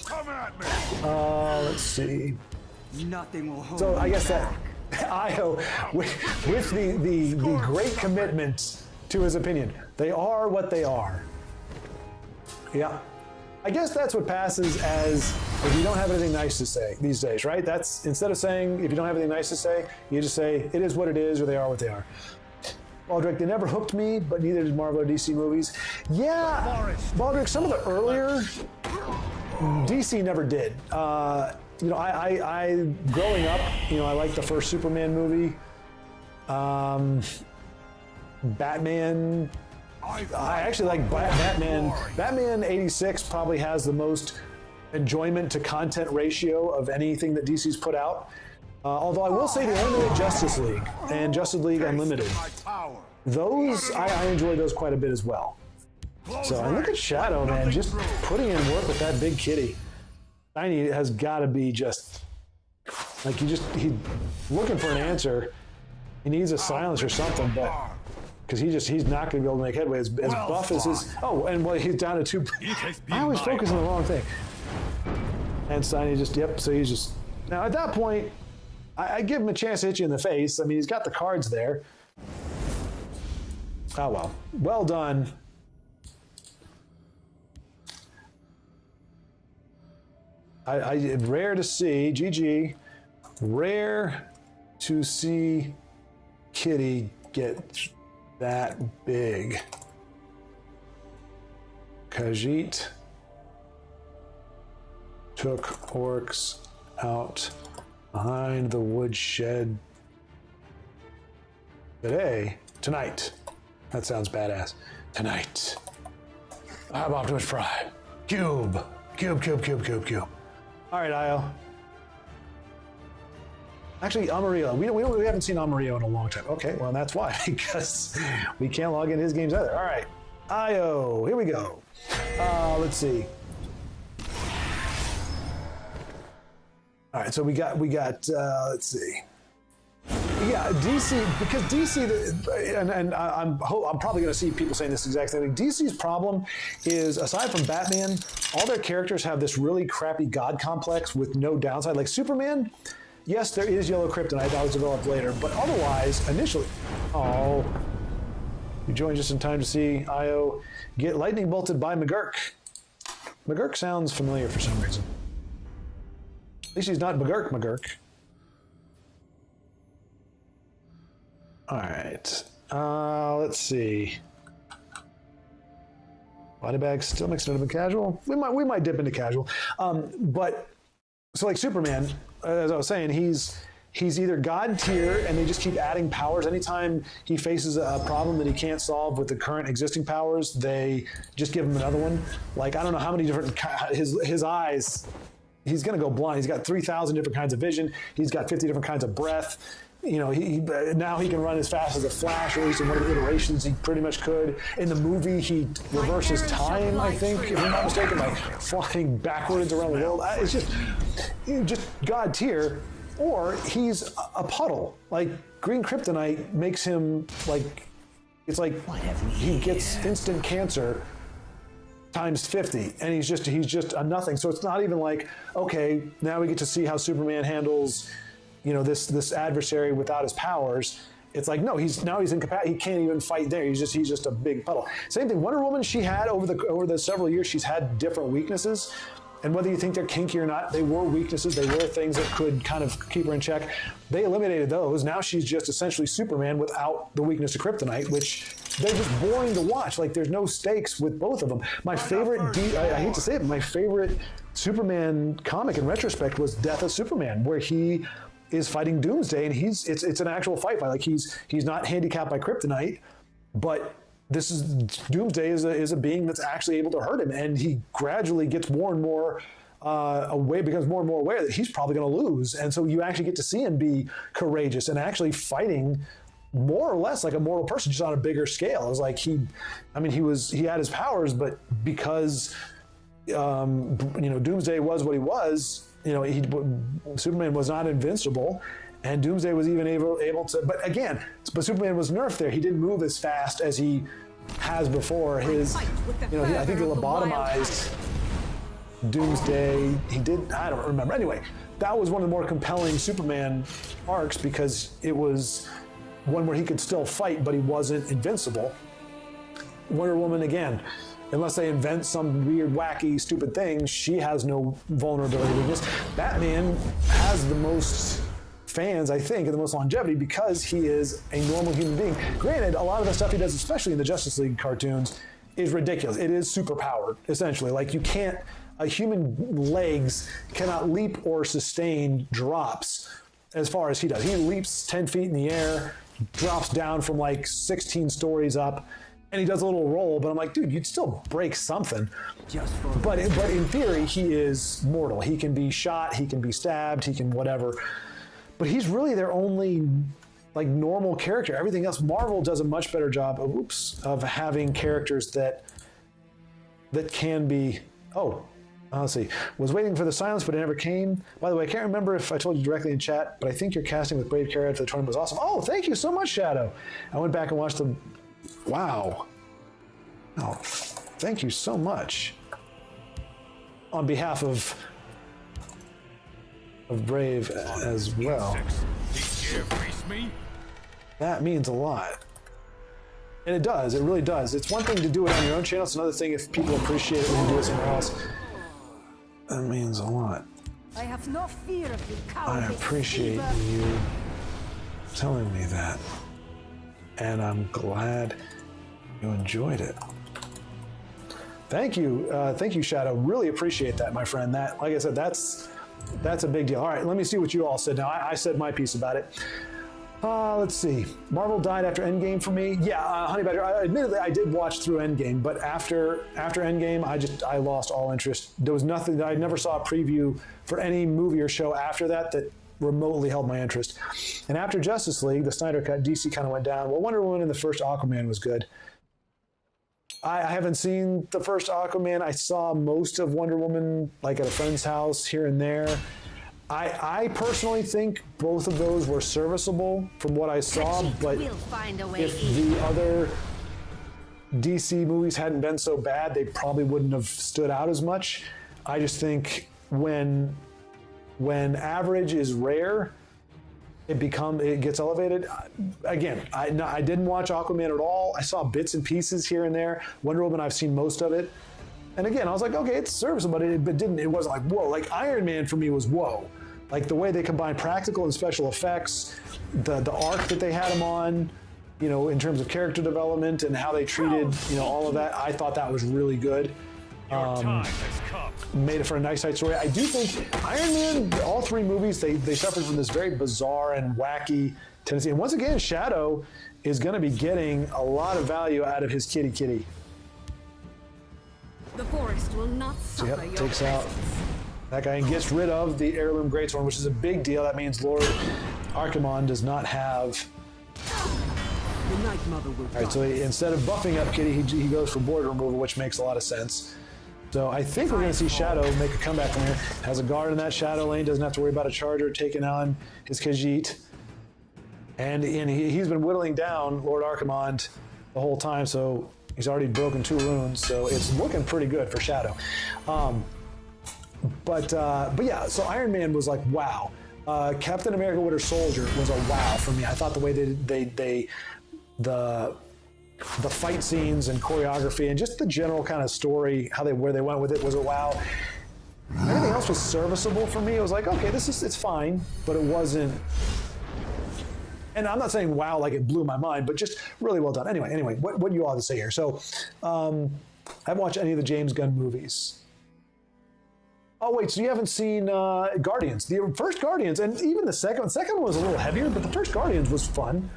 [SPEAKER 3] Come at me!
[SPEAKER 1] Let's see.
[SPEAKER 2] Nothing will hold
[SPEAKER 1] So I
[SPEAKER 2] me
[SPEAKER 1] guess
[SPEAKER 2] back.
[SPEAKER 1] that Io, with the great commitment to his opinion, they are what they are. Yeah. I guess that's what passes as if you don't have anything nice to say these days, right? That's, instead of saying if you don't have anything nice to say, you just say it is what it is or they are what they are. Baldrick, they never hooked me, but neither did Marvel or DC movies. Yeah, Baldrick, some of the earlier DC never did. I growing up, I liked the first Superman movie. Batman, I actually like Batman. Batman 86 probably has the most enjoyment to content ratio of anything that DC's put out. Although I will say the animated Justice League and Justice League Unlimited, those, I enjoy those quite a bit as well. So, and look at Shadow, man, just putting in work with that big kitty. Tiny has got to be just, like he's looking for an answer. He needs a silence or something, but because he's not going to be able to make headway as buff as his. Oh, and he's down to 2. I always focus on the wrong thing. And Steiny just, so he's just. Now at that point, I give him a chance to hit you in the face. I mean, he's got the cards there. Oh well. Well done. Rare to see, GG, rare to see Kitty get that big. Khajiit took orcs out behind the woodshed tonight. That sounds badass. Tonight. I'm Optimus Prime. Cube. Cube. All right, Io. Actually, Amarillo. We haven't seen Amarillo in a long time. Okay, well, that's why, because we can't log into his games either. All right. Io, here we go. Let's see. All right, so we got. Let's see. Yeah, DC, because DC, and I'm probably going to see people saying this exact thing. DC's problem is, aside from Batman, all their characters have this really crappy god complex with no downside. Like Superman, yes, there is yellow kryptonite that was developed later, but otherwise, initially, you joined just in time to see Io get lightning bolted by McGurk. McGurk sounds familiar for some reason. At least he's not McGurk. All right, let's see. Body bags still mixing it up in casual. We might dip into casual, but so like Superman, as I was saying, he's either God tier, and they just keep adding powers. Anytime he faces a problem that he can't solve with the current existing powers, they just give him another one. Like, I don't know how many different his eyes. He's gonna go blind. He's got 3,000 different kinds of vision. He's got 50 different kinds of breath. You know, now he can run as fast as a Flash, or at least in one of the iterations he pretty much could. In the movie, he reverses time, I think, if I'm not mistaken, by flying backwards around the world. It's just God tier, or he's a puddle. Like, green kryptonite makes him like, it's like he gets instant cancer times 50, and he's just a nothing. So it's not even like, okay, now we get to see how Superman handles, you know, this adversary without his powers. It's like, no, he's incapacitated. He can't even fight there. He's just a big puddle. Same thing. Wonder Woman, she had over the several years, she's had different weaknesses, and whether you think they're kinky or not, they were weaknesses. They were things that could kind of keep her in check. They eliminated those. Now she's just essentially Superman without the weakness of kryptonite, which they're just boring to watch. Like, there's no stakes with both of them. My favorite, I hate to say it, but my favorite Superman comic in retrospect was Death of Superman, where he is fighting Doomsday, and it's an actual fight. Like, he's not handicapped by kryptonite, but Doomsday is a being that's actually able to hurt him, and he gradually gets more and more becomes more and more aware that he's probably going to lose, and so you actually get to see him be courageous and actually fighting more or less like a mortal person, just on a bigger scale. It was like he had his powers, but because Doomsday was what he was. Superman was not invincible, and Doomsday was even able to. But Superman was nerfed there. He didn't move as fast as he has before. I think he lobotomized Doomsday. He did. I don't remember. Anyway, that was one of the more compelling Superman arcs because it was one where he could still fight, but he wasn't invincible. Wonder Woman, again, unless they invent some weird, wacky, stupid thing, she has no vulnerability weakness. Batman has the most fans, I think, and the most longevity because he is a normal human being. Granted, a lot of the stuff he does, especially in the Justice League cartoons, is ridiculous. It is superpowered, essentially. Like, a human legs cannot leap or sustain drops as far as he does. He leaps 10 feet in the air, drops down from like 16 stories up, and he does a little roll, but I'm like, dude, you'd still break something. But in theory, he is mortal. He can be shot, he can be stabbed, he can whatever. But he's really their only like normal character. Everything else, Marvel does a much better job of having characters that can be. Let's see. Was waiting for the silence, but it never came. By the way, I can't remember if I told you directly in chat, but I think your casting with Brave Carrot for the tournament was awesome. Oh, thank you so much, Shadow. I went back and watched the. Wow. Oh, thank you so much. On behalf of Brave as well. That means a lot. And it does, it really does. It's one thing to do it on your own channel, it's another thing if people appreciate it when you do it somewhere else. That means a lot.
[SPEAKER 4] I have no fear of you,
[SPEAKER 1] I
[SPEAKER 4] cowardly
[SPEAKER 1] appreciate
[SPEAKER 4] deceiver.
[SPEAKER 1] you telling me that. And I'm glad you enjoyed it. Thank you, Shadow. Really appreciate that, my friend. That, like I said, that's a big deal. All right, let me see what you all said. Now, I said my piece about it. Let's see. Marvel died after Endgame for me. Yeah, Honey Badger. Admittedly, I did watch through Endgame, but after Endgame, I lost all interest. There was nothing. I never saw a preview for any movie or show after that remotely held my interest. And after Justice League, the Snyder Cut, DC kind of went down. Well, Wonder Woman and the first Aquaman was good. I haven't seen the first Aquaman. I saw most of Wonder Woman like at a friend's house here and there. I personally think both of those were serviceable from what I saw, but
[SPEAKER 5] We'll find a way
[SPEAKER 1] if
[SPEAKER 5] in.
[SPEAKER 1] the other DC movies hadn't been so bad, they probably wouldn't have stood out as much. I just think when average is rare, it gets elevated. Again, I didn't watch Aquaman at all. I saw bits and pieces here and there. Wonder Woman, I've seen most of it. And again, I was like, okay, it's serviceable, but it wasn't like, whoa. Like Iron Man for me was whoa. Like the way they combined practical and special effects, the arc that they had him on, you know, in terms of character development and how they treated, you know, all of that, I thought that was really good.
[SPEAKER 3] Time has come.
[SPEAKER 1] Made it for a nice side story. I do think Iron Man, all three movies, they suffered from this very bizarre and wacky tendency. And once again, Shadow is going to be getting a lot of value out of his kitty.
[SPEAKER 4] The forest will not
[SPEAKER 1] So,
[SPEAKER 4] suffer
[SPEAKER 1] yep,
[SPEAKER 4] your
[SPEAKER 1] takes out that guy and gets rid of the heirloom greatsword, which is a big deal. That means Lord Archimonde does not have.
[SPEAKER 6] The Night Mother will
[SPEAKER 1] All right, so instead of buffing up Kitty, he goes for board removal, which makes a lot of sense. So I think we're going to see Shadow make a comeback from here. Has a guard in that Shadow lane, doesn't have to worry about a charger taking on his Khajiit. And he's been whittling down Lord Archimonde the whole time, so he's already broken 2 runes, so it's looking pretty good for Shadow. But yeah, so Iron Man was like, wow. Captain America Winter Soldier was a wow for me. I thought the way the fight scenes and choreography and just the general kind of story, where they went with it was a wow. Everything else was serviceable for me. It was like, okay, it's fine, but it wasn't. And I'm not saying wow like it blew my mind, but just really well done. Anyway, what you all have to say here? So, I haven't watched any of the James Gunn movies. Oh wait, so you haven't seen Guardians? The first Guardians, and even the second one was a little heavier, but the first Guardians was fun.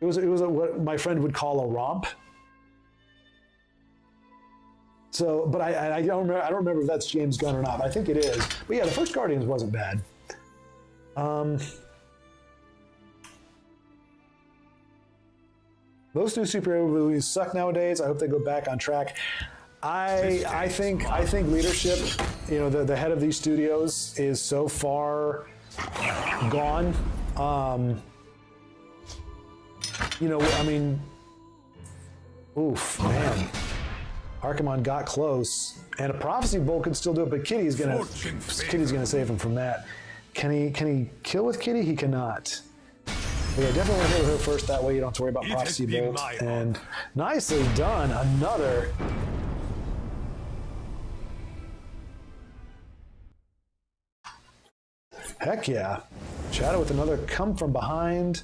[SPEAKER 1] It was what my friend would call a romp. So, but I don't remember if that's James Gunn or not. But I think it is. But yeah, the first Guardians wasn't bad. Most new superhero movies suck nowadays. I hope they go back on track. I think leadership, you know, the head of these studios is so far gone. You know, I mean, oof, man. Archimonde got close, and a prophecy bolt could still do it, but Kitty's gonna save him from that. Can he kill with Kitty? He cannot. But yeah, definitely hit her first. That way you don't have to worry about prophecy bolt. And nicely done. Another. Heck yeah. Shadow with another come from behind.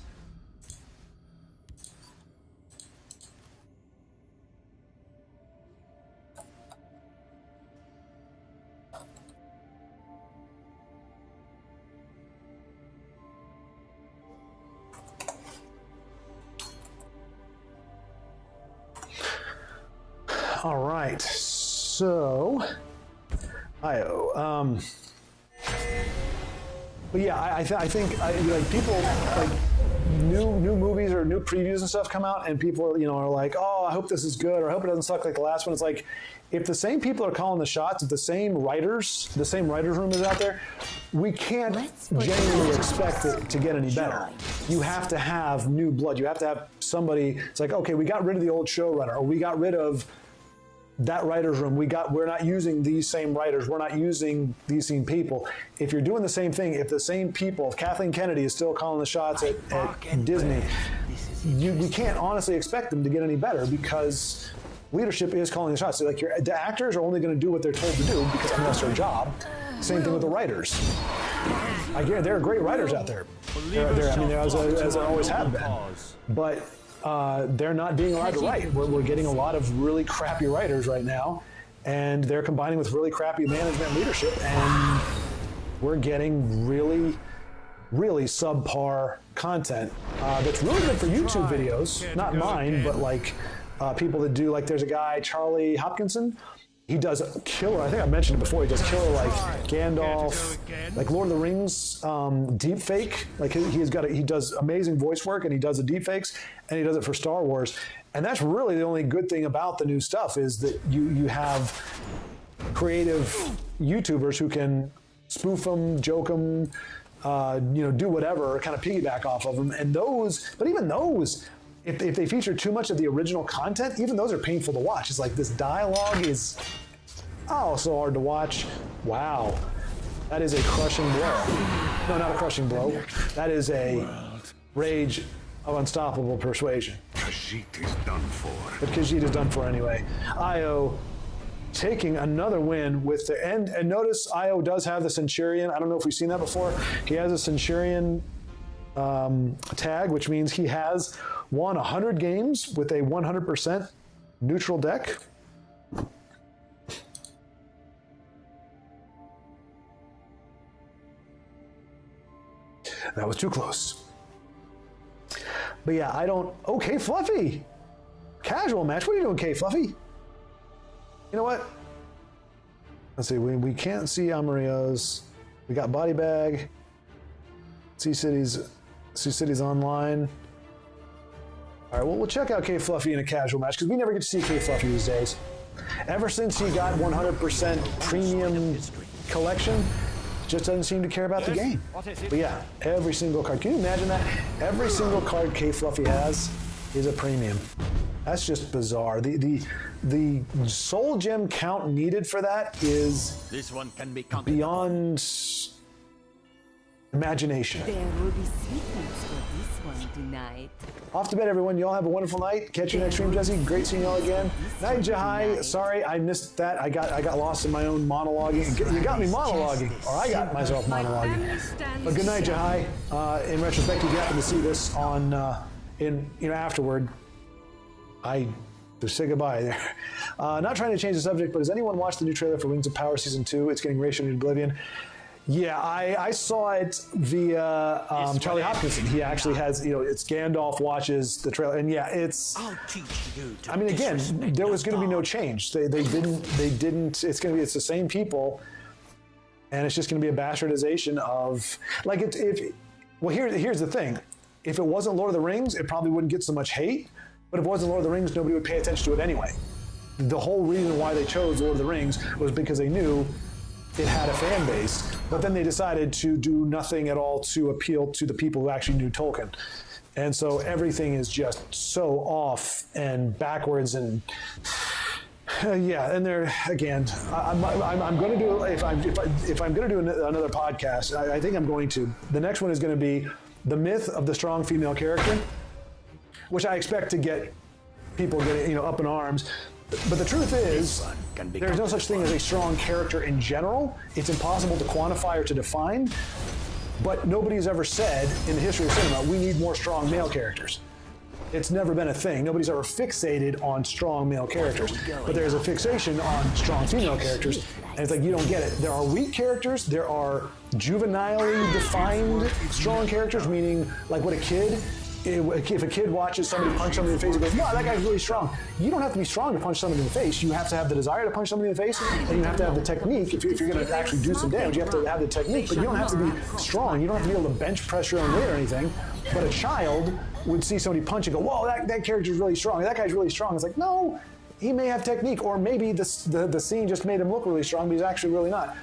[SPEAKER 1] All right, so but yeah, I think like people like new movies or new previews and stuff come out, and people are like, oh, I hope this is good, or I hope it doesn't suck like the last one. It's like, if the same people are calling the shots, if the same writers room is out there, we can't genuinely expect it to get any better. You have to have new blood. You have to have somebody. It's like, okay, we got rid of the old showrunner, or we got rid of that writer's room. We're not using these same writers. We're not using these same people. If you're doing the same thing, if the same people, if Kathleen Kennedy is still calling the shots at Disney, we can't honestly expect them to get any better, because leadership is calling the shots. So like the actors are only going to do what they're told to do, because that's their job. Same thing with the writers. I guarantee there are great writers out there. As there always have been. But they're not being allowed to write. We're getting a lot of really crappy writers right now, and they're combining with really crappy management and leadership, and we're getting really, really subpar content that's really good for YouTube videos. Not mine, but like people that do, like there's a guy, Charlie Hopkinson, He does killer. I think I mentioned it before. He does killer like Gandalf, like Lord of the Rings deep fake. Like he does amazing voice work, and he does the deep fakes, and he does it for Star Wars. And that's really the only good thing about the new stuff is that you have creative YouTubers who can spoof them, joke them, do whatever, kind of piggyback off of them. And even those. If they feature too much of the original content, even those are painful to watch. It's like this dialogue is, so hard to watch. Wow. That is a crushing blow. No, not a crushing blow. That is a rage of unstoppable persuasion.
[SPEAKER 2] Khajiit is done for.
[SPEAKER 1] But Khajiit is done for anyway. Io taking another win with the end. And notice Io does have the Centurion. I don't know if we've seen that before. He has a Centurion tag, which means he has won 100 games with a 100% neutral deck. That was too close. But yeah, okay, Fluffy. Casual match. What are you doing, K Fluffy? You know what? Let's see, we can't see Amarios. We got Body Bag. See Cities online. All right, well, we'll check out K Fluffy in a casual match because we never get to see K Fluffy these days. Ever since he got 100% premium collection, just doesn't seem to care about the game. But yeah, every single card. Can you imagine that? Every single card K Fluffy has is a premium. That's just bizarre. The soul gem count needed for that is
[SPEAKER 3] This one can be
[SPEAKER 1] beyond imagination.
[SPEAKER 4] There will be sweetness for this one tonight.
[SPEAKER 1] Off to bed, everyone. You all have a wonderful night. Catch you next stream, Jesse. Great seeing y'all again. Night, Jahai. Sorry, I missed that. I got lost in my own monologuing. You got me monologuing, or I got myself monologuing. But good night, Jahai. In retrospect, if you happen to see this on afterward, I just say goodbye there. Not trying to change the subject, but has anyone watched the new trailer for Rings of Power Season 2? It's getting racial in Oblivion. Yeah, I saw it via Charlie Hopkinson. He actually has, it's Gandalf watches the trailer, and yeah, it's.
[SPEAKER 7] I'll teach you to
[SPEAKER 1] Again,
[SPEAKER 7] disrespect
[SPEAKER 1] there was
[SPEAKER 7] the
[SPEAKER 1] going to be no
[SPEAKER 7] gods.
[SPEAKER 1] change. They didn't. It's the same people, and it's just going to be a bastardization of here's the thing. If it wasn't Lord of the Rings, it probably wouldn't get so much hate. But if it wasn't Lord of the Rings, nobody would pay attention to it anyway. The whole reason why they chose Lord of the Rings was because they knew it had a fan base, but then they decided to do nothing at all to appeal to the people who actually knew Tolkien. And so everything is just so off and backwards and and they're, again, I'm going to do, if I'm going to do another podcast, I think I'm going to. The next one is going to be the myth of the strong female character, which I expect to get people getting, up in arms. But the truth is, there's no such thing as a strong character in general. It's impossible to quantify or to define. But nobody's ever said in the history of cinema, we need more strong male characters. It's never been a thing. Nobody's ever fixated on strong male characters. But there's a fixation on strong female characters. And it's like, you don't get it. There are weak characters. There are juvenilely defined strong characters, meaning like what a kid. If a kid watches somebody punch somebody in the face and goes, wow, that guy's really strong. You don't have to be strong to punch somebody in the face. You have to have the desire to punch somebody in the face, and you have to have the technique. If you're going to actually do some damage, you have to have the technique, but you don't have to be strong. You don't have to be able to bench press your own weight or anything. But a child would see somebody punch and go, whoa, that character's really strong. That guy's really strong. It's like, no, he may have technique, or maybe the scene just made him look really strong, but he's actually really not.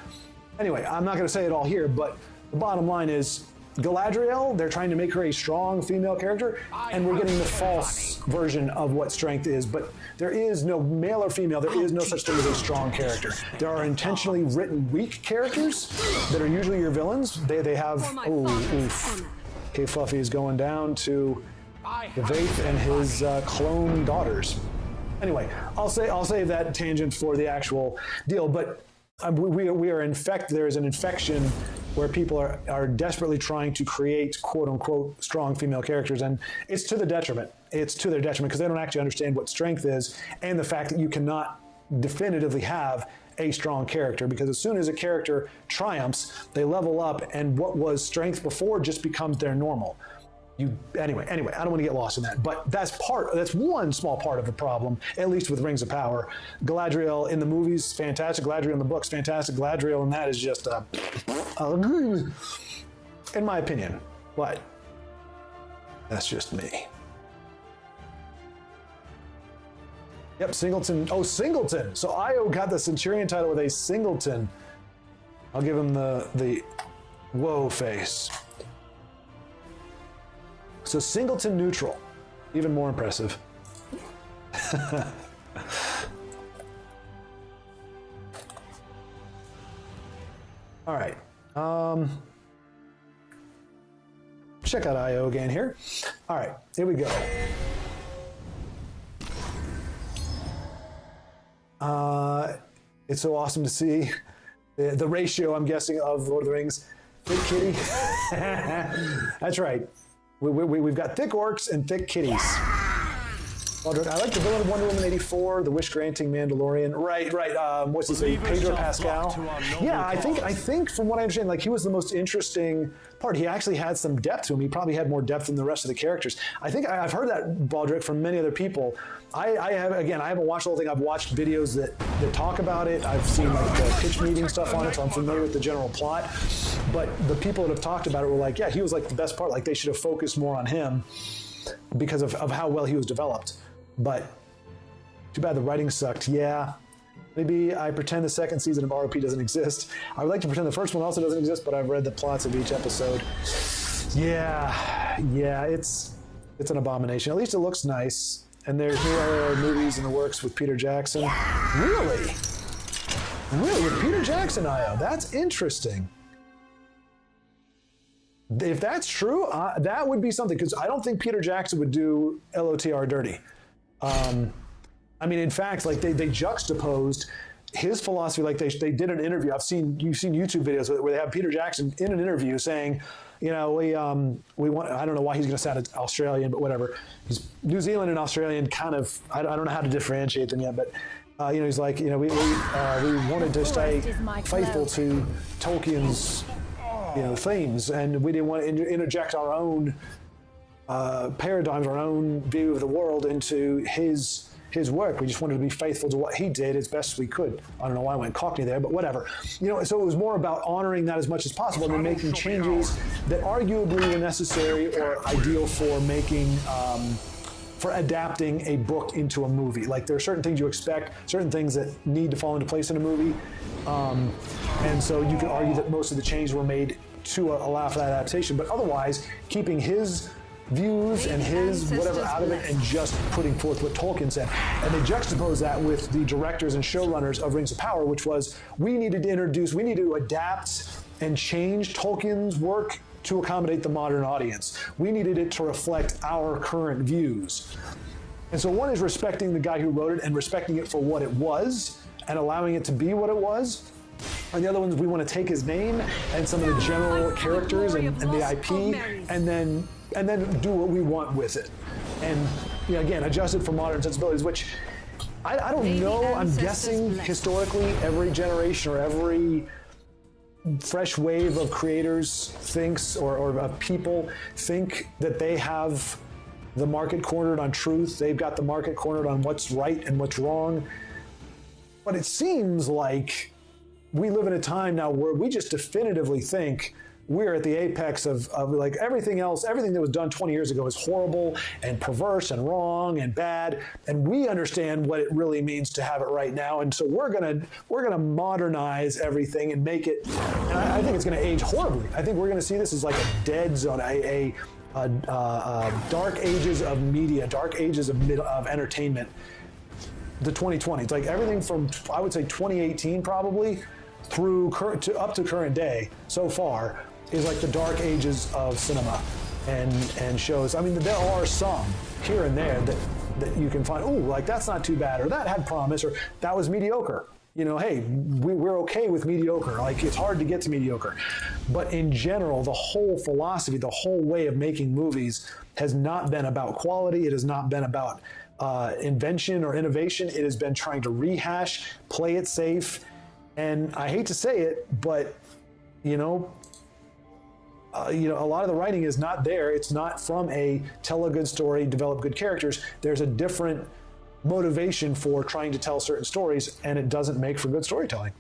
[SPEAKER 1] Anyway, I'm not going to say it all here, but the bottom line is, Galadriel, they're trying to make her a strong female character, and we're getting the false version of what strength is. But there is no male or female, there is no such thing as a strong character. There are intentionally written weak characters that are usually your villains. They have, Okay, Fluffy is going down to the Vaith and his clone daughters. Anyway, I'll save that tangent for the actual deal, but we are infected. There is an infection where people are desperately trying to create quote-unquote strong female characters, and it's to the detriment. It's to their detriment because they don't actually understand what strength is and the fact that you cannot definitively have a strong character, because as soon as a character triumphs, they level up, and what was strength before just becomes their normal. Anyway, I don't want to get lost in that, but that's one small part of the problem, at least with Rings of Power. Galadriel in the movies, fantastic. Galadriel in the books, fantastic. Galadriel in that is just in my opinion, but that's just me. Yep, Singleton. Oh, Singleton. So Io got the Centurion title with a Singleton. I'll give him the whoa face. So Singleton neutral, even more impressive. All right. Check out IO again here. All right, here we go. It's so awesome to see the ratio, I'm guessing, of Lord of the Rings. Thick kitty. That's right. We've got thick orcs and thick kitties. I like the villain of Wonder Woman 84, the wish-granting Mandalorian. Right. What's his name? Pedro Pascal. Yeah, I think from what I understand, like he was the most interesting part. He actually had some depth to him. He probably had more depth than the rest of the characters. I think I've heard that, Baldrick, from many other people. I haven't watched the whole thing. I've watched videos that talk about it. I've seen like the pitch meeting stuff on it, so I'm familiar with the general plot. But the people that have talked about it were like, yeah, he was like the best part. Like they should have focused more on him because of how well he was developed. But too bad the writing sucked. Yeah, maybe I pretend the second season of ROP doesn't exist. I would like to pretend the first one also doesn't exist, but I've read the plots of each episode. Yeah, it's an abomination. At least it looks nice. And there's new movies in the works with Peter Jackson. Really? With Peter Jackson, IO? That's interesting. If that's true, that would be something, because I don't think Peter Jackson would do LOTR dirty. I mean, in fact, like they juxtaposed his philosophy. Like they did an interview. You've seen YouTube videos where they have Peter Jackson in an interview saying, you know, we want. I don't know why he's going to sound Australian, but whatever. He's New Zealand and Australian kind of. I don't know how to differentiate them yet, but you know, he's like, you know, we wanted to stay faithful to Tolkien's, you know, themes, and we didn't want to interject our own paradigms, our own view of the world into his work. We just wanted to be faithful to what he did as best we could. I don't know why I went Cockney there, but whatever. You know, so it was more about honoring that as much as possible and then making changes that arguably were necessary or ideal for making, for adapting a book into a movie. Like there are certain things you expect, certain things that need to fall into place in a movie. And so you could argue that most of the changes were made to allow for that adaptation, but otherwise keeping his views and his whatever out of it and just putting forth what Tolkien said. And they juxtapose that with the directors and showrunners of Rings of Power, which was we needed to adapt and change Tolkien's work to accommodate the modern audience. We needed it to reflect our current views. And so one is respecting the guy who wrote it and respecting it for what it was and allowing it to be what it was. And the other one is we want to take his name and some of the general characters and the IP and then do what we want with it. And you know, again, adjust it for modern sensibilities, which I don't know. I'm guessing historically every generation or every fresh wave of creators thinks, or of people think that they have the market cornered on truth. They've got the market cornered on what's right and what's wrong. But it seems like we live in a time now where we just definitively think we're at the apex of like everything else. Everything that was done 20 years ago is horrible and perverse and wrong and bad. And we understand what it really means to have it right now. And so we're gonna modernize everything and make it. And I think it's gonna age horribly. I think we're gonna see this as like a dead zone, a dark ages of media, dark ages of entertainment. The 2020s, like everything from I would say 2018 probably through up to current day so far is like the dark ages of cinema and shows. I mean, there are some here and there that you can find, oh, like that's not too bad, or that had promise, or that was mediocre. You know, hey, we're okay with mediocre. Like it's hard to get to mediocre. But in general, the whole philosophy, the whole way of making movies has not been about quality. It has not been about invention or innovation. It has been trying to rehash, play it safe. And I hate to say it, but, you know, a lot of the writing is not there. It's not from a tell a good story, develop good characters. There's a different motivation for trying to tell certain stories, and it doesn't make for good storytelling.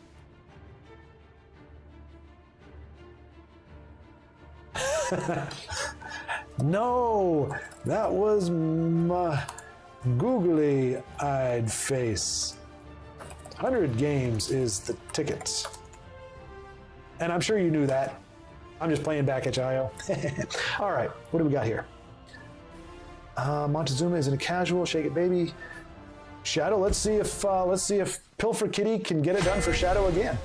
[SPEAKER 1] No, that was my googly-eyed face. 100 games is the ticket. And I'm sure you knew that. I'm just playing back at you, IO. All right, what do we got here? Montezuma is in a casual, shake it baby. Shadow, let's see if Pilfer Kitty can get it done for Shadow again.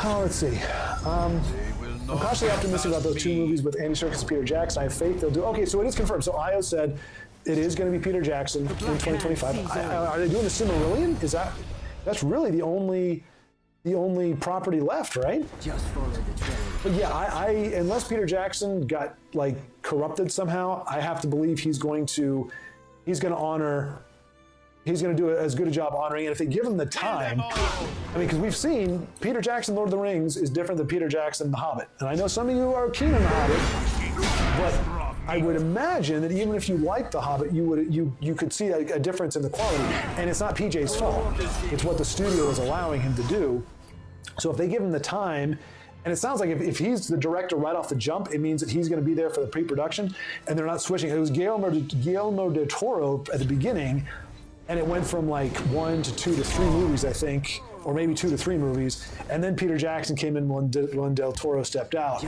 [SPEAKER 1] Let's see. I'm cautiously optimistic about those two movies with Andy Serkis and Peter Jackson. I have faith they'll do. Okay, so it is confirmed. So IO said it is going to be Peter Jackson in 2025. Are they doing the Silmarillion? That's really the only property left, right?
[SPEAKER 6] Just follow the trail.
[SPEAKER 1] But yeah, I unless Peter Jackson got like corrupted somehow, I have to believe he's going to do as good a job honoring it. If they give him the time, I mean, because we've seen Peter Jackson, Lord of the Rings, is different than Peter Jackson, The Hobbit. And I know some of you are keen on The Hobbit, but I would imagine that even if you like The Hobbit, you could see a difference in the quality. And it's not PJ's fault. It's what the studio is allowing him to do. So if they give him the time, and it sounds like if he's the director right off the jump, it means that he's going to be there for the pre-production, and they're not switching. It was Guillermo del Toro at the beginning, and it went from like 1 to 2 to 3 movies, I think, or maybe 2 to 3 movies, and then Peter Jackson came in when Del Toro stepped out.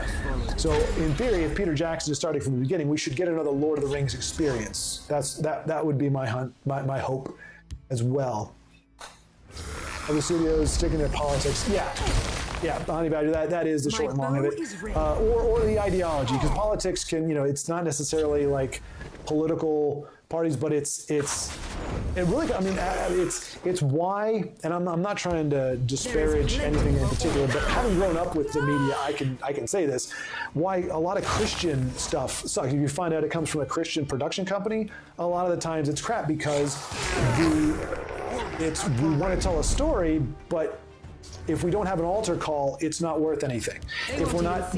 [SPEAKER 1] So in theory, if Peter Jackson is starting from the beginning, we should get another Lord of the Rings experience. That would be my hope as well. Other studios sticking their politics. Yeah, Honey Badger, that is the short and long of it. Or the ideology, because politics can, it's not necessarily like political parties, but it's why, and I'm not trying to disparage anything in particular, but having grown up with the media, I can say this, why a lot of Christian stuff sucks. If you find out it comes from a Christian production company, a lot of the times it's crap because we want to tell a story, but if we don't have an altar call, it's not worth anything. If we're not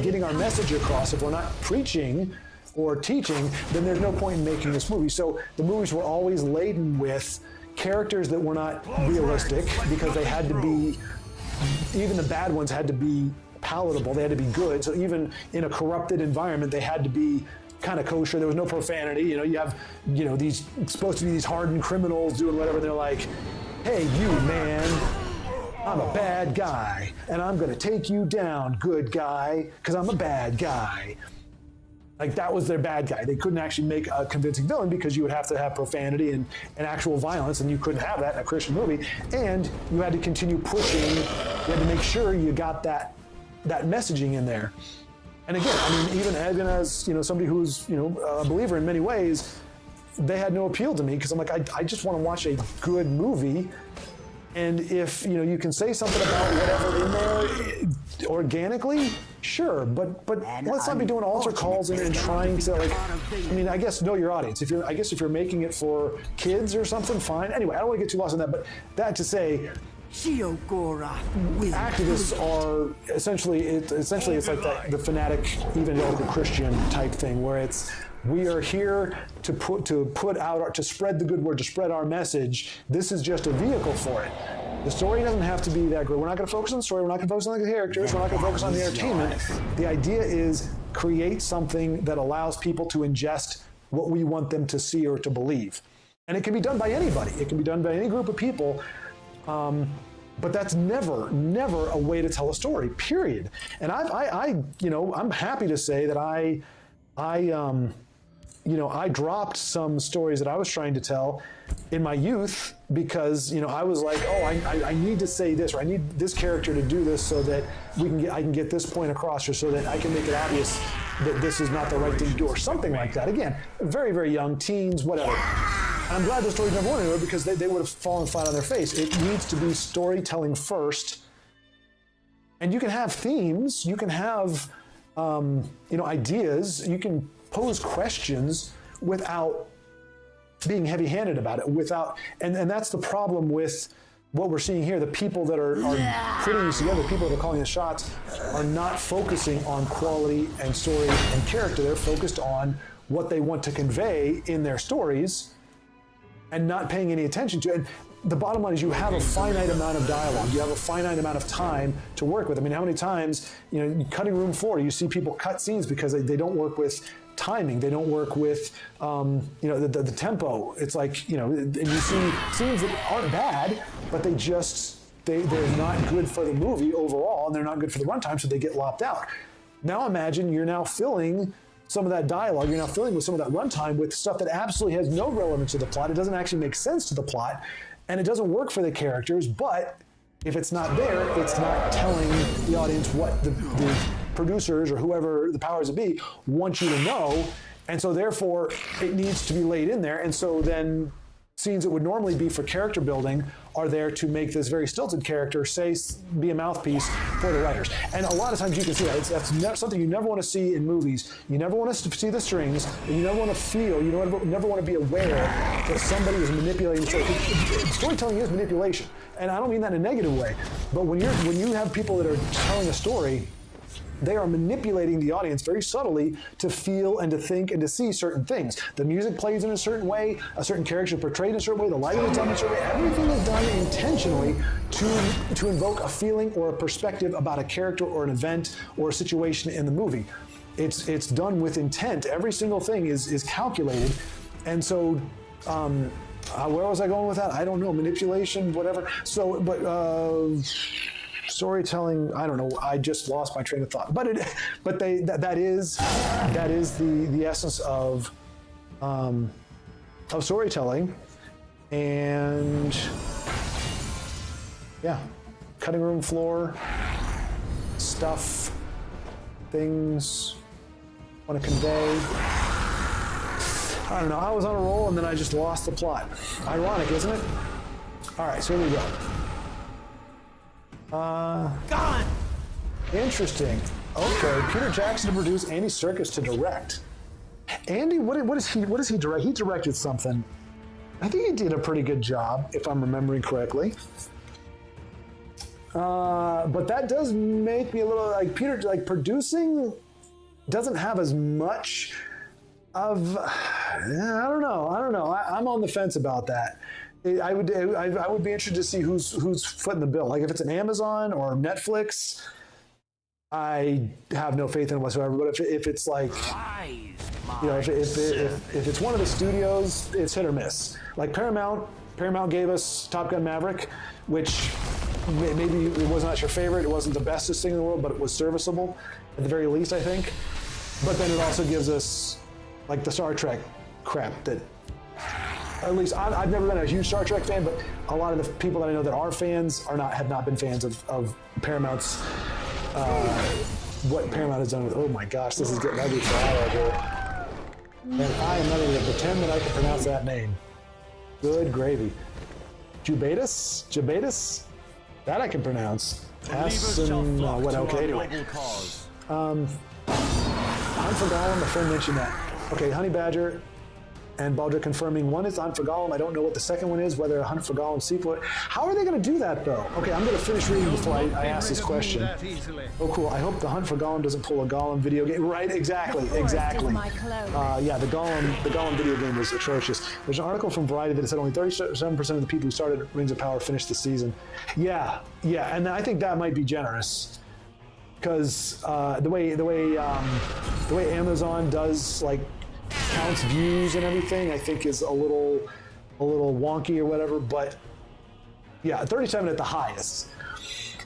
[SPEAKER 1] getting our message across, if we're not preaching or teaching, then there's no point in making this movie. So the movies were always laden with characters that were not realistic because they had to be, even the bad ones had to be palatable, they had to be good. So even in a corrupted environment, they had to be kind of kosher. There was no profanity. You have, these supposed to be these hardened criminals doing whatever. They're like, hey, you man, I'm a bad guy, and I'm going to take you down, good guy, because I'm a bad guy. Like, that was their bad guy. They couldn't actually make a convincing villain because you would have to have profanity and actual violence, and you couldn't have that in a Christian movie. And you had to continue pushing. You had to make sure you got that messaging in there. And again, I mean, even as somebody who's a believer in many ways, they had no appeal to me because I'm like, I just want to watch a good movie. And if you can say something about whatever in there organically, sure, but let's not be doing altar calls and trying to I guess know your audience. If you're making it for kids or something, fine. Anyway, I don't want to get too lost in that, but that to say, activists are essentially it's like the fanatic evangelical Christian type thing where we are here to spread the good word, to spread our message. This is just a vehicle for it. The story doesn't have to be that great. We're not going to focus on the story. We're not going to focus on the characters. We're not going to focus on the entertainment. The idea is create something that allows people to ingest what we want them to see or to believe. And it can be done by anybody. It can be done by any group of people. But that's never a way to tell a story, period. And I'm happy to say that I dropped some stories that I was trying to tell in my youth because, I was like, I need to say this, or I need this character to do this so that I can get this point across, or so that I can make it obvious that this is not the right thing to do, or something like that. Again, very, very young, teens, whatever. I'm glad the story never went anywhere because they would have fallen flat on their face. It needs to be storytelling first. And you can have themes, you can have, ideas, you can pose questions without being heavy-handed about it, and that's the problem with what we're seeing here, the people that are putting these together, the people that are calling the shots, are not focusing on quality and story and character. They're focused on what they want to convey in their stories and not paying any attention to it. And the bottom line is you have a finite amount of dialogue. You have a finite amount of time to work with. I mean, how many times, cutting room floor, you see people cut scenes because they don't work with timing. They don't work with, the tempo. It's like, and you see scenes that aren't bad, but they're not good for the movie overall, and they're not good for the runtime, so they get lopped out. Now imagine you're now filling some of that dialogue, you're now filling with some of that runtime with stuff that absolutely has no relevance to the plot. It doesn't actually make sense to the plot, and it doesn't work for the characters, but if it's not there, it's not telling the audience what the producers or whoever the powers that be want you to know, and so therefore it needs to be laid in there. And so then scenes that would normally be for character building are there to make this very stilted character be a mouthpiece for the writers. And a lot of times you can see that. That's something you never want to see in movies. You never want to see the strings, and you never want to feel, you never want to be aware that somebody is manipulating the story. Storytelling is manipulation, and I don't mean that in a negative way, but when you have people that are telling a story, they are manipulating the audience very subtly to feel and to think and to see certain things. The music plays in a certain way, a certain character is portrayed in a certain way, the lighting is done in a certain way. Everything is done intentionally to invoke a feeling or a perspective about a character or an event or a situation in the movie. It's done with intent. Every single thing is calculated. And so, where was I going with that? I don't know. Manipulation, whatever. So, but storytelling, I don't know. I just lost my train of thought. But that is the essence of storytelling, and yeah, cutting room floor stuff, things want to convey. I don't know. I was on a roll and then I just lost the plot. Ironic, isn't it? All right, so here we go.
[SPEAKER 7] Gone!
[SPEAKER 1] Interesting. Okay, Peter Jackson to produce, Andy Serkis to direct. Andy, what does he direct? He directed something. I think he did a pretty good job, if I'm remembering correctly. But that does make me a little like Peter. Like producing doesn't have as much of. I don't know. I'm on the fence about that. I would be interested to see who's footing the bill. Like if it's an Amazon or Netflix, I have no faith in it whatsoever. But if it's like, if it's one of the studios, it's hit or miss. Like Paramount gave us Top Gun Maverick, which maybe it was not your favorite. It wasn't the bestest thing in the world, but it was serviceable at the very least, I think. But then it also gives us like the Star Trek crap that. At least I've never been a huge Star Trek fan, but a lot of the people that I know that are fans have not been fans of Paramount's what Paramount has done with. Oh my gosh, this is getting ugly for all here. And I am not even going to pretend that I can pronounce that name. Good gravy. Jubatus? That I can pronounce. Okay, anyway. Hunt for Gollum, a friend mentioned that. Okay, Honey Badger and Baldrick confirming one is Hunt for Gollum. I don't know what the second one is, whether a Hunt for Gollum sequel. How are they going to do that, though? Okay, I'm going to finish reading before I ask this question. Oh, cool. I hope the Hunt for Gollum doesn't pull a Gollum video game. Right, exactly. Yeah, the Gollum video game was atrocious. There's an article from Variety that said only 37% of the people who started Rings of Power finished the season. Yeah, and I think that might be generous. Because the way Amazon does like counts views and everything, I think is a little wonky or whatever. But yeah, 37 at the highest.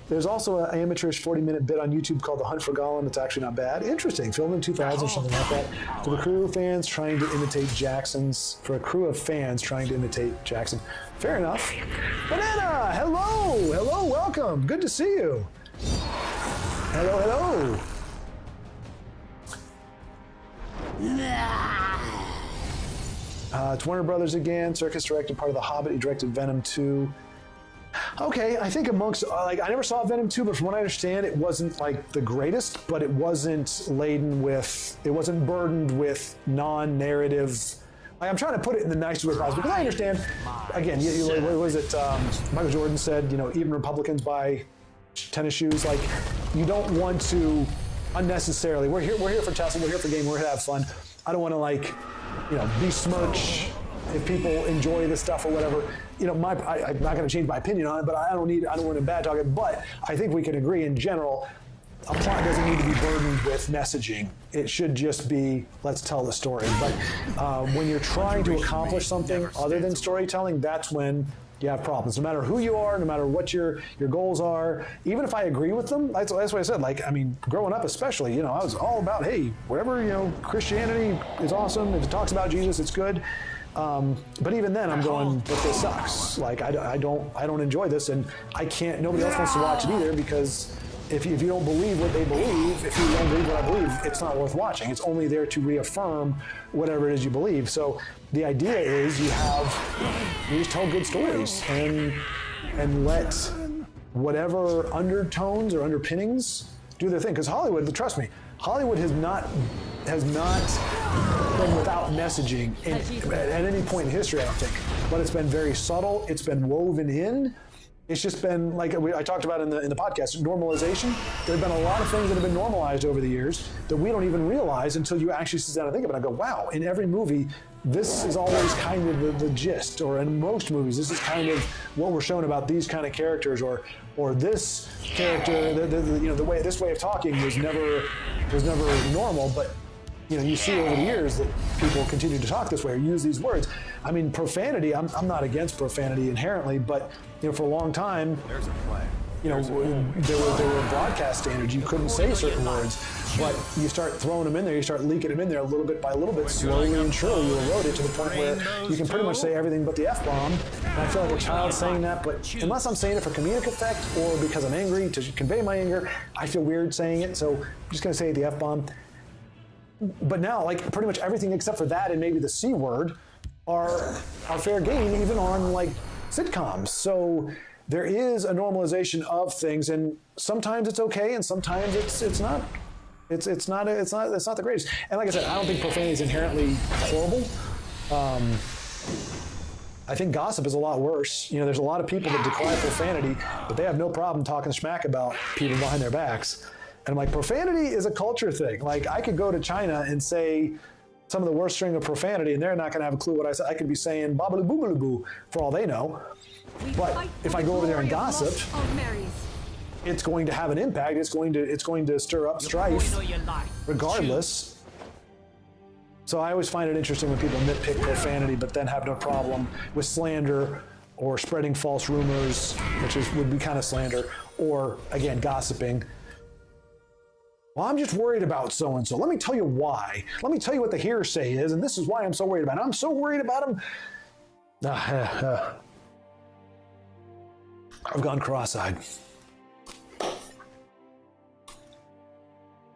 [SPEAKER 1] There's also an amateurish 40-minute bit on YouTube called The Hunt for Gollum. It's actually not bad. Interesting. Filmed in 2000 or something like that. For a crew of fans trying to imitate Jackson. Fair enough. Banana, hello, welcome. Good to see you. Hello. It's Warner Brothers again. Serkis directed part of The Hobbit. He directed Venom 2. Okay, I think amongst, I never saw Venom 2, but from what I understand, it wasn't like the greatest, but it wasn't burdened with non-narrative I'm trying to put it in the nicest way possible because I understand. Again, what was it? Michael Jordan said, even Republicans buy tennis shoes. Like, you don't want to unnecessarily. We're here for Tesla. We're here for game. We're here to have fun. I don't want to besmirch if people enjoy this stuff or whatever. I'm not going to change my opinion on it, but I don't want to bad talk it. But I think we can agree in general. A plot doesn't need to be burdened with messaging. It should just be, let's tell the story. But when you're trying to accomplish something other than storytelling, that's when you have problems. No matter who you are, no matter what your goals are, even if I agree with them, that's what I said. Growing up especially, I was all about, hey, whatever, Christianity is awesome. If it talks about Jesus, it's good. But even then, I'm going, but this sucks. I don't enjoy this, and I can't. Nobody else wants to watch it either because. If you don't believe what they believe, if you don't believe what I believe, it's not worth watching. It's only there to reaffirm whatever it is you believe. So the idea is you just tell good stories and let whatever undertones or underpinnings do their thing. Because Hollywood, trust me, Hollywood has not been without messaging at any point in history, I don't think. But it's been very subtle. It's been woven in. It's just been, like I talked about in the podcast, normalization. There have been a lot of things that have been normalized over the years that we don't even realize until you actually sit down and think about it. I go, wow, in every movie, this is always kind of the gist, or in most movies, this is kind of what we're shown about these kind of characters, or this character, this way of talking was never normal, but you see over the years that people continue to talk this way or use these words. I mean, profanity, I'm not against profanity inherently, but for a long time,
[SPEAKER 3] There's a play.
[SPEAKER 1] there were broadcast standards. You couldn't say certain words, but you start throwing them in there, you start leaking them in there little bit by little bit, slowly and surely you erode it to the point where you can pretty much say everything but the F-bomb. And I feel like a child saying that, but unless I'm saying it for comedic effect or because I'm angry to convey my anger, I feel weird saying it, so I'm just gonna say the F-bomb. But now, pretty much everything except for that and maybe the C word are fair game, even on sitcoms. So there is a normalization of things, and sometimes it's okay, and sometimes it's not. It's not the greatest. And like I said, I don't think profanity is inherently horrible. I think gossip is a lot worse. There's a lot of people that decry profanity, but they have no problem talking smack about people behind their backs. And I'm like, profanity is a culture thing. I could go to China and say some of the worst string of profanity, and they're not going to have a clue what I said. I could be saying "babaloo boo boo" for all they know. But if I go over there and gossip, it's going to have an impact. It's going to stir up strife, regardless. So I always find it interesting when people nitpick profanity, but then have no problem with slander or spreading false rumors, which would be kind of slander, or again gossiping. Well, I'm just worried about so-and-so. Let me tell you why. Let me tell you what the hearsay is, and this is why I'm so worried about it. I'm so worried about him. I've gone cross-eyed.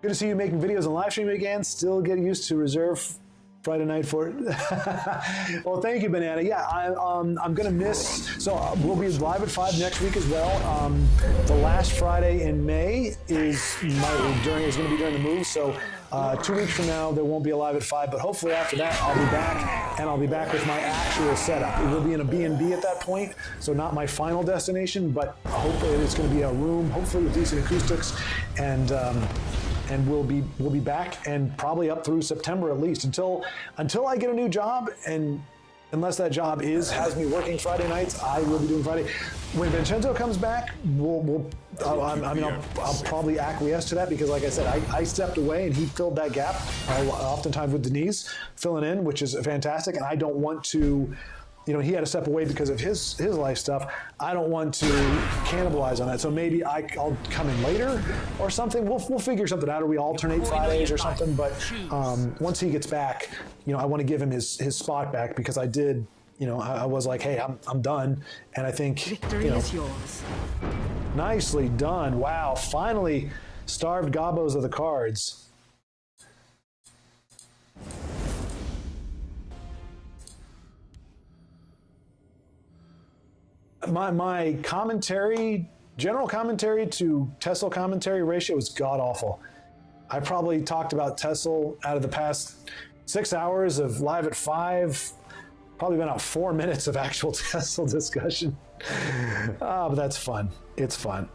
[SPEAKER 1] Good to see you making videos and live streaming again. Still getting used to reserve Friday night for it. Well, thank you, Banana. Yeah, I'm going to miss. So we'll be live at 5 next week as well. The last Friday in May is going to be during the move. So 2 weeks from now, there won't be a live at 5. But hopefully after that, I'll be back, and I'll be back with my actual setup. It will be in a B&B at that point, so not my final destination, but hopefully it's going to be a room, hopefully with decent acoustics, and we'll be back, and probably up through September at least until I get a new job, and unless that job has me working Friday nights, I will be doing Friday. When Vincenzo comes back, I'll probably acquiesce to that because, like I said, I stepped away and he filled that gap. Oftentimes with Denise filling in, which is fantastic, and I don't want to. He had to step away because of his life stuff. I don't want to cannibalize on that. So maybe I'll come in later or something. We'll figure something out, or we alternate Fridays or something. But once he gets back, I want to give him his spot back because I did. I was like, hey, I'm done. And I think
[SPEAKER 4] Victory is yours.
[SPEAKER 1] Nicely done. Wow, finally starved Gobos of the cards. My commentary, general commentary to Tesla commentary ratio is god awful. I probably talked about Tesla out of the past 6 hours of Live at 5, probably been about 4 minutes of actual Tesla discussion. But that's fun. It's fun.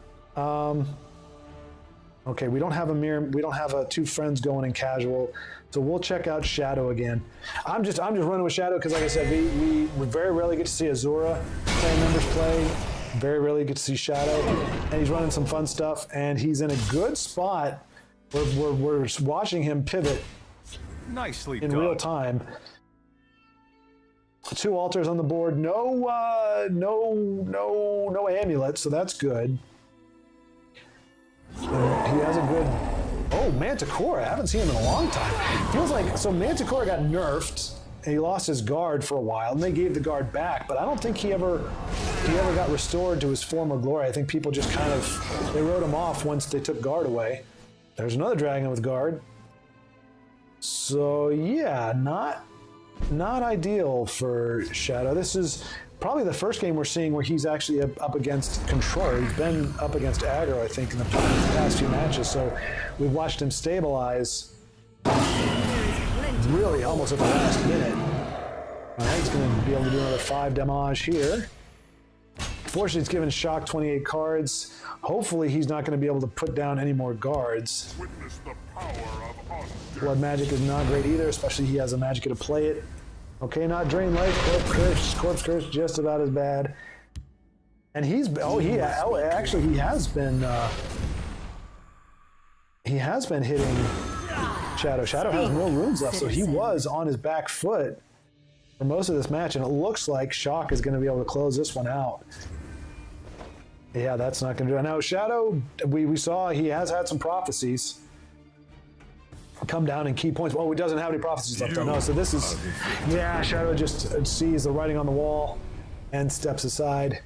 [SPEAKER 1] Okay, we don't have two friends going in casual, so we'll check out Shadow again. I'm just running with Shadow because, like I said, we very rarely get to see Azura clan members play. Very rarely get to see Shadow, and he's running some fun stuff, and he's in a good spot. We're watching him pivot
[SPEAKER 3] Nicely
[SPEAKER 1] in
[SPEAKER 3] done.
[SPEAKER 1] real time. 2 altars on the board. No amulet, so that's good. He has a good. Oh, Manticore! I haven't seen him in a long time. Feels like so. Manticore got nerfed, and he lost his guard for a while, and they gave the guard back. But I don't think he ever got restored to his former glory. I think people just kind of they wrote him off once they took guard away. There's another dragon with guard. So yeah, not ideal for Shadow. This is probably the first game we're seeing where he's actually up against control. He's been up against aggro, I think, in the past few matches. So we've watched him stabilize really almost at the last minute. All right, he's going to be able to do another 5 damage here. Fortunately, it's given Shock 28 cards. Hopefully, he's not going to be able to put down any more guards.
[SPEAKER 2] Witness the power of undead.
[SPEAKER 1] Blood magic is not great either, especially he has a magic to play it. Okay, not drain life. Corpse curse, just about as bad. And he has been hitting Shadow. Shadow has no runes left, so he was on his back foot for most of this match, and it looks like Shock is going to be able to close this one out. Yeah, that's not going to do it. Now, Shadow, we saw he has had some prophecies come down in key points. Well, he doesn't have any prophecies left. I know. So this is, yeah, Shadow just sees the writing on the wall and steps aside.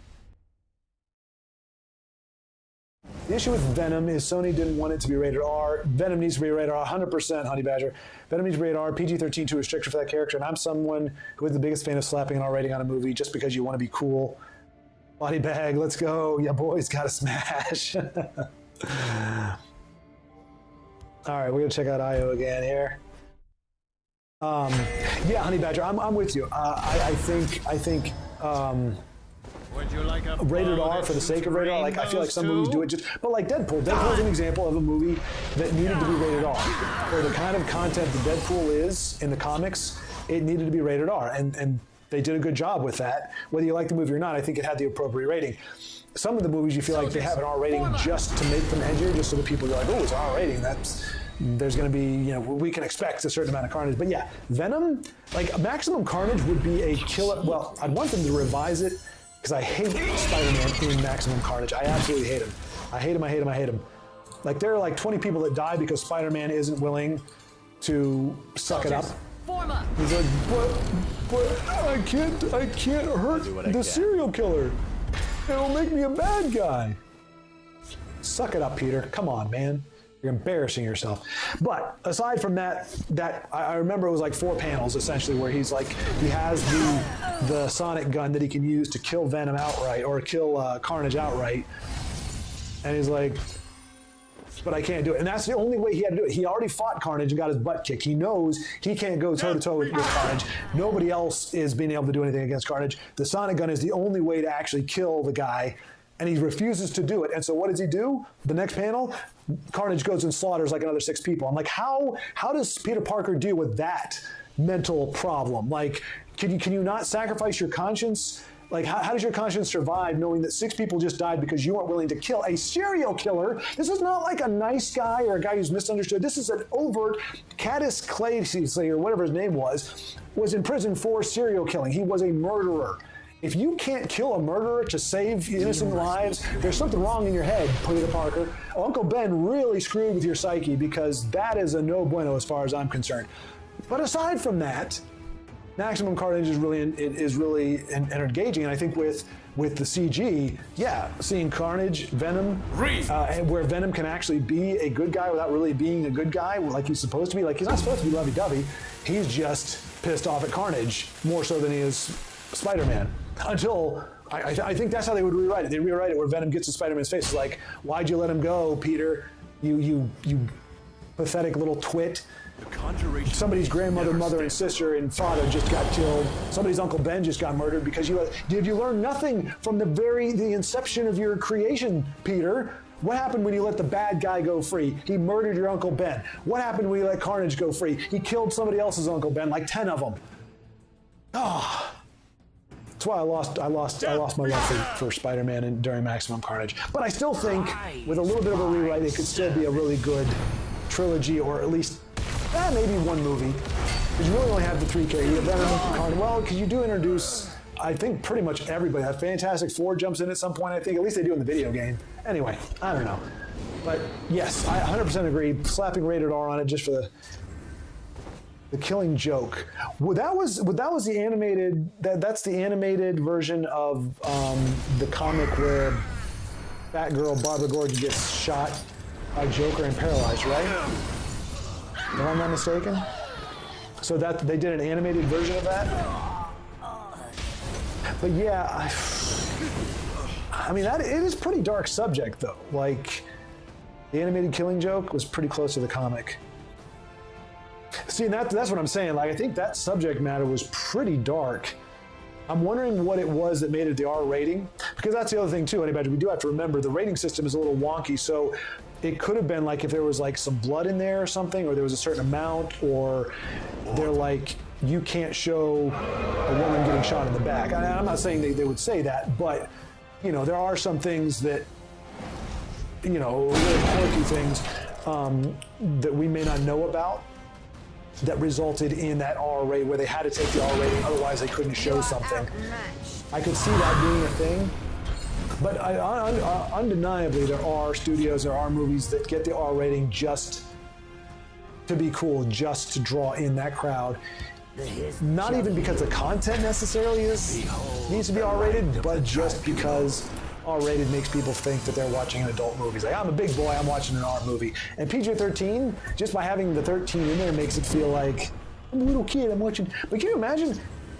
[SPEAKER 1] The issue with Venom is Sony didn't want it to be rated R. Venom needs to be rated R 100%, Honey Badger. Venom needs to be rated R, PG-13 to restriction for that character. And I'm someone who is the biggest fan of slapping an R rating on a movie just because you want to be cool. Body bag, let's go. Yeah, boys, gotta smash. All right, we're gonna check out IO again here. Yeah, Honey Badger, I'm with you. I think
[SPEAKER 3] Would you like a
[SPEAKER 1] rated R for the sake of rated R. Like I feel like some movies do it just, but like Deadpool. Deadpool is an example of a movie that needed to be rated R. For the kind of content that Deadpool is in the comics, it needed to be rated R, and they did a good job with that. Whether you like the movie or not, I think it had the appropriate rating. Some of the movies you feel like they have an R rating just to make them edgier, just so that people are like, oh, it's an R rating. There's going to be, we can expect a certain amount of carnage. But yeah, Venom, like Maximum Carnage would be a killer. Well, I'd want them to revise it because I hate Spider-Man in Maximum Carnage. I absolutely hate him. I hate him. Like there are like 20 people that die because Spider-Man isn't willing to suck it up. He's like, but I can't hurt the serial killer. It'll make me a bad guy. Suck it up, Peter. Come on, man. You're embarrassing yourself. But aside from that I remember it was like 4 panels essentially where he's like, he has the sonic gun that he can use to kill Venom outright or kill Carnage outright. And he's like, but I can't do it. And that's the only way he had to do it. He already fought Carnage and got his butt kicked. He knows he can't go toe-to-toe with Carnage. Nobody else is being able to do anything against Carnage. The sonic gun is the only way to actually kill the guy, and he refuses to do it. And so what does he do? The next panel, Carnage goes and slaughters like another 6 people. I'm like, how does Peter Parker deal with that mental problem? Like, can you not sacrifice your conscience? Like, how does your conscience survive knowing that 6 people just died because you weren't willing to kill a serial killer? This is not like a nice guy or a guy who's misunderstood. This is an overt Caddis Clay, or whatever his name was in prison for serial killing. He was a murderer. If you can't kill a murderer to save innocent lives, there's something wrong in your head, Peter Parker. Uncle Ben really screwed with your psyche because that is a no bueno as far as I'm concerned. But aside from that, Maximum Carnage is really engaging, and I think with the CG, yeah, seeing Carnage, Venom, and where Venom can actually be a good guy without really being a good guy, like he's supposed to be. Like he's not supposed to be lovey-dovey. He's just pissed off at Carnage more so than he is Spider-Man. Until I think that's how they would rewrite it. They rewrite it where Venom gets in Spider-Man's face. It's like, why'd you let him go, Peter? You pathetic little twit.
[SPEAKER 3] The conjuration.
[SPEAKER 1] Somebody's grandmother,
[SPEAKER 3] never
[SPEAKER 1] mother, and
[SPEAKER 3] stands.
[SPEAKER 1] sister and father just got killed. Somebody's Uncle Ben just got murdered because did you learn nothing from the inception of your creation, Peter? What happened when you let the bad guy go free? He murdered your Uncle Ben. What happened when you let Carnage go free? He killed somebody else's Uncle Ben, like 10 of them. Oh. That's why I lost my love for Spider-Man during Maximum Carnage. But I still think with a little bit of a rewrite, it could still be a really good trilogy, or at least maybe one movie. Because you really only have the 3 characters. You have Venom, Carnage. Well, because you do introduce, I think, pretty much everybody. That Fantastic Four jumps in at some point, I think. At least they do in the video game. Anyway, I don't know. But yes, I 100% agree. Slapping rated R on it just for the Killing Joke. That was the animated. That's the animated version of the comic where Batgirl Barbara Gordon gets shot by Joker and paralyzed, right? Am I not mistaken? So that they did an animated version of that. But yeah, I mean it is pretty dark subject though. Like the animated Killing Joke was pretty close to the comic. See, that's what I'm saying. Like I think that subject matter was pretty dark. I'm wondering what it was that made it the R rating, because that's the other thing too. Anybody, we do have to remember the rating system is a little wonky. So it could have been like if there was like some blood in there or something, or there was a certain amount, or they're like, you can't show a woman getting shot in the back. I'm not saying they would say that, but you know, there are some things that, you know, really quirky things that we may not know about that resulted in that R rating, where they had to take the R rating, otherwise they couldn't show something. I could see that being a thing. But undeniably, there are studios, there are movies that get the R rating just to be cool, just to draw in that crowd. Not even because the content necessarily needs to be R rated, but just because R rated makes people think that they're watching an adult movie. It's like, I'm a big boy, I'm watching an R movie. And PG-13, just by having the 13 in there, makes it feel like I'm a little kid, I'm watching. But can you imagine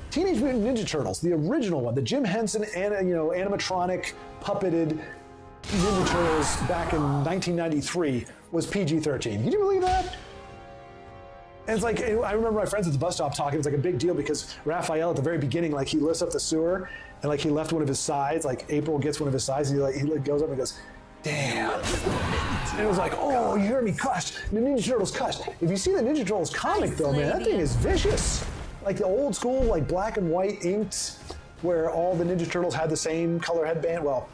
[SPEAKER 1] Teenage Mutant Ninja Turtles, the original one, the Jim Henson animatronic puppeted Ninja Turtles back in 1993 was PG-13. Can you believe that? And it's like, I remember my friends at the bus stop talking, it's like a big deal because Raphael at the very beginning, like he lifts up the sewer and like he left one of his sides, like April gets one of his sides, and he goes up and goes, damn. And it was like, oh, you heard me cuss. The Ninja Turtles cuss. If you see the Ninja Turtles comic though, man, that thing is vicious. Like the old school, like black and white inked, where all the Ninja Turtles had the same color headband. Well,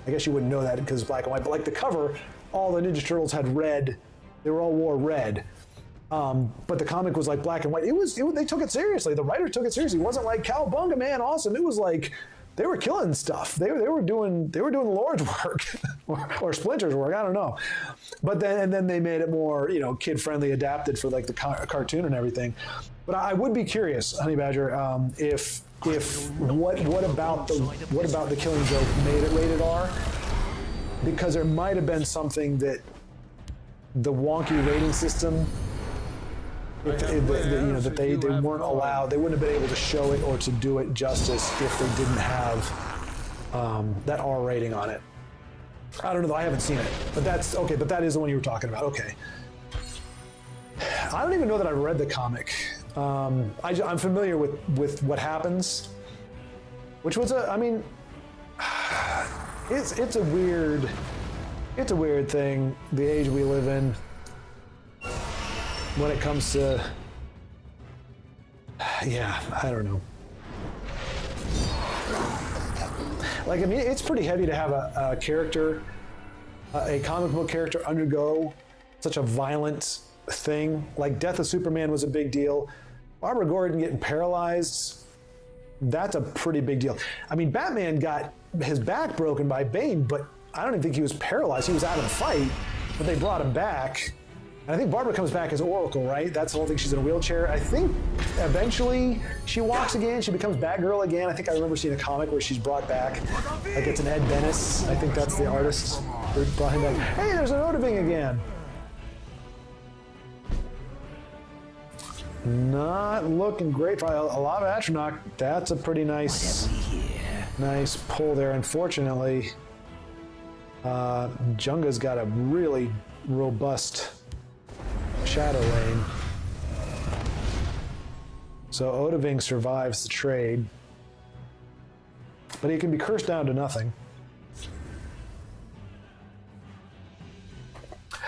[SPEAKER 1] I guess you wouldn't know that because it's black and white, but like the cover, all the Ninja Turtles had red. They all wore red. But the comic was like black and white. They took it seriously. The writer took it seriously. It wasn't like Cowabunga, man, awesome. It was like they were killing stuff. They were doing the Lord's work or Splinter's work. I don't know. But then they made it more, kid friendly, adapted for like the cartoon and everything. But I would be curious, Honey Badger, if what about the Killing Joke made it rated R? Because there might have been something that the wonky rating system, that they weren't allowed, they wouldn't have been able to show it or to do it justice if they didn't have that R rating on it. I don't know, I haven't seen it, but that's okay. But that is the one you were talking about. Okay. I don't even know that I read the comic. I'm familiar with what happens, which was it's a weird thing, the age we live in, when it comes to, I don't know. Like, I mean, it's pretty heavy to have a character, a comic book character undergo such a violent thing. Like Death of Superman was a big deal. Barbara Gordon getting paralyzed, that's a pretty big deal. I mean, Batman got his back broken by Bane, but I don't even think he was paralyzed. He was out of the fight, but they brought him back. And I think Barbara comes back as Oracle, right? That's the whole thing. She's in a wheelchair. I think eventually she walks again. She becomes Batgirl again. I think I remember seeing a comic where she's brought back. Like it's an Ed Benes. I think that's the artist who brought him back. Hey, there's an Odoving again. Not looking great for a lot of Atronach. That's a pretty nice pull there. Unfortunately, Junga's got a really robust Shadow Lane. So Odahviing survives the trade. But he can be cursed down to nothing.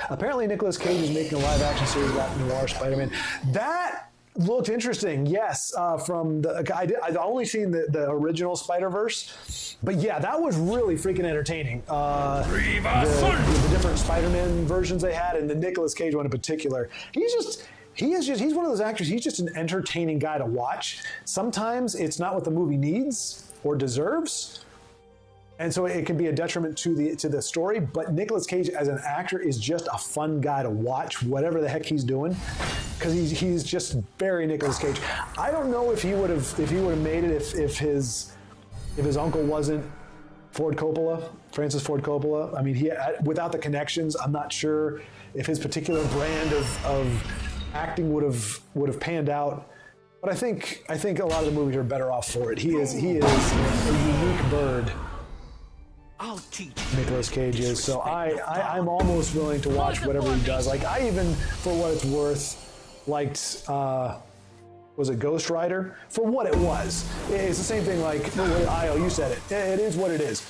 [SPEAKER 1] Apparently Nicolas Cage is making a live-action series about Noir Spider-Man. That looked interesting, yes. From the I've only seen the original Spider-Verse, but yeah, that was really freaking entertaining. The different Spider-Man versions they had, and the Nicolas Cage one in particular. He's one of those actors. He's just an entertaining guy to watch. Sometimes it's not what the movie needs or deserves. And so it can be a detriment to the story, but Nicolas Cage as an actor is just a fun guy to watch, whatever the heck he's doing, because he's just very Nicolas Cage. I don't know if he would have made it if his uncle wasn't Francis Ford Coppola. I mean, without the connections, I'm not sure if his particular brand of acting would have panned out. But I think a lot of the movies are better off for it. He is a unique bird.
[SPEAKER 7] I'll teach
[SPEAKER 1] Nicolas Cage is. So I'm almost willing to watch whatever he does. Like, I even, for what it's worth, liked, was it Ghost Rider? For what it was. It's the same thing like, Io, you said it. It is what it is.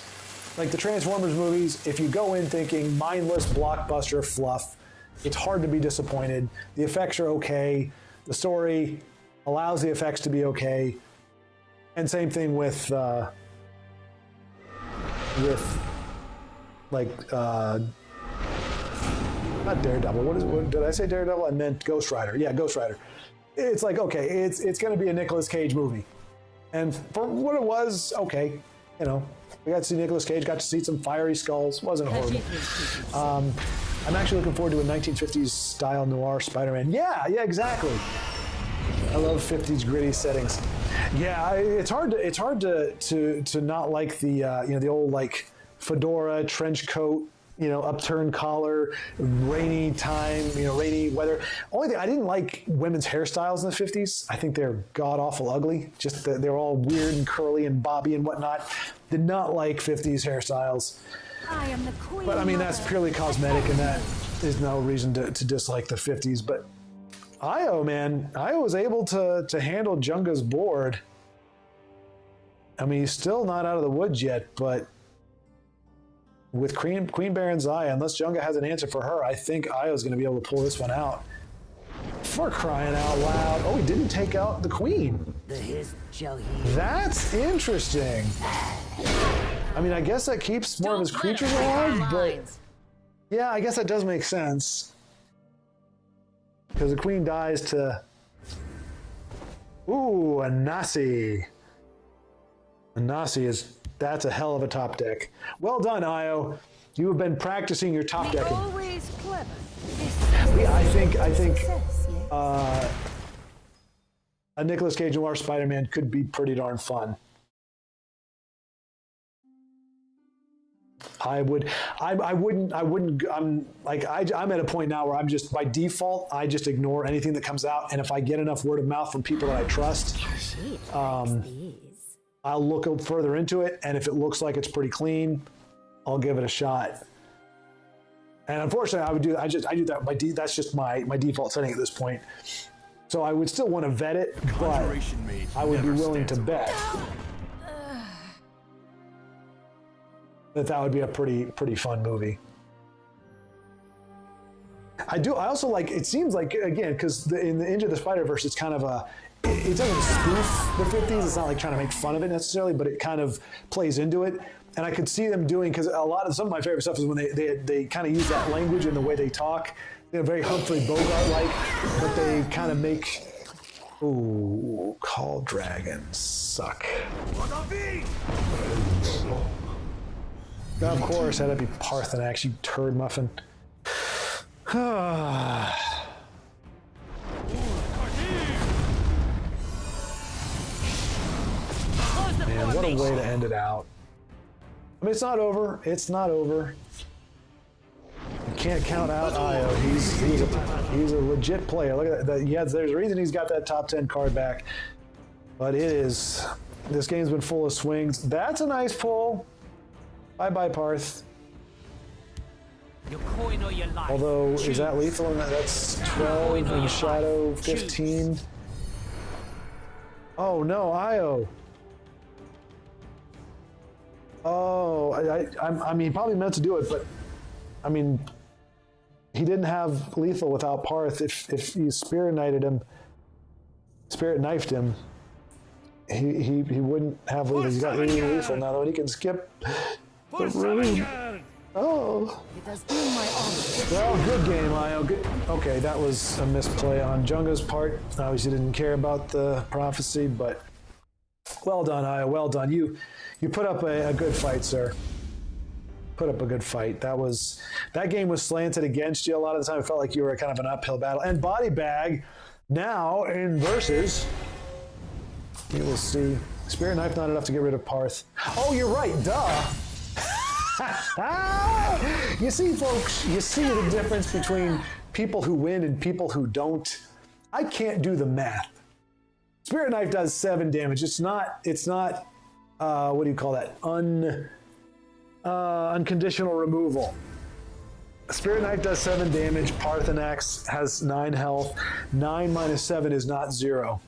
[SPEAKER 1] Like the Transformers movies, if you go in thinking mindless blockbuster fluff, it's hard to be disappointed. The effects are okay. The story allows the effects to be okay. And same thing with not Daredevil. What did I say? Daredevil? I meant Ghost Rider. Yeah, Ghost Rider. It's like, okay, it's going to be a Nicolas Cage movie, and for what it was, okay, we got to see Nicolas Cage, got to see some fiery skulls. Wasn't horrible. I'm actually looking forward to a 1950s style noir Spider-Man. Yeah, exactly. I love 50s gritty settings. Yeah, it's hard to not like the the old like fedora, trench coat, upturned collar, rainy time, rainy weather. Only thing, I didn't like women's hairstyles in the 50s. I think they're god awful ugly. Just they're all weird and curly and bobby and whatnot. Did not like 50s hairstyles.
[SPEAKER 5] I am the queen.
[SPEAKER 1] But I mean, that's purely cosmetic, and that is no reason to dislike the 50s. But Io was able to handle Junga's board. I mean, he's still not out of the woods yet, but with Queen Baron's Eye, unless Junga has an answer for her, I think Io's going to be able to pull this one out. For crying out loud. Oh, he didn't take out the queen. That's interesting. I mean, I guess that keeps more of his creatures alive, but yeah, I guess that does make sense. Because the queen dies to... Ooh, a Nasi. A Nasi that's a hell of a top deck. Well done, Io. You have been practicing your top decking.
[SPEAKER 5] Always clever.
[SPEAKER 1] Yeah, I think a Nicolas Cage noir Spider-Man could be pretty darn fun. I'm at a point now where I'm just, by default, I just ignore anything that comes out. And if I get enough word of mouth from people that I trust, I'll look further into it. And if it looks like it's pretty clean, I'll give it a shot. And unfortunately, I do that. That's just my default setting at this point. So I would still want to vet it, but I would be willing to bet that would be a pretty fun movie. I also like, it seems like, again, because in the Into the Spider-Verse, it's kind of it doesn't spoof the 50s. It's not like trying to make fun of it necessarily, but it kind of plays into it. And I could see them doing, because some of my favorite stuff is when they kind of use that language in the way they talk. They're very Humphrey Bogart-like, but they kind of make, ooh, Call Dragons suck. Of course, that'd be Parthenax, you turd muffin. Man, what a way to end it out. I mean, it's not over. It's not over. You can't count out Io. He's a legit player. Look at that. Yeah, there's a reason he's got that top 10 card back. But this game's been full of swings. That's a nice pull. Bye-bye, Parth.
[SPEAKER 7] Your coin or your life.
[SPEAKER 1] Although, is
[SPEAKER 7] Choose.
[SPEAKER 1] that lethal? And that's 12 and Shadow 15. Oh no, Io. Oh, I mean, probably meant to do it, but I mean, he didn't have lethal without Parth. If you spirit knifed him, he wouldn't have lethal. He's got 80 lethal now, though, and he can skip the room. Oh.
[SPEAKER 5] It has been my honor.
[SPEAKER 1] Well, good game, Io. Good. Okay, that was a misplay on Junga's part. Obviously didn't care about the prophecy, but well done, Io. Well done. You put up a good fight, sir. Put up a good fight. That game was slanted against you a lot of the time. It felt like you were kind of an uphill battle. And Body Bag now in versus. You will see. Spirit Knife not enough to get rid of Parth. Oh, you're right. Duh. You see, folks, you see the difference between people who win and people who don't. I can't do the math. Spirit Knife does 7 damage. It's not what do you call that? Unconditional removal. Spirit Knife does 7 damage. Parthenax has 9 health. 9 minus 7 is not 0.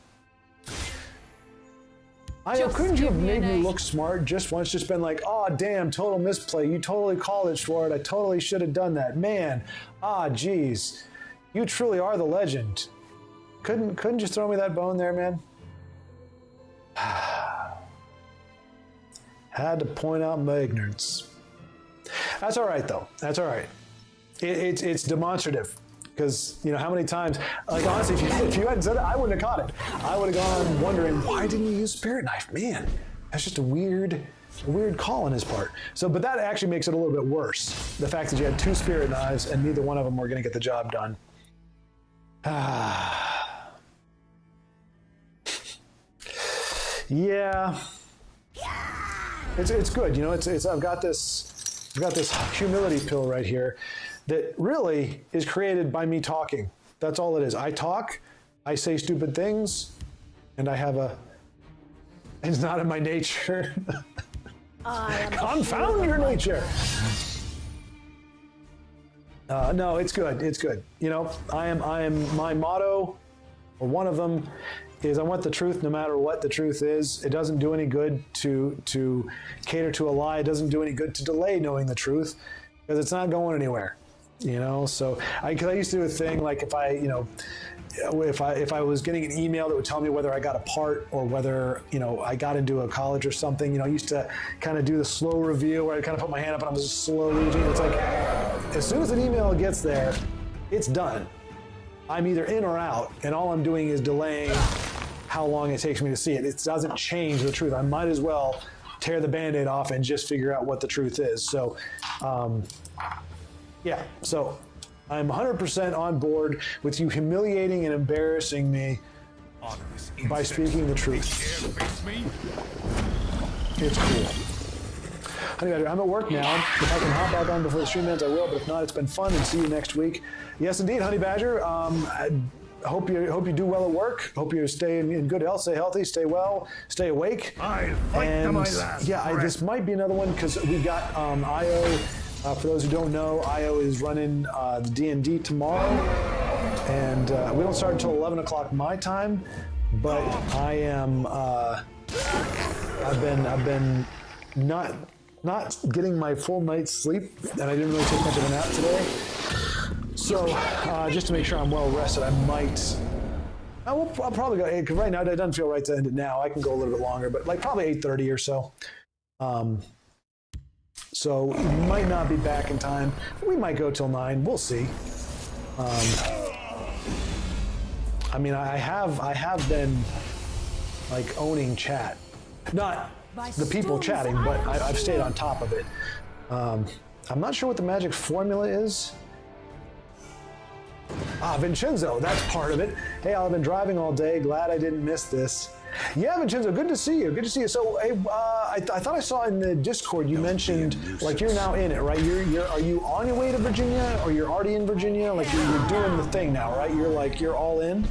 [SPEAKER 1] Couldn't you have made me look smart just once? Just been like, oh damn, total misplay. You totally called it, Schwartz. I totally should have done that. Man, geez. You truly are the legend. Couldn't you throw me that bone there, man? Had to point out my ignorance. That's all right, though. That's all right. It's demonstrative. Because, you know, how many times, like, honestly, if you hadn't said it, I wouldn't have caught it. I would have gone wondering, why didn't you use Spirit Knife? Man, that's just a weird call on his part. So, but that actually makes it a little bit worse. The fact that you had 2 Spirit Knives and neither one of them were going to get the job done. Yeah. It's good. You know, I've got this humility pill right here that really is created by me talking. That's all it is. I talk, I say stupid things, and it's not in my nature. Confound your nature. No, it's good. It's good. You know, I am my motto, or one of them, is I want the truth no matter what the truth is. It doesn't do any good to cater to a lie. It doesn't do any good to delay knowing the truth because it's not going anywhere. You know, so I used to do a thing like if I was getting an email that would tell me whether I got a part or whether, you know, I got into a college or something, you know, I used to kind of do the slow review where I kind of put my hand up and I'm just slow reading. It's like, as soon as an email gets there, it's done. I'm either in or out, and all I'm doing is delaying how long it takes me to see it. It doesn't change the truth. I might as well tear the Band-Aid off and just figure out what the truth is. So, yeah, so I'm 100% on board with you humiliating and embarrassing me by speaking the truth. It's cool. Honey Badger, I'm at work now. If I can hop back on before the stream ends, I will, but if not, it's been fun, and see you next week. Yes, indeed, Honey Badger. I hope you do well at work. Hope you stay in good health, stay healthy, stay well, stay awake.
[SPEAKER 3] I'll fight to my last breath.
[SPEAKER 1] This might be another one because we got Io. For those who don't know, Io is running the D&D tomorrow, and we don't start until 11 o'clock my time. But I am. I've been not getting my full night's sleep, and I didn't really take much of a nap today. So just to make sure I'm well rested, I'll probably go. Because right now it doesn't feel right to end it now. I can go a little bit longer, but like probably 8:30 or so. So we might not be back in time. We might go till 9. We'll see. I mean, I have been like owning chat, not the people chatting, but I've stayed on top of it. I'm not sure what the magic formula is. Vincenzo, that's part of it. Hey, I've been driving all day. Glad I didn't miss this. Yeah, Vincenzo, good to see you. Good to see you. So, hey, I thought I saw in the Discord you mentioned like you're now in it, right? Are you on your way to Virginia, or you're already in Virginia? Like you're doing the thing now, right? You're all in.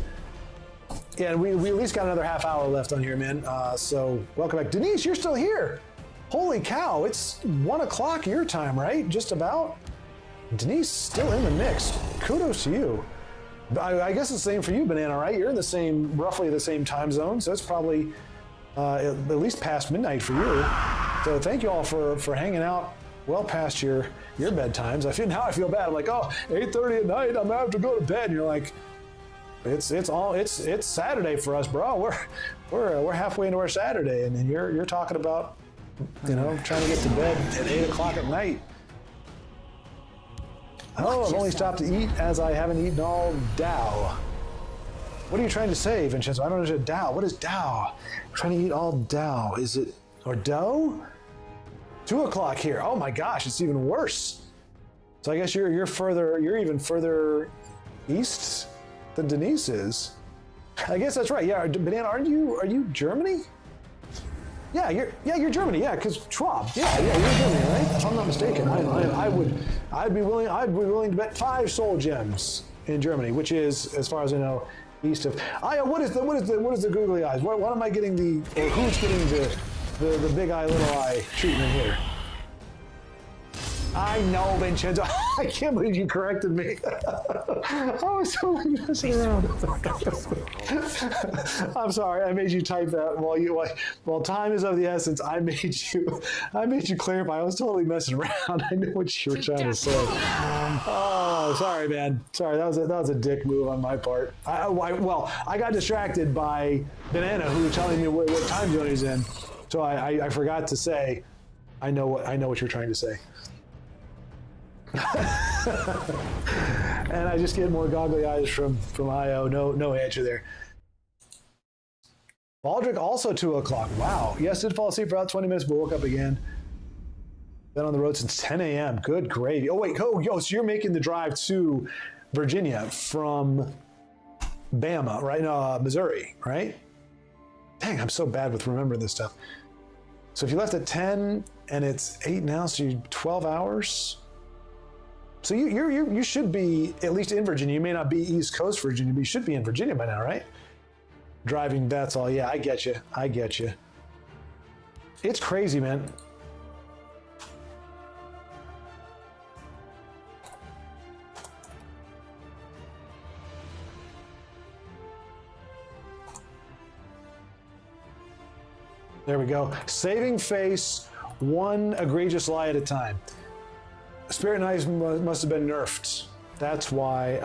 [SPEAKER 1] Yeah, we at least got another half hour left on here, man. So welcome back, Denise. You're still here. Holy cow! It's 1 o'clock your time, right? Just about. Denise still in the mix. Kudos to you. I guess it's the same for you, Banana, right? You're in the same, roughly the same time zone, so it's probably at least past midnight for you. So thank you all for hanging out well past your bedtimes. Now I feel bad. I'm like, oh, 8:30 at night, I'm gonna have to go to bed. And you're like, it's Saturday for us, bro. We're halfway into our Saturday, and then you're talking about, trying to get to bed at 8 o'clock at night. Oh, I've only stopped to eat as I haven't eaten all Dow. What are you trying to say, Vincenzo? I don't understand Dow. What is Dow? I'm trying to eat all Dow. Is it, or dough? 2 o'clock here. Oh my gosh, it's even worse. So I guess you're even further east than Denise is. I guess that's right. Yeah, Banana, are you Germany? Yeah, you're Germany. Yeah, because Schwab. Yeah, you're Germany, right? If I'm not mistaken, I'd be willing to bet 5 soul gems in Germany, which is, as far as I know, east of. What is the googly eyes? What am I getting who's getting the big eye, little eye treatment here? I know, Vincenzo. I can't believe you corrected me. I was totally messing around. I'm sorry. I made you type that while time is of the essence. I made you clarify. I was totally messing around. I knew what you were trying to say. Oh, sorry, man. Sorry, that was a dick move on my part. I got distracted by Banana, who was telling me what time zone he's in. So I forgot to say, I know what you're trying to say. And I just get more goggly eyes from IO. No answer there. Baldrick also 2 o'clock. Wow. Yes, did fall asleep for about 20 minutes, but woke up again. Been on the road since 10 a.m. Good gravy. Oh wait, so you're making the drive to Virginia from Bama, right? No, Missouri, right? Dang, I'm so bad with remembering this stuff. So if you left at 10 and it's 8 now, so you're 12 hours. So you should be at least in Virginia. You may not be East Coast Virginia, but you should be in Virginia by now, right? Driving, that's all. Yeah, I get you. It's crazy, man. There we go. Saving face, one egregious lie at a time. Spirit Knives must have been nerfed. That's why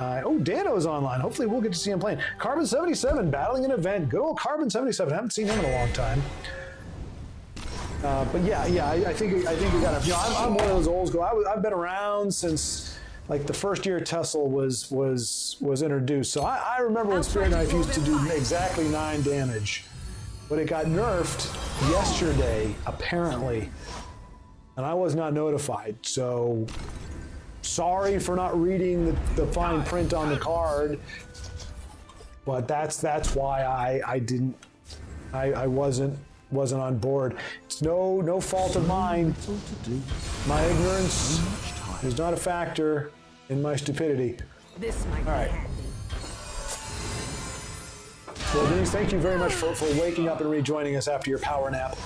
[SPEAKER 1] Dano's online. Hopefully we'll get to see him playing. Carbon 77 battling an event. Good old Carbon 77. Haven't seen him in a long time. But yeah, I think you got to. I'm one of those old school. I've been around since like the first year Tussle was introduced. So I remember when Spirit Knife used to do exactly 9 damage, but it got nerfed yesterday apparently. And I was not notified, so sorry for not reading the fine print on the card. But that's why I wasn't on board. It's no fault of mine. My ignorance is not a factor in my stupidity.
[SPEAKER 5] This might be handy.
[SPEAKER 1] Well, Denise, thank you very much for waking up and rejoining us after your power nap.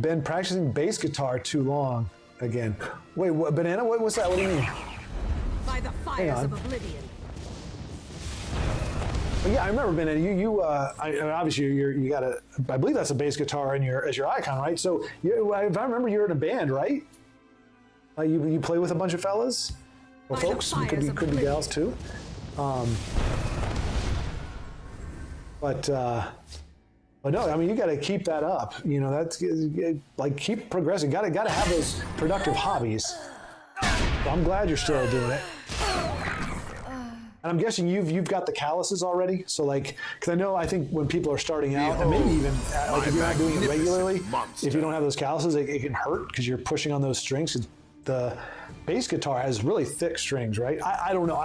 [SPEAKER 1] Been practicing bass guitar too long again. Wait, what, Banana? What's that? What do you mean?
[SPEAKER 5] By the fires of oblivion.
[SPEAKER 1] But yeah, I remember Banana. Obviously you got a. I believe that's a bass guitar as your icon, right? So if I remember, you're in a band, right? You play with a bunch of fellas or folks. Could be gals too. But no, I mean, you got to keep that up. That's like keep progressing. Got to have those productive hobbies. So I'm glad you're still doing it. And I'm guessing you've got the calluses already. So because I think when people are starting out, and maybe even if you're not doing it regularly, if you don't have those calluses, it can hurt because you're pushing on those strings. The bass guitar has really thick strings, right? I don't know.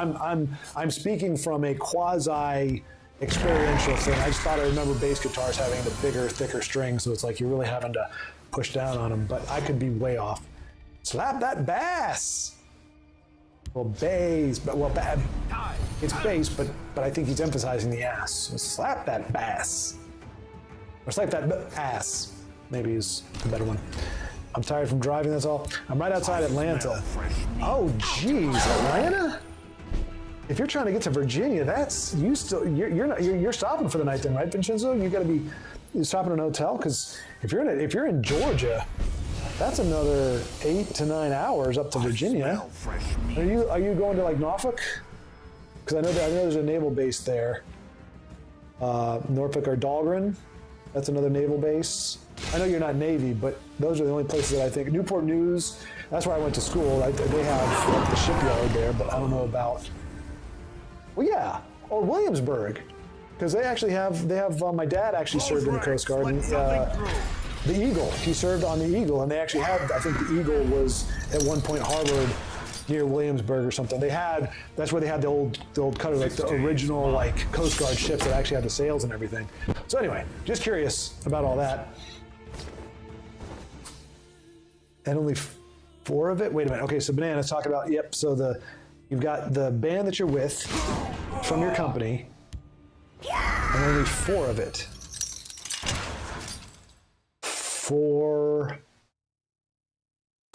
[SPEAKER 1] I'm speaking from a quasi experiential thing. I just thought I remember bass guitars having the bigger, thicker strings, so it's like you're really having to push down on them, but I could be way off. Slap that bass! Well, bass, it's bass, but I think he's emphasizing the ass. So slap that bass. Or slap that ass, maybe is the better one. I'm tired from driving, that's all. I'm right outside Atlanta. Oh, geez, Atlanta? If you're trying to get to Virginia, that's you're stopping for the night then, right, Vincenzo? You got to be stopping in a hotel because if you're in Georgia, that's another 8 to 9 hours up to Virginia. Are you going to like Norfolk? Because I know there's a naval base there. Norfolk or Dahlgren, that's another naval base. I know you're not Navy, but those are the only places that I think. Newport News, that's where I went to school. They have like, the shipyard there, but I don't know about. Well, yeah, or Williamsburg, because they have. My dad actually served in the Coast Guard. And, the Eagle. He served on the Eagle, and they actually had. I think the Eagle was at one point harbored near Williamsburg or something. That's where they had the old cutter, like the original like Coast Guard ships that actually had the sails and everything. So anyway, just curious about all that. And only 4 of it? Wait a minute. Okay, so Banana's talking about, yep, so you've got the band that you're with from your company, and only 4 of it.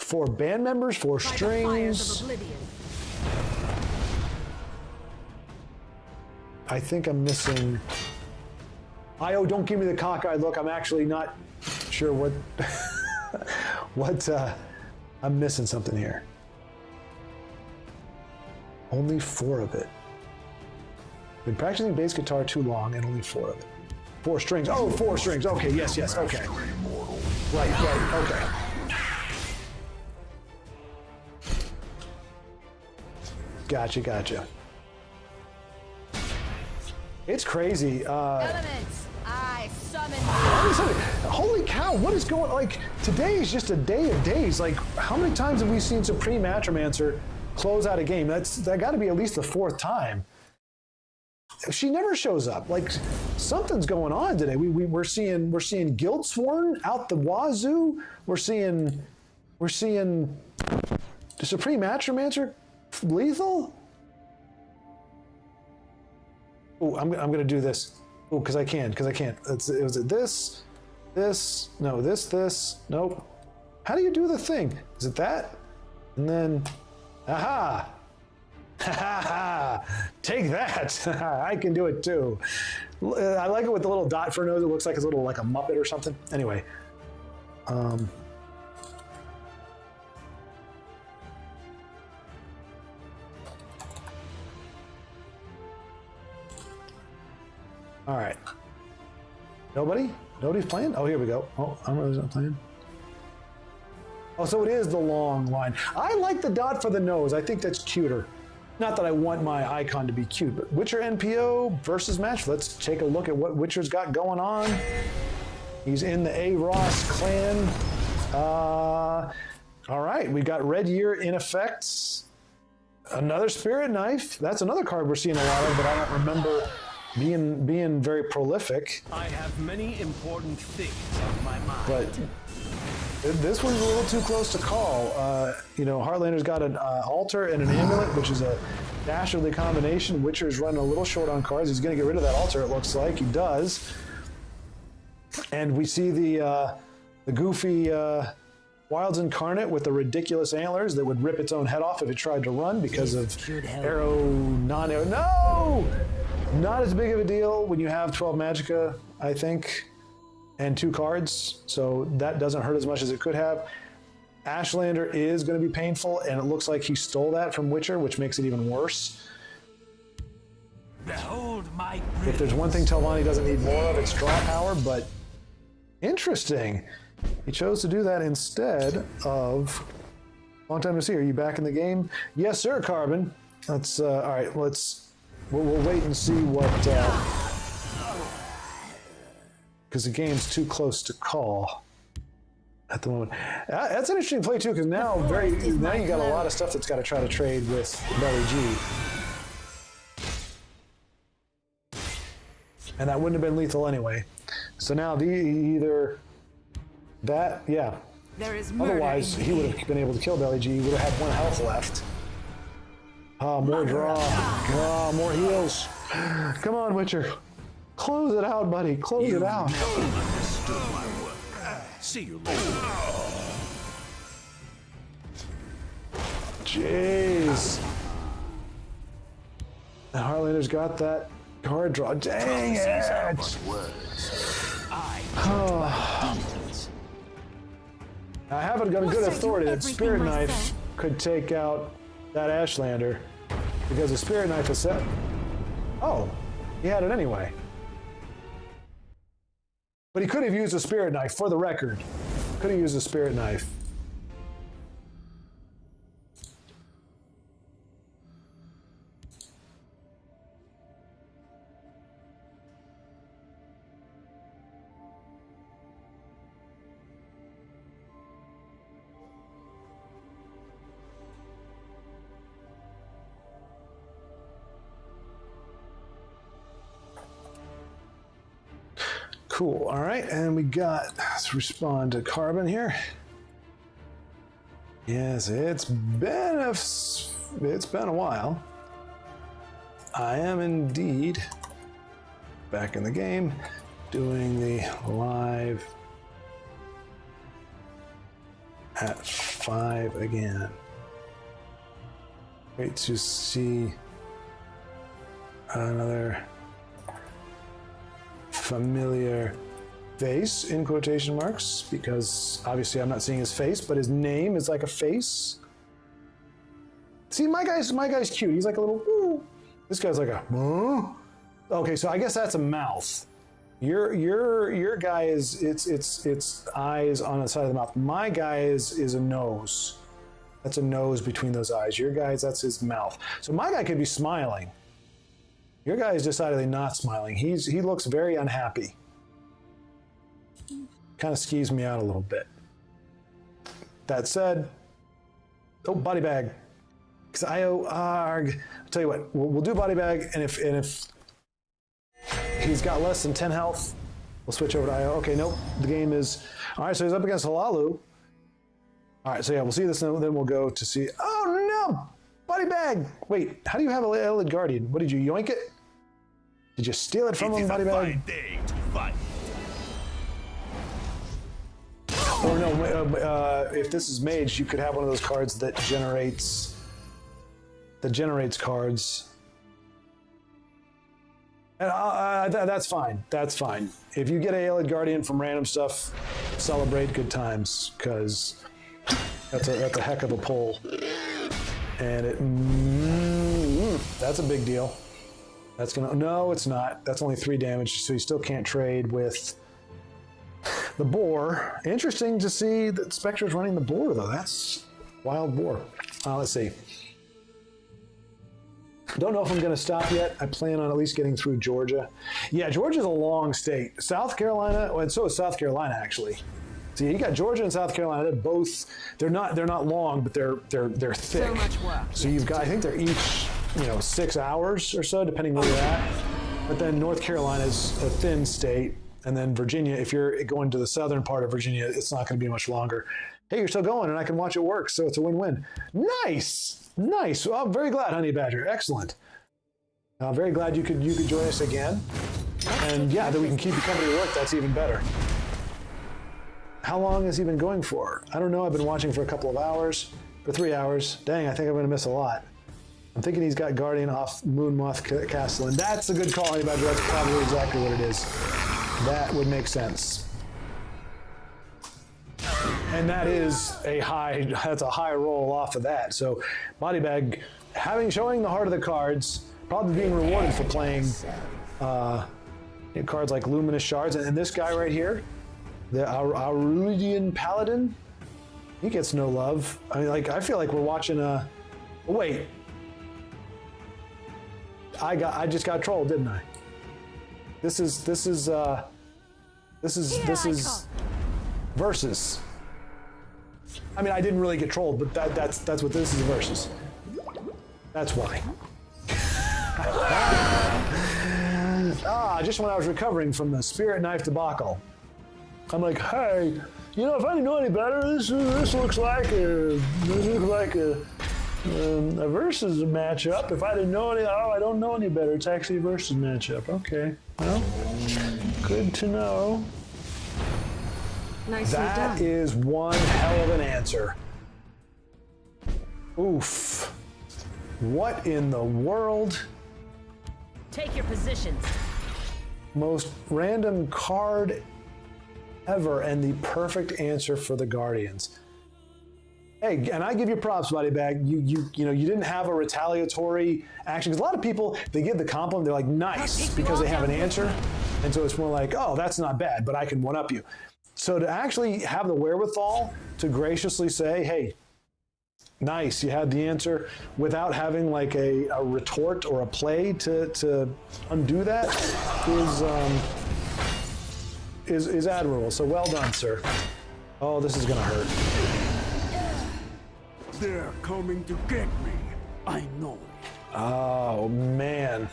[SPEAKER 1] 4 band members, 4 strings. I think I'm missing. Io, don't give me the cockeyed look. I'm actually not sure what I'm missing something here. Only 4 of it. Been practicing bass guitar too long, and only 4 of it. 4 strings. Oh, 4 strings. Okay, yes, okay. Right, okay. Gotcha. It's crazy.
[SPEAKER 5] Elements, I summon
[SPEAKER 1] Holy cow, what is going on? Like, today is just a day of days. Like, how many times have we seen Supreme Matromancer close out a game? That got to be at least the 4th time. She never shows up. Like, something's going on today. We're seeing Guildsworn out the wazoo. We're seeing the Supreme Matromancer lethal. Oh, I'm gonna do this. Oh, because I can. Was it this? No, this. Nope. How do you do the thing? Is it that? And then, aha! Ha ha ha! Take that! I can do it too. I like it with the little dot for a nose. It looks like it's like a Muppet or something. Anyway. All right. Nobody's playing? Oh, here we go. Oh, I'm not playing. Oh, so it is the long line. I like the dot for the nose. I think that's cuter. Not that I want my icon to be cute, but Witcher NPO versus match. Let's take a look at what Witcher's got going on. He's in the A. Ross clan. All right, we got Red Year in effect. Another Spirit Knife. That's another card we're seeing a lot of, but I don't remember being very prolific.
[SPEAKER 7] I have many important things on my mind.
[SPEAKER 1] But this one's a little too close to call. Heartlander's got an altar and an amulet, which is a dastardly combination. Witcher's running a little short on cards. He's going to get rid of that altar, it looks like. He does. And we see the goofy Wilds Incarnate with the ridiculous antlers that would rip its own head off if it tried to run because of arrow, non-arrow. No! Not as big of a deal when you have 12 Magicka, I think, and 2 cards, so that doesn't hurt as much as it could have. Ashlander is going to be painful, and it looks like he stole that from Witcher, which makes it even worse.
[SPEAKER 7] Behold my
[SPEAKER 1] if there's one thing Telvanni doesn't need more of, it's draw power, but interesting. He chose to do that instead of... Long time to see. Are you back in the game? Yes, sir, Carbon. Let's, all right, we'll wait and see what... because the game's too close to call at the moment. That's an interesting play too, because now you got a lot of stuff that's got to try to trade with Belly G. And that wouldn't have been lethal anyway. So now either that, yeah.
[SPEAKER 4] There is
[SPEAKER 1] Otherwise, he would have been able to kill Belly G. He would have had 1 health left. More draw. More heals. Come on, Witcher. Close it out, buddy. Close it out.
[SPEAKER 7] Never understood my work. See you later.
[SPEAKER 1] Jeez. And Harlander's got that card draw. Dang it! I haven't got a good authority that Spirit Knife could take out that Ashlander because the Spirit Knife is set. Oh, he had it anyway. But he could have used a Spirit Knife, for the record. Could have used a Spirit Knife. Cool. All right, and we got, let's respond to Carbon here. Yes, it's been a while. I am indeed back in the game, doing the live at 5 again. Wait to see another familiar face in quotation marks, because obviously I'm not seeing his face, but his name is like a face. See, my guy's cute. He's like a little ooh. This guy's like a okay, so I guess that's a mouth. Your guy is it's eyes on the side of the mouth. My guy is a nose. That's a nose between those eyes. Your guy's, that's his mouth. So my guy could be smiling. Your guy is decidedly not smiling. He looks very unhappy. Kind of skews me out a little bit. That said, oh, body bag. Because I'll tell you what, we'll do body bag, and if he's got less than 10 health, we'll switch over to IO. Okay, nope, the game is, all right, so he's up against Halalu. All right, so yeah, we'll see this, and then we'll go to see, oh no, body bag. Wait, how do you have a Elid Guardian? What, did you yoink it? Did you steal it from him, body bag?
[SPEAKER 2] Day to fight.
[SPEAKER 1] Or no, if this is mage, you could have one of those cards that generates cards. And that's fine. That's fine. If you get a Elid Guardian from random stuff, celebrate good times, because that's a heck of a pull. And that's a big deal. That's gonna, no, it's not. That's only 3 damage, so you still can't trade with the boar. Interesting to see that Spectre's running the boar, though. That's wild boar. Let's see. Don't know if I'm going to stop yet. I plan on at least getting through Georgia. Yeah, Georgia's a long state. South Carolina, well, and so is South Carolina, actually. So you got Georgia and South Carolina. They're both. They're not long, but they're thick.
[SPEAKER 4] So much work.
[SPEAKER 1] So you've got. I think they're each 6 hours or so, depending where you're at. But then North Carolina's a thin state, and then Virginia. If you're going to the southern part of Virginia, it's not going to be much longer. Hey, you're still going, and I can watch it work, so it's a win-win. Nice, nice. Well, I'm very glad, Honey Badger. Excellent. I'm very glad you could join us again, and yeah, that we can keep you company at work. That's even better. How long has he been going for? I don't know. I've been watching for a couple of hours, for 3 hours. Dang, I think I'm going to miss a lot. I'm thinking he's got Guardian off Moonmoth Castle, and that's a good call, Honey Badger. That's probably exactly what it is. That would make sense. And that is that's a high roll off of that. So body bag, showing the heart of the cards, probably being rewarded for playing cards like Luminous Shards. And this guy right here, the Aurelian Paladin, he gets no love. I mean, I feel like we're watching a, oh, wait. I just got trolled, didn't I? This is Versus. I mean, I didn't really get trolled, but that's what this is, Versus. That's why. Just when I was recovering from the Spirit Knife debacle, I'm like, hey, if I didn't know any better, this looks like a Versus matchup. If I didn't know I don't know any better. It's actually a Versus matchup. Okay, well, good to know.
[SPEAKER 4] Nicely done.
[SPEAKER 1] That is one hell of an answer. Oof. What in the world?
[SPEAKER 6] Take your positions.
[SPEAKER 1] Most random card ever and the perfect answer for the Guardians. Hey, and I give you props, Buddy Bag. You know, you didn't have a retaliatory action. Because a lot of people, they give the compliment, they're like, nice, because they have an answer. And so it's more like, oh, that's not bad, but I can one-up you. So to actually have the wherewithal to graciously say, hey, nice, you had the answer, without having like a retort or a play to undo that is admirable. So well done, sir. Oh, this is gonna hurt.
[SPEAKER 3] They're coming to get me. I know it.
[SPEAKER 1] Oh, man.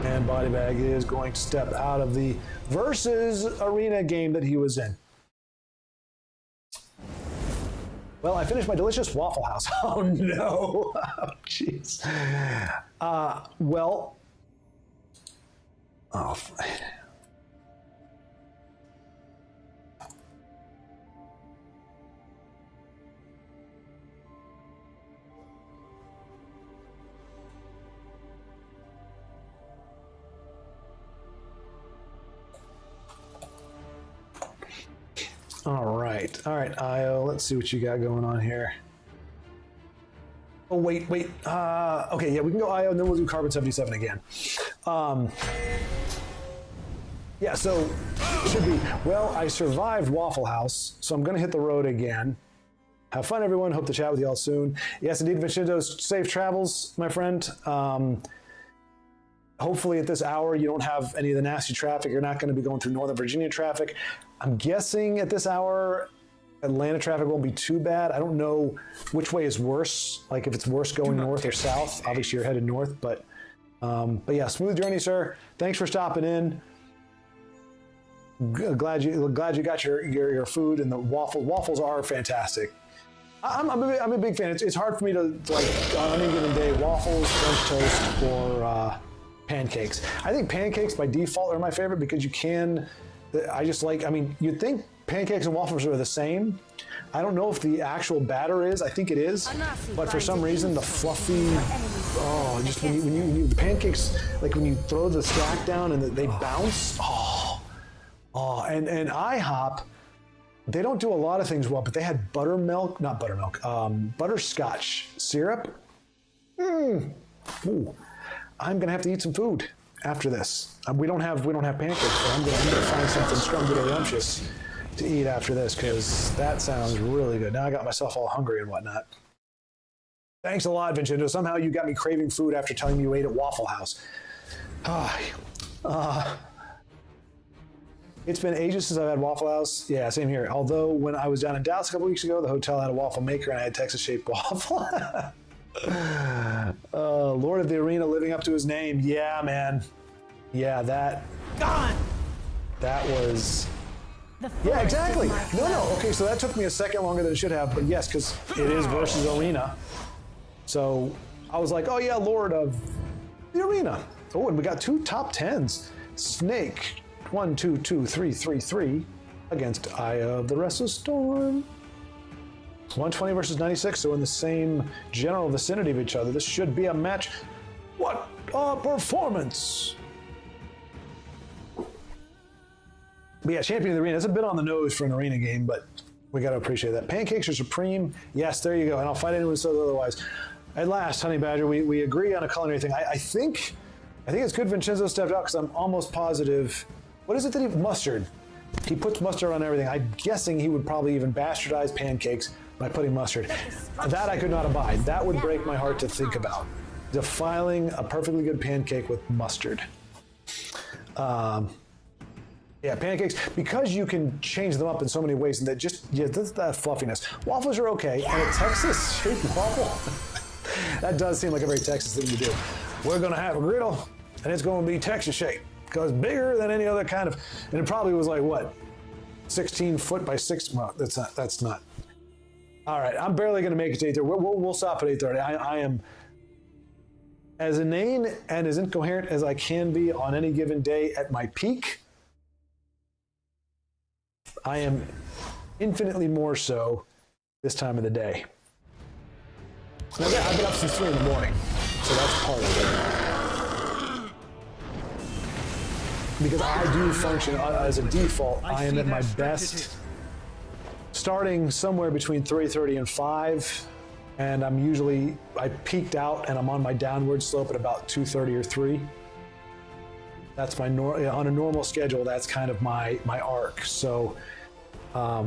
[SPEAKER 1] And Body Bag is going to step out of the versus arena game that he was in. Well, I finished my delicious Waffle House. Oh, no. Oh, jeez. Well. Oh. All right, Io, let's see what you got going on here. Oh, wait. Okay, yeah, we can go Io, and then we'll do Carbon 77 again. Yeah, so it should be, well, I survived Waffle House, so I'm going to hit the road again. Have fun, everyone. Hope to chat with you all soon. Yes, indeed, Vincenzo's safe travels, my friend. Hopefully at this hour, you don't have any of the nasty traffic. You're not going to be going through Northern Virginia traffic. I'm guessing at this hour, Atlanta traffic won't be too bad. I don't know which way is worse, like if it's worse going north or south. Obviously, you're headed north, but yeah, smooth journey, sir. Thanks for stopping in. Glad you got your food, and the waffles. Waffles are fantastic. I'm a big fan. It's hard for me to like on any given day waffles, French toast, or pancakes. I think pancakes by default are my favorite because you can. I just like. I mean, you'd think pancakes and waffles are the same. I don't know if the actual batter is. I think it is, but for some reason the fluffy. Oh, just when you the pancakes, like when you throw the stack down and they bounce. Oh, and IHOP, they don't do a lot of things well, but they had butterscotch syrup. Ooh, I'm gonna have to eat some food after this. We don't have pancakes, so I'm gonna find something scrumdiddlyumptious to eat after this because that sounds really good. Now I got myself all hungry and whatnot. Thanks a lot, Vincenzo. Somehow you got me craving food after telling me you ate at Waffle House. It's been ages since I've had Waffle House. Yeah, same here. Although when I was down in Dallas a couple weeks ago, the hotel had a waffle maker and I had Texas-shaped waffle. Lord of the Arena living up to his name. Yeah, man. Yeah, that was... Yeah, exactly. No. Okay, so that took me a second longer than it should have, but yes, because it is versus Arena. So I was like, oh yeah, Lord of the Arena. Oh, and we got 2 top 10s. Snake. 1, 2, 2, 3, 3, 3 against Eye of the Restless Storm. 120 versus 96, so in the same general vicinity of each other. This should be a match. What a performance! But yeah, Champion of the Arena. It's a bit on the nose for an arena game, but we got to appreciate that. Pancakes are supreme. Yes, there you go. And I'll fight anyone who says otherwise. At last, Honey Badger, we agree on a culinary thing. I think it's good Vincenzo stepped out because I'm almost positive. What is it that mustard? He puts mustard on everything. I'm guessing he would probably even bastardize pancakes by putting mustard. That I could not abide. That would break my heart to think about. Defiling a perfectly good pancake with mustard. Yeah, pancakes, because you can change them up in so many ways, and that that's that fluffiness. Waffles are okay, and a Texas-shaped waffle, that does seem like a very Texas thing to do. We're gonna have a griddle, and it's gonna be Texas-shaped, because bigger than any other kind of, and it probably was like, what, 16 foot by 6, well, that's not. All right, I'm barely gonna make it to 8:30. We'll stop at 8:30. I am as inane and as incoherent as I can be on any given day at my peak. I am infinitely more so this time of the day. Now, I've been up since 3 in the morning, so that's part of it. Because I do function as a default, I am at my best starting somewhere between 3:30 and 5, and I peaked out and I'm on my downward slope at about 2:30 or 3. That's my on a normal schedule. That's kind of my arc. So, I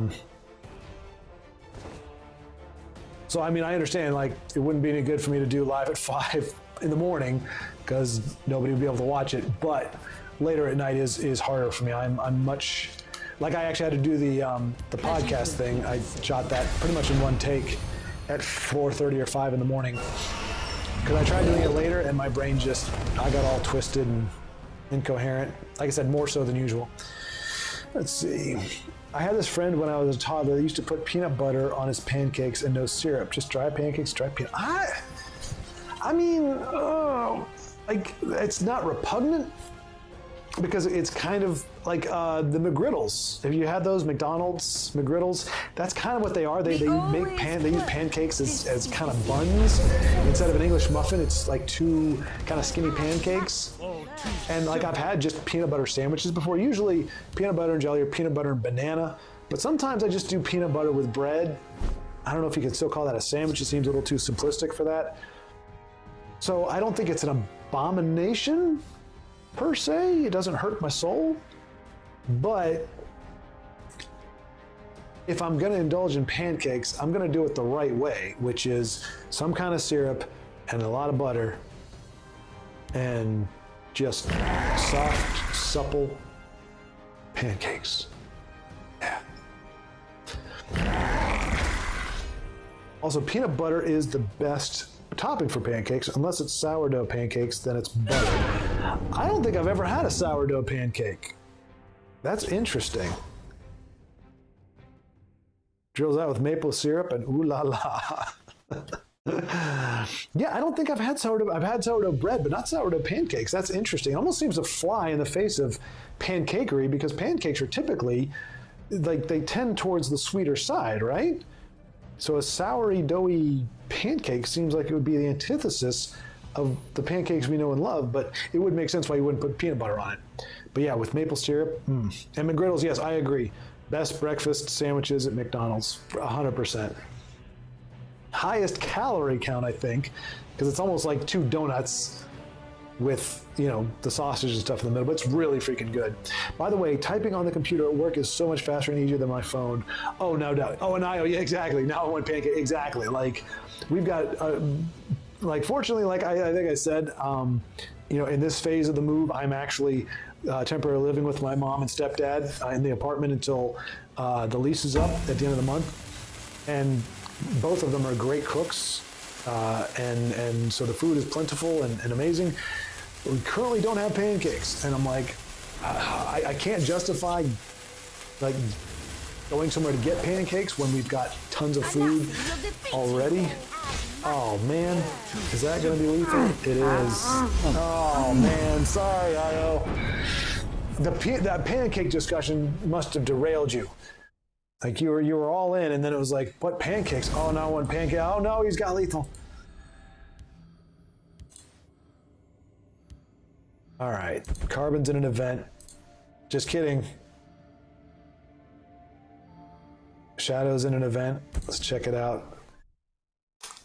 [SPEAKER 1] mean, I understand like it wouldn't be any good for me to do live at 5 in the morning because nobody would be able to watch it. But later at night is harder for me. I'm much like I actually had to do the podcast thing. I shot that pretty much in one take at 4:30 or 5 in the morning because I tried doing it later and my brain I got all twisted and incoherent. Like I said, more so than usual. Let's see. I had this friend when I was a toddler that used to put peanut butter on his pancakes and no syrup. Just dry pancakes, dry peanut. I mean, like it's not repugnant because it's kind of like the McGriddles. Have you had those McDonald's McGriddles? That's kind of what they are. They use pancakes as kind of buns instead of an English muffin. It's like two kind of skinny pancakes. And like I've had just peanut butter sandwiches before. Usually peanut butter and jelly or peanut butter and banana. But sometimes I just do peanut butter with bread. I don't know if you can still call that a sandwich. It seems a little too simplistic for that. So I don't think it's an abomination per se. It doesn't hurt my soul. But if I'm going to indulge in pancakes, I'm going to do it the right way, which is some kind of syrup and a lot of butter and just soft, supple pancakes. Yeah. Also, peanut butter is the best topping for pancakes. Unless it's sourdough pancakes, then it's butter. I don't think I've ever had a sourdough pancake. That's interesting. Drills out with maple syrup and ooh la la. Yeah, I don't think I've had sourdough. I've had sourdough bread, but not sourdough pancakes. That's interesting. It almost seems to fly in the face of pancakery because pancakes are typically, like, they tend towards the sweeter side, right? So a soury, doughy pancake seems like it would be the antithesis of the pancakes we know and love, but it would make sense why you wouldn't put peanut butter on it. But yeah, with maple syrup, and McGriddles, yes, I agree. Best breakfast sandwiches at McDonald's, 100%. Highest calorie count, I think, because it's almost like 2 donuts with, you know, the sausage and stuff in the middle, but it's really freaking good. By the way, typing on the computer at work is so much faster and easier than my phone. Oh, no doubt. Oh, and yeah, exactly. Now I want pancake. Exactly. Like, we've got, like, fortunately, like I think I said, you know, in this phase of the move, I'm actually temporarily living with my mom and stepdad in the apartment until the lease is up at the end of the month. And both of them are great cooks, and so the food is plentiful and amazing. We currently don't have pancakes, and I'm like, I can't justify like going somewhere to get pancakes when we've got tons of food already. Oh man, is that gonna be lethal? It is. Oh man, sorry, Io. That pancake discussion must have derailed you. Like you were all in, and then it was like, what pancakes? Oh no, one pancake. Oh no, he's got lethal. All right, Carbon's in an event. Just kidding. Shadow's in an event. Let's check it out.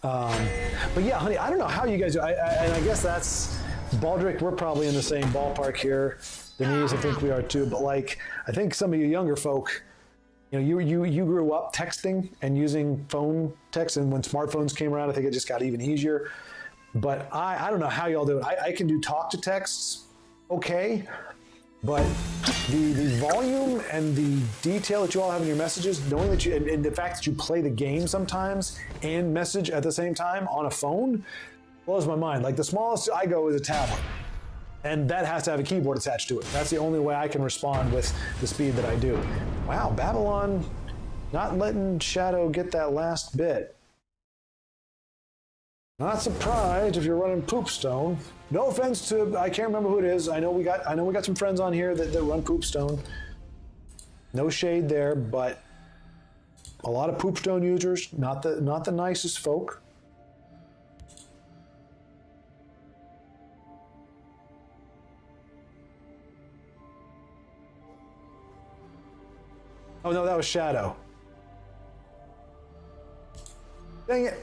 [SPEAKER 1] But yeah, honey, I don't know how you guys do. And I guess that's Baldric. We're probably in the same ballpark here. Denise, I think we are too. But like, I think some of you younger folk, you know, you grew up texting and using phone text, and when smartphones came around, I think it just got even easier. But I don't know how y'all do it. I can do talk to texts, okay, but the volume and the detail that you all have in your messages, knowing that you, and the fact that you play the game sometimes and message at the same time on a phone, blows my mind. Like the smallest I go is a tablet, and that has to have a keyboard attached to it. That's the only way I can respond with the speed that I do. Wow, Babylon not letting Shadow get that last bit. Not surprised if you're running Poopstone. No offense to, I can't remember who it is. I know we got some friends on here that run Poopstone. No shade there, but A lot of poop stone users, not the nicest folk. Oh no, that was Shadow. Dang it.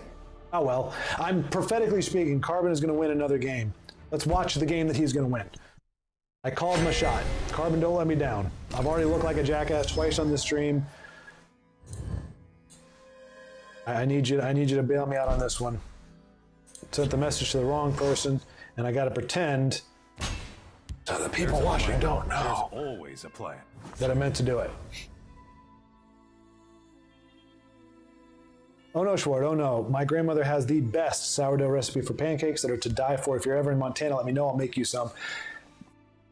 [SPEAKER 1] Oh well. I'm prophetically speaking, Carbon is going to win another game. Let's watch the game that he's going to win. I called my shot. Carbon, don't let me down. I've already looked like a jackass twice on this stream. I need you to bail me out on this one. Sent the message to the wrong person, and I got to pretend so the people watching don't know.
[SPEAKER 2] There's always a plan.
[SPEAKER 1] That I meant to do it. Oh no, Schwart, oh no. My grandmother has the best sourdough recipe for pancakes that are to die for. If you're ever in Montana, let me know. I'll make you some.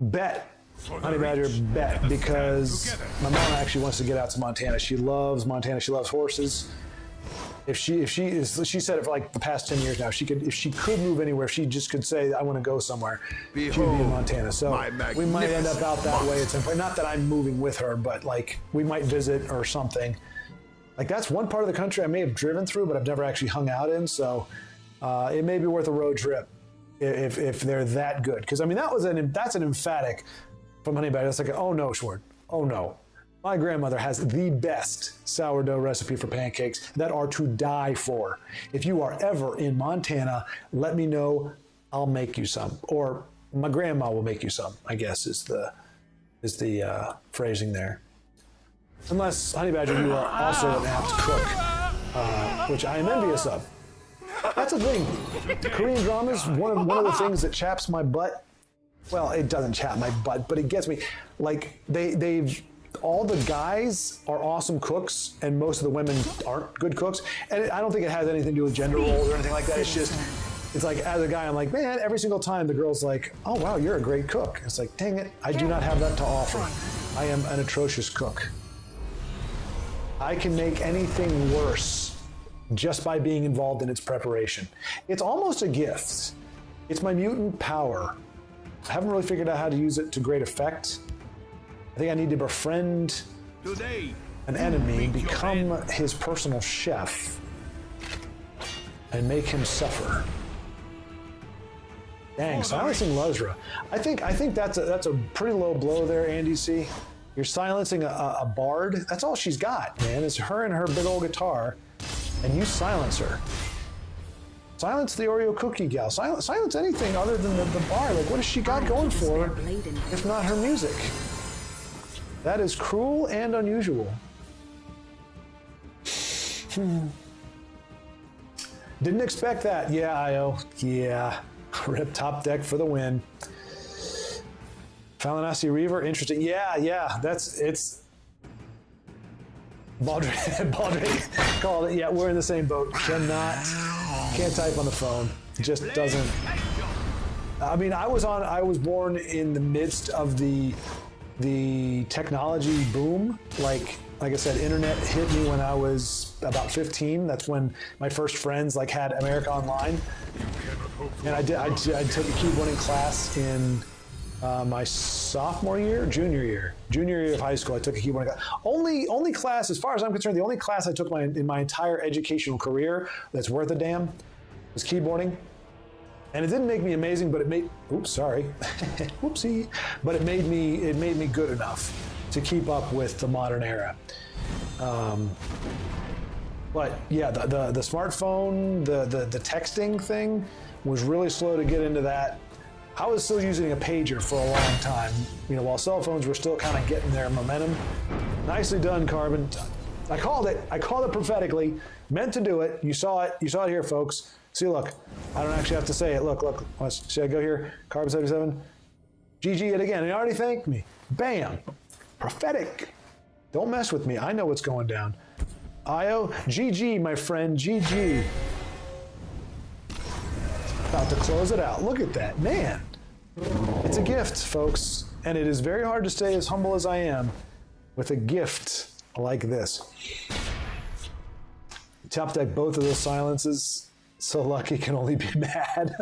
[SPEAKER 1] Bet. Honey Badger, bet. Because my mom actually wants to get out to Montana. She loves Montana. She loves horses. She said it for like the past 10 years now. If she could move anywhere, she just could say, I want to go somewhere. She would be in Montana. So we might end up out that way at some point. Not that I'm moving with her, but like we might visit or something. Like that's one part of the country I may have driven through, but I've never actually hung out in. So it may be worth a road trip if they're that good. Because I mean, that's an emphatic from Honey Badger. It's like, oh no, Schwart, oh no. My grandmother has the best sourdough recipe for pancakes that are to die for. If you are ever in Montana, let me know. I'll make you some, or my grandma will make you some, I guess is the phrasing there. Unless, Honey Badger, you are also an apt cook, which I am envious of. That's the thing. Korean dramas, one of the things that chaps my butt. Well, it doesn't chap my butt, but it gets me. Like they've all the guys are awesome cooks, and most of the women aren't good cooks. And I don't think it has anything to do with gender roles or anything like that. It's just, it's like as a guy, I'm like, man, every single time the girl's like, oh wow, you're a great cook. It's like, dang it, I do not have that to offer. I am an atrocious cook. I can make anything worse just by being involved in its preparation. It's almost a gift. It's my mutant power. I haven't really figured out how to use it to great effect. I think I need to befriend an enemy, become his personal chef, and make him suffer. Dang, silencing Luzra. I think that's a pretty low blow there, Andy C. You're silencing a bard. That's all she's got, man. It's her and her big old guitar, and you silence her. Silence the Oreo cookie gal. Silence anything other than the bar. Like, what has she got going for her, if not her music? That is cruel and unusual. Didn't expect that. Yeah, Io. Yeah. Rip top deck for the win. Falinasi Reaver, interesting. Yeah, it's Baldrick called it. Yeah, we're in the same boat. Can't type on the phone. Just doesn't. I mean, I was born in the midst of the technology boom. Like I said, internet hit me when I was about 15. That's when my first friends had America Online. And I took a keyboarding class in my junior year of high school. I took a keyboarding class. Only class, as far as I'm concerned, the only class I took in my entire educational career that's worth a damn was keyboarding. And it didn't make me amazing, but it made, whoopsie. But it made me good enough to keep up with the modern era. But yeah, the smartphone, the texting thing was really slow to get into that. I was still using a pager for a long time, while cell phones were still kind of getting their momentum. Nicely done, Carbon. I called it prophetically. Meant to do it. You saw it here, folks. See, look, I don't actually have to say it. Look. Should I go here? Carbon 77. GG it again. He already thanked me. Bam. Prophetic. Don't mess with me. I know what's going down. Io, GG, my friend. GG. About to close it out. Look at that. Man. It's a gift, folks. And it is very hard to stay as humble as I am with a gift like this. Top deck both of those silences. So lucky can only be mad.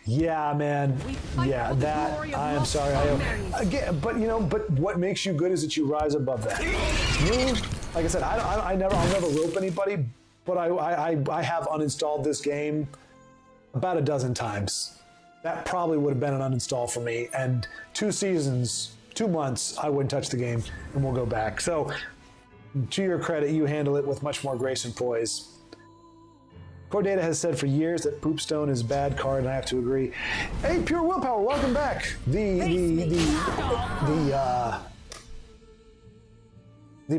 [SPEAKER 1] Yeah, man. Yeah, that. I am sorry. Again, but what makes you good is that you rise above that. Me, like I said, I'll never rope anybody, but I have uninstalled this game about a dozen times. That probably would have been an uninstall for me. And 2 seasons, 2 months, I wouldn't touch the game, and we'll go back. So, to your credit, you handle it with much more grace and poise. Core Data has said for years that Poopstone is a bad card, and I have to agree. Hey, Pure Willpower, welcome back. The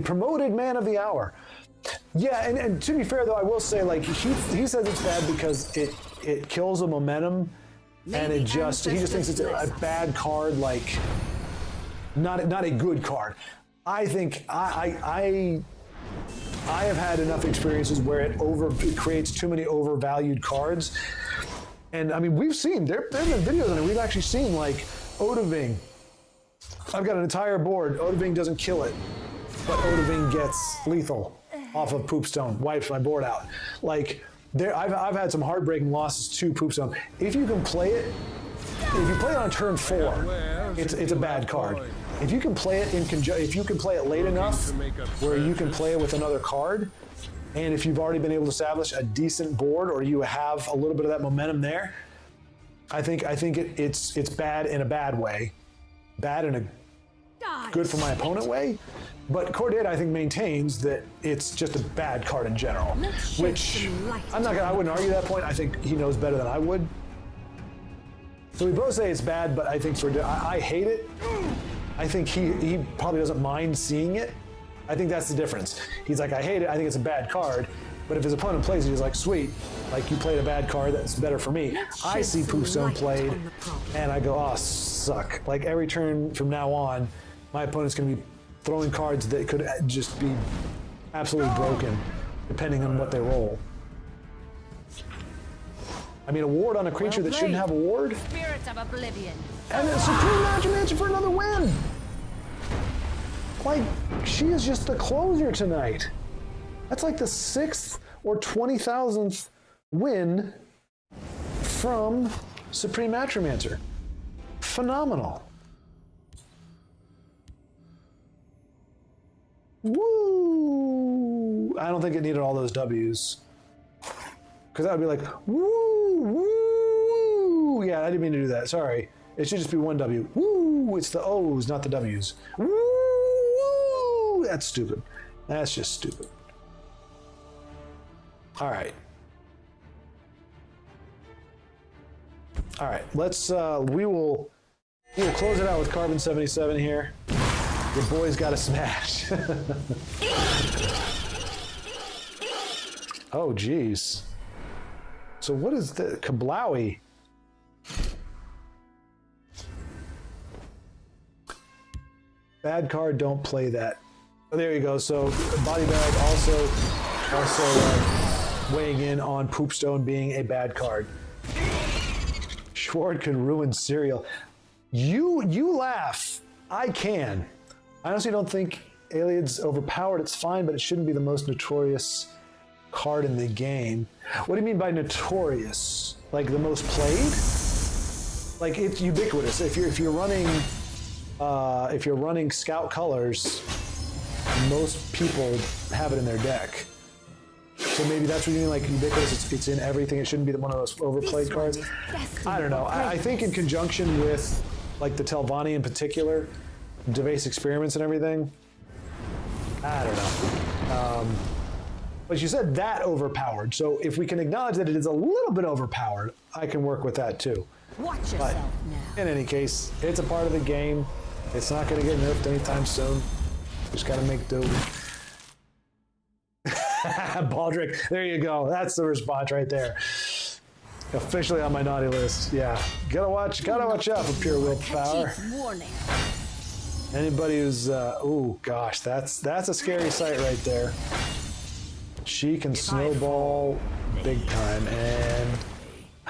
[SPEAKER 1] promoted man of the hour. Yeah, and to be fair though, I will say, like, he says it's bad because it kills the momentum, and he just thinks it's a bad card, like not a good card. I think I have had enough experiences where it creates too many overvalued cards. And I mean, we've seen, there have been videos on it, we've actually seen like Odaving. I've got an entire board, Odaving doesn't kill it, but Odaving gets lethal off of Poopstone, wipes my board out. Like, I've had some heartbreaking losses to Poopstone. If you can play it, if you play it on turn 4, it's a bad card. If you can play it if you can play it late enough where you can play it with another card, and if you've already been able to establish a decent board or you have a little bit of that momentum there, I think it's bad in a bad way, bad in a good for my opponent way. But Core Data, I think, maintains that it's just a bad card in general, which I wouldn't argue that point. I think he knows better than I would. So we both say it's bad, but I think I hate it. I think he probably doesn't mind seeing it. I think that's the difference. He's like, I hate it, I think it's a bad card. But if his opponent plays it, he's like, sweet, like you played a bad card, that's better for me. I see Poopstone played, and I go, oh, suck. Like every turn from now on, my opponent's gonna be throwing cards that could just be absolutely broken, depending on what they roll. I mean, a ward on a creature that shouldn't have a ward?
[SPEAKER 5] Spirits of Oblivion.
[SPEAKER 1] And a Supreme Matrimancer for another win! Like, she is just the closer tonight. That's like the 6th or 20,000th win from Supreme Matrimancer. Phenomenal. Woo! I don't think it needed all those W's. Because that would be like, woo, woo. Yeah, I didn't mean to do that. Sorry. It should just be one W. Woo! It's the O's, not the W's. Woo! That's stupid. That's just stupid. All right. All right. Let's. We will close it out with Carbon 77 here. Your boy's got a smash. Oh, geez. So what is the Kablowie? Bad card, don't play that. Oh, there you go. So Body Bag also weighing in on Poopstone being a bad card. Schward could ruin cereal. You laugh. I can. I honestly don't think Alien's overpowered. It's fine, but it shouldn't be the most notorious card in the game. What do you mean by notorious? Like the most played? Like it's ubiquitous. If you're running Scout colors, most people have it in their deck. So maybe that's what you mean, like ubiquitous. It's in everything. It shouldn't be one of those overplayed cards. I don't know. I think in conjunction with like the Telvanni in particular, Devase experiments and everything. I don't know. But you said that overpowered. So if we can acknowledge that it is a little bit overpowered, I can work with that too.
[SPEAKER 5] Watch yourself now.
[SPEAKER 1] In any case, it's a part of the game. It's not going to get nerfed anytime soon. Just got to make do. Baldric, there you go. That's the response right there. Officially on my naughty list. Yeah, gotta watch out for Pure Willpower.
[SPEAKER 5] Warning.
[SPEAKER 1] Anybody who's, oh gosh, that's a scary sight right there. She can snowball big time, and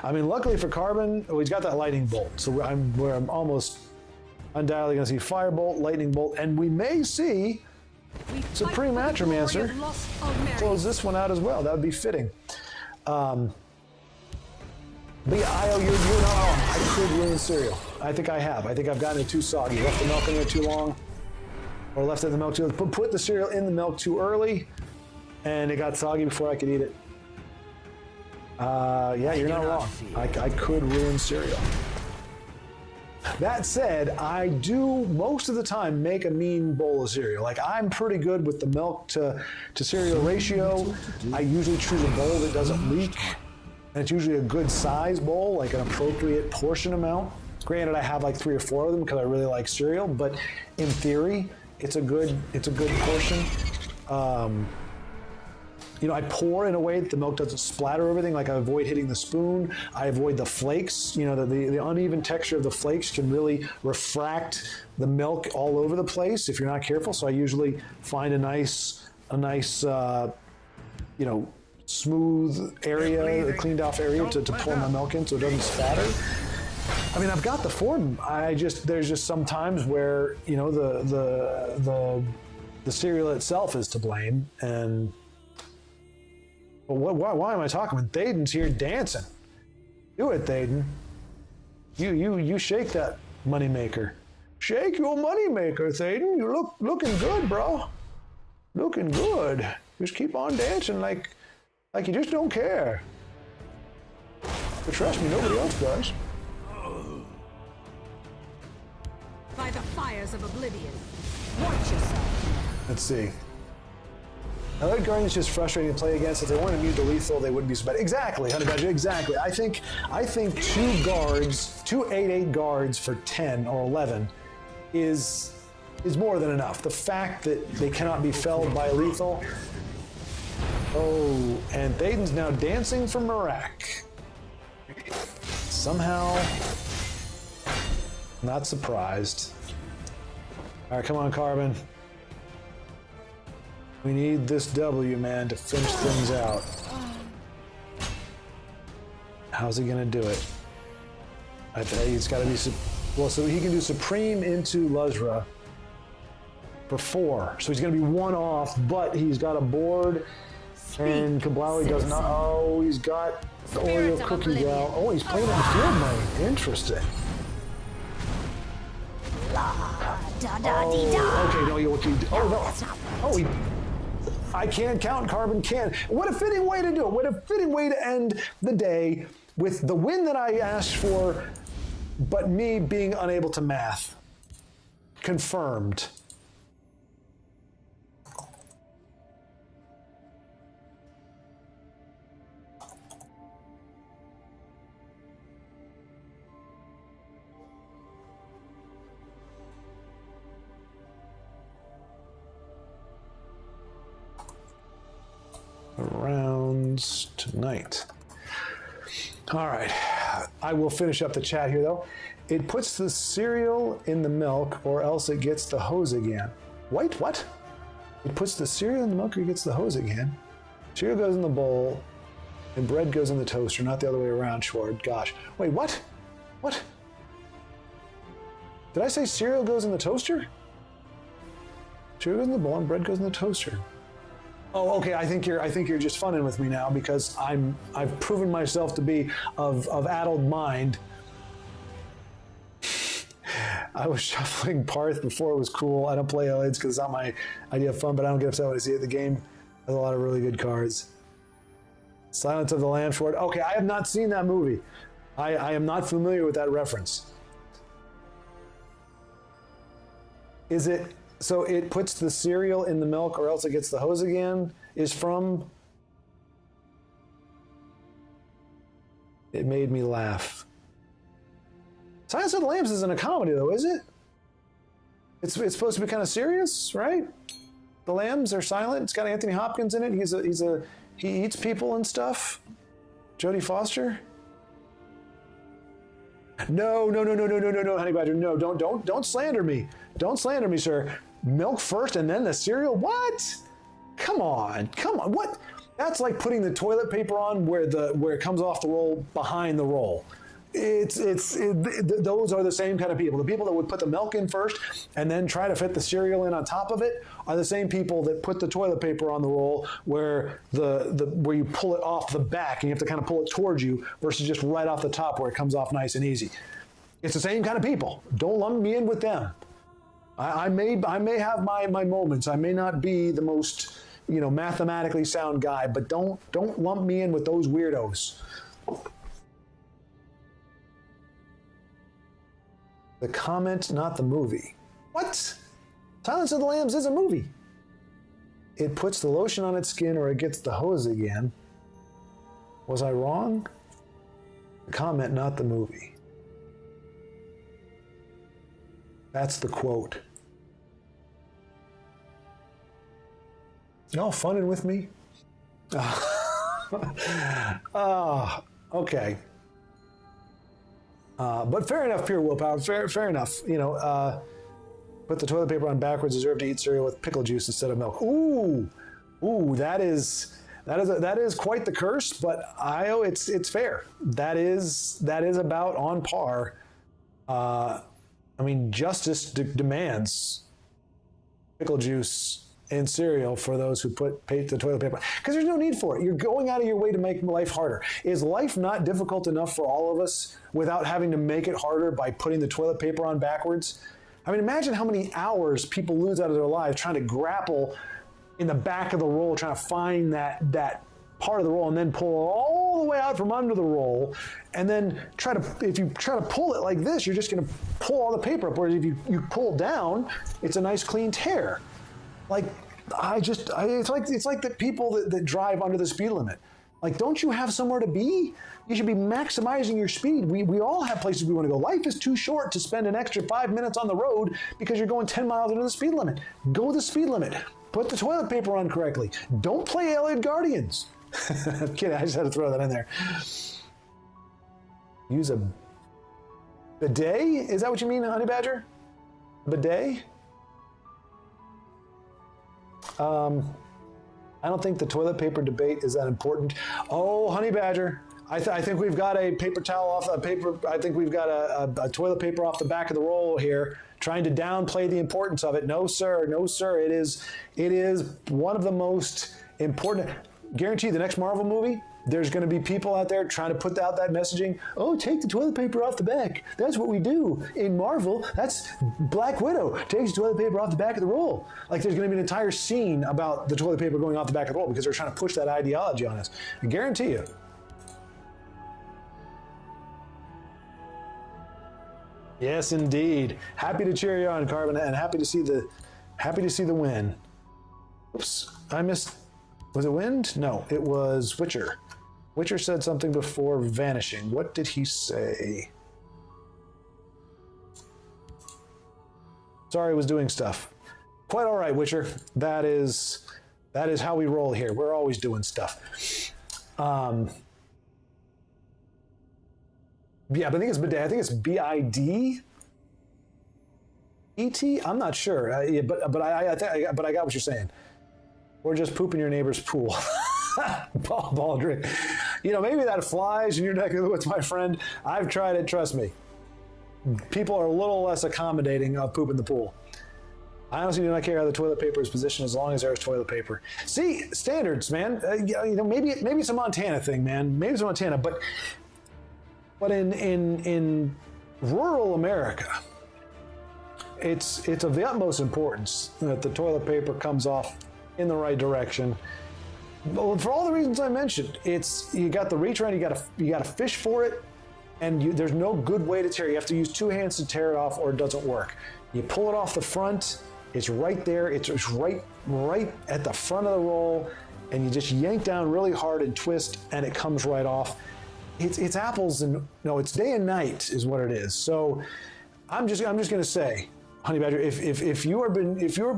[SPEAKER 1] I mean, luckily for Carbon, he's got that lightning bolt. So I'm almost undoubtedly going to see Firebolt, Lightning Bolt, and we may see Supreme Matrimancer close this one out as well. That would be fitting. But yeah, you know, I could ruin cereal. I think I have. I think I've gotten it too soggy. Left the milk in there too long. or left it in the milk too. Put the cereal in the milk too early, and it got soggy before I could eat it. Yeah, you're not wrong. I could ruin cereal. That said, I do most of the time make a mean bowl of cereal. Like, I'm pretty good with the milk to cereal ratio. I usually choose a bowl that doesn't leak, and it's usually a good size bowl, like an appropriate portion amount. Granted, I have like 3 or 4 of them because I really like cereal, but in theory, it's a good portion. You know, I pour in a way that the milk doesn't splatter everything. Like, I avoid hitting the spoon. I avoid the flakes. You know, the uneven texture of the flakes can really refract the milk all over the place if you're not careful. So I usually find a nice, you know, smooth area, a cleaned off area to pour my milk in so it doesn't spatter. I mean, I've got the form. There's just some times where, you know, the cereal itself is to blame. And why am I talking when Thaden's here dancing? Do it, Thaden. You shake that moneymaker. Shake your moneymaker, Thaden. You looking good, bro. Looking good. Just keep on dancing like you just don't care. But trust me, nobody else does.
[SPEAKER 5] By the fires of oblivion. Watch yourself.
[SPEAKER 1] Let's see. I like Guardian's just frustrating to play against. If they weren't immune to lethal, they wouldn't be so bad. Exactly, Honey Badger, exactly. I think 2 guards, 2 8/8 guards for 10 or 11 is more than enough. The fact that they cannot be felled by lethal. Oh, and Thaden's now dancing for Marak. Somehow, not surprised. All right, come on, Carbon. We need this W, man, to finish things out. How's he gonna do it? I think he's got to be well. So he can do Supreme into Luzra for 4. So he's gonna be 1 off, but he's got a board, and Kablawi does not. Oh, he's got the Oreo cookies out. Oh, he's playing on field mode. Interesting. Oh, okay, no, he. I can't count, Carbon can. What a fitting way to do it. What a fitting way to end the day with the win that I asked for, but me being unable to math. Confirmed. Rounds tonight. All right, I will finish up the chat here though. It puts the cereal in the milk or else it gets the hose again. Wait, what? It puts the cereal in the milk or it gets the hose again. Cereal goes in the bowl and bread goes in the toaster, not the other way around, Schward. Gosh. Wait, what? What? Did I say cereal goes in the toaster? Cereal goes in the bowl and bread goes in the toaster. Oh, okay. I think you're just funning with me now because I've proven myself to be of addled mind. I was shuffling Parth before it was cool. I don't play Elites because it's not my idea of fun, but I don't get upset when I see it. The game has a lot of really good cards. Silence of the Lambs. Okay, I have not seen that movie. I am not familiar with that reference. Is it? So it puts the cereal in the milk or else it gets the hose again, is from... It made me laugh. Silence of the Lambs isn't a comedy though, is it? It's supposed to be kind of serious, right? The Lambs are silent. It's got Anthony Hopkins in it. He eats people and stuff. Jodie Foster? No, Honey Badger, no, don't slander me. Don't slander me, sir. Milk first and then the cereal? What? Come on, what? That's like putting the toilet paper on where it comes off the roll behind the roll. Those are the same kind of people. The people that would put the milk in first and then try to fit the cereal in on top of it are the same people that put the toilet paper on the roll where where you pull it off the back and you have to kind of pull it towards you versus just right off the top where it comes off nice and easy. It's the same kind of people. Don't lump me in with them. I may have my moments. I may not be the most, mathematically sound guy, but don't lump me in with those weirdos. The comment, not the movie. What? Silence of the Lambs is a movie. It puts the lotion on its skin or it gets the hose again. Was I wrong? The comment, not the movie. That's the quote. Y'all funning with me? Okay. But fair enough, pure willpower. Fair enough. Put the toilet paper on backwards. Deserve to eat cereal with pickle juice instead of milk. Ooh, that is quite the curse. But it's fair. That is about on par. Justice demands pickle juice and cereal for those who put the toilet paper, because there's no need for it. You're going out of your way to make life harder. Is life not difficult enough for all of us without having to make it harder by putting the toilet paper on backwards? Imagine how many hours people lose out of their lives trying to grapple in the back of the roll, trying to find that part of the roll and then pull it all the way out from under the roll, and then if you try to pull it like this, you're just going to pull all the paper up, whereas if you pull down, it's a nice clean tear. It's like the people that drive under the speed limit. Don't you have somewhere to be? You should be maximizing your speed. We all have places we want to go. Life is too short to spend an extra 5 minutes on the road because you're going 10 miles into the speed limit. Go the speed limit. Put the toilet paper on correctly. Don't play Alien Guardians. I'm kidding, I just had to throw that in there. Use a bidet? Is that what you mean, Honey Badger? Bidet? I don't think the toilet paper debate is that important. Oh, Honey Badger, I think we've got a paper towel off a paper. I think we've got a toilet paper off the back of the roll here, trying to downplay the importance of it. No, sir. No, sir. It is one of the most important. Guarantee the next Marvel movie, there's going to be people out there trying to put out that messaging. Oh, take the toilet paper off the back. That's what we do in Marvel. That's Black Widow takes the toilet paper off the back of the roll. There's going to be an entire scene about the toilet paper going off the back of the roll because they're trying to push that ideology on us. I guarantee you. Yes, indeed. Happy to cheer you on, Carbon, and happy to see the win. Oops, I missed. Was it Wind? No, it was Witcher. Witcher said something before vanishing. What did he say? Sorry, I was doing stuff. Quite all right, Witcher. That is how we roll here. We're always doing stuff. Yeah, but I think it's bidet. I think it's BID. ET? I'm not sure. But I got what you're saying. Or just poop in your neighbor's pool. Baldrick. Maybe that flies in your neck of the woods, my friend. I've tried it, trust me. People are a little less accommodating of poop in the pool. I honestly do not care how the toilet paper is positioned as long as there's toilet paper. See, standards, man. Maybe it's a Montana thing, man. Maybe it's a Montana, but in rural America, it's of the utmost importance that the toilet paper comes off in the right direction. Well, for all the reasons I mentioned, you got the reach around, you got to fish for it, and there's no good way to tear it. You have to use two hands to tear it off, or it doesn't work. You pull it off the front, it's right there, it's right at the front of the roll, and you just yank down really hard and twist, and it comes right off. It's apples and no, it's day and night is what it is. So I'm just gonna say, Honey Badger, if you have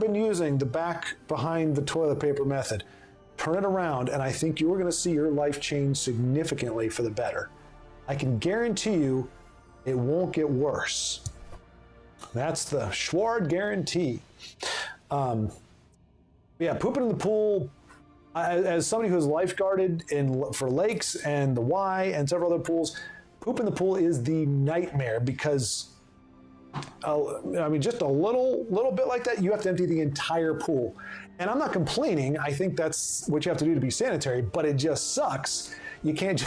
[SPEAKER 1] been using the back behind the toilet paper method, turn it around, and I think you are going to see your life change significantly for the better. I can guarantee you it won't get worse. That's the Schward guarantee. Yeah, pooping in the pool, as somebody who's lifeguarded for lakes and the Y and several other pools, poop in the pool is the nightmare because just a little bit like that, you have to empty the entire pool. And I'm not complaining. I think that's what you have to do to be sanitary, but it just sucks. You can't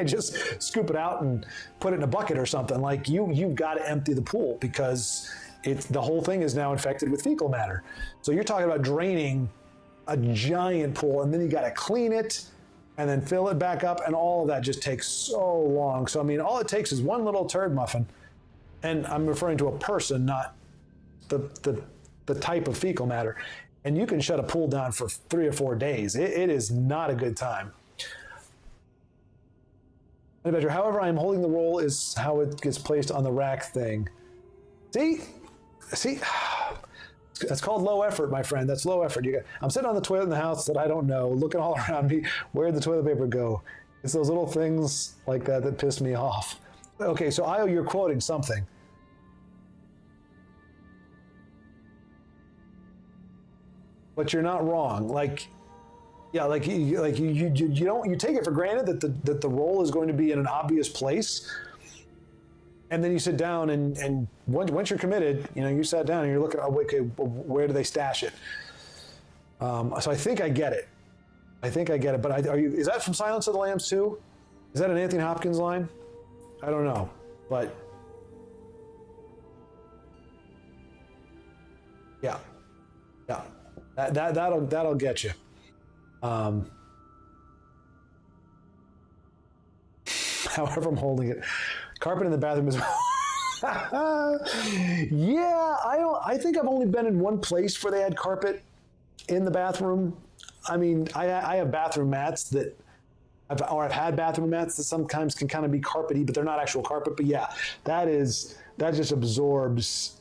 [SPEAKER 1] just scoop it out and put it in a bucket or something. You've got to empty the pool because it's the whole thing is now infected with fecal matter. So you're talking about draining a giant pool, and then you got to clean it and then fill it back up, and all of that just takes so long. So I mean, all it takes is one little turd muffin, and I'm referring to a person, not the type of fecal matter, and you can shut a pool down for 3 or 4 days. It is not a good time. However, I am holding the roll is how it gets placed on the rack thing. See, that's called low effort, my friend. That's low effort. I'm sitting on the toilet in the house that I don't know, looking all around me. Where'd the toilet paper go? It's those little things like that that piss me off. Okay, so Io, you're quoting something. But you're not wrong. You take it for granted that the role is going to be in an obvious place, and then you sit down and once you're committed, you sat down and you're looking. Oh, okay, where do they stash it? So I think I get it. But is that from Silence of the Lambs too? Is that an Anthony Hopkins line? I don't know, but yeah. That'll get you. However, I'm holding it. Carpet in the bathroom is. Yeah, I think I've only been in one place where they had carpet in the bathroom. I mean, I have bathroom mats that, I've had bathroom mats that sometimes can kind of be carpety, but they're not actual carpet. But yeah, that just absorbs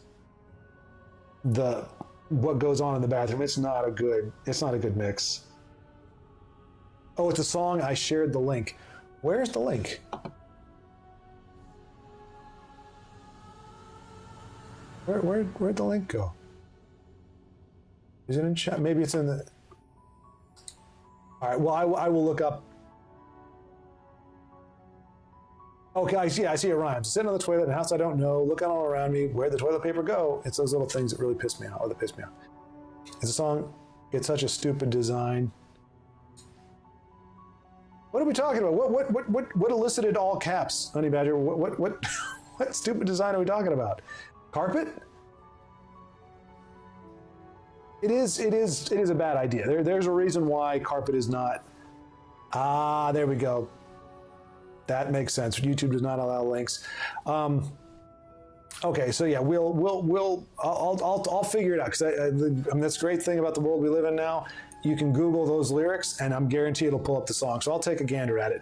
[SPEAKER 1] what goes on in the bathroom. It's not a good mix. Oh, it's a song. I shared the link. Where's the link? Where'd the link go? Is it in chat? Maybe it's in the. All right. Well, I will look up. Okay, I see it rhymes. Sitting on the toilet in a house I don't know, looking all around me, where'd the toilet paper go? It's those little things that really piss me off, It's a song, it's such a stupid design. What are we talking about? What elicited all caps, Honey Badger? What stupid design are we talking about? Carpet? It is a bad idea. There's a reason why carpet is not. There we go. That makes sense. YouTube does not allow links. Okay, so yeah, I'll figure it out, because I mean, that's the great thing about the world we live in now. You can Google those lyrics, and I'm guaranteed it'll pull up the song. So I'll take a gander at it.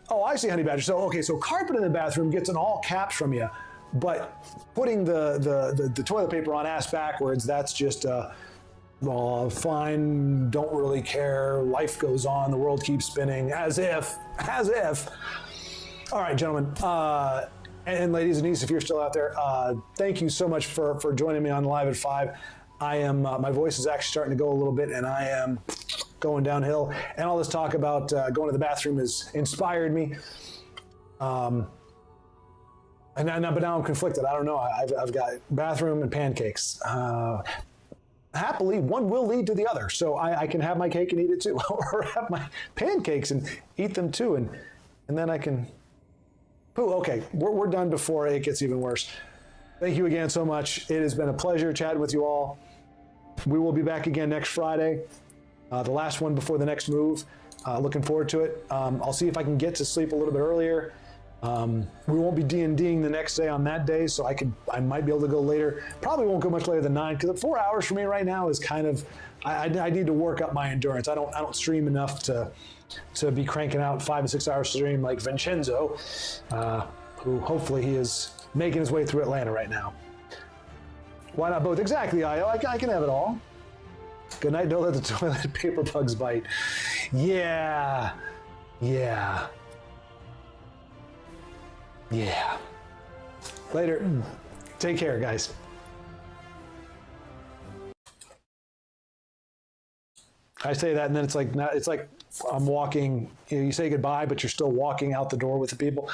[SPEAKER 1] Oh, I see, Honey Badger. So carpet in the bathroom gets in all caps from you, but putting the toilet paper on ass backwards, that's just fine, don't really care, life goes on, the world keeps spinning, as if. All right, gentlemen, and ladies and geese, if you're still out there, thank you so much for joining me on Live at 5. I am, my voice is actually starting to go a little bit, and I am going downhill, and all this talk about going to the bathroom has inspired me. But now I'm conflicted. I don't know. I've got bathroom and pancakes. Happily, one will lead to the other. So I can have my cake and eat it too, or have my pancakes and eat them too, and then I can. Ooh, okay, we're done before it gets even worse. Thank you again so much. It has been a pleasure chatting with you all. We will be back again next Friday, the last one before the next move. Looking forward to it. I'll see if I can get to sleep a little bit earlier. We won't be D&Ding the next day on that day, so I might be able to go later. Probably won't go much later than 9, because 4 hours for me right now is kind of, I need to work up my endurance. I don't stream enough to be cranking out 5 and 6 hours stream like Vincenzo, who hopefully he is making his way through Atlanta right now. Why not both? Exactly, Io. I can have it all. Good night. Don't let the toilet paper bugs bite. Yeah. Later. Take care, guys. I say that, and then it's like I'm walking. You say goodbye, but you're still walking out the door with the people.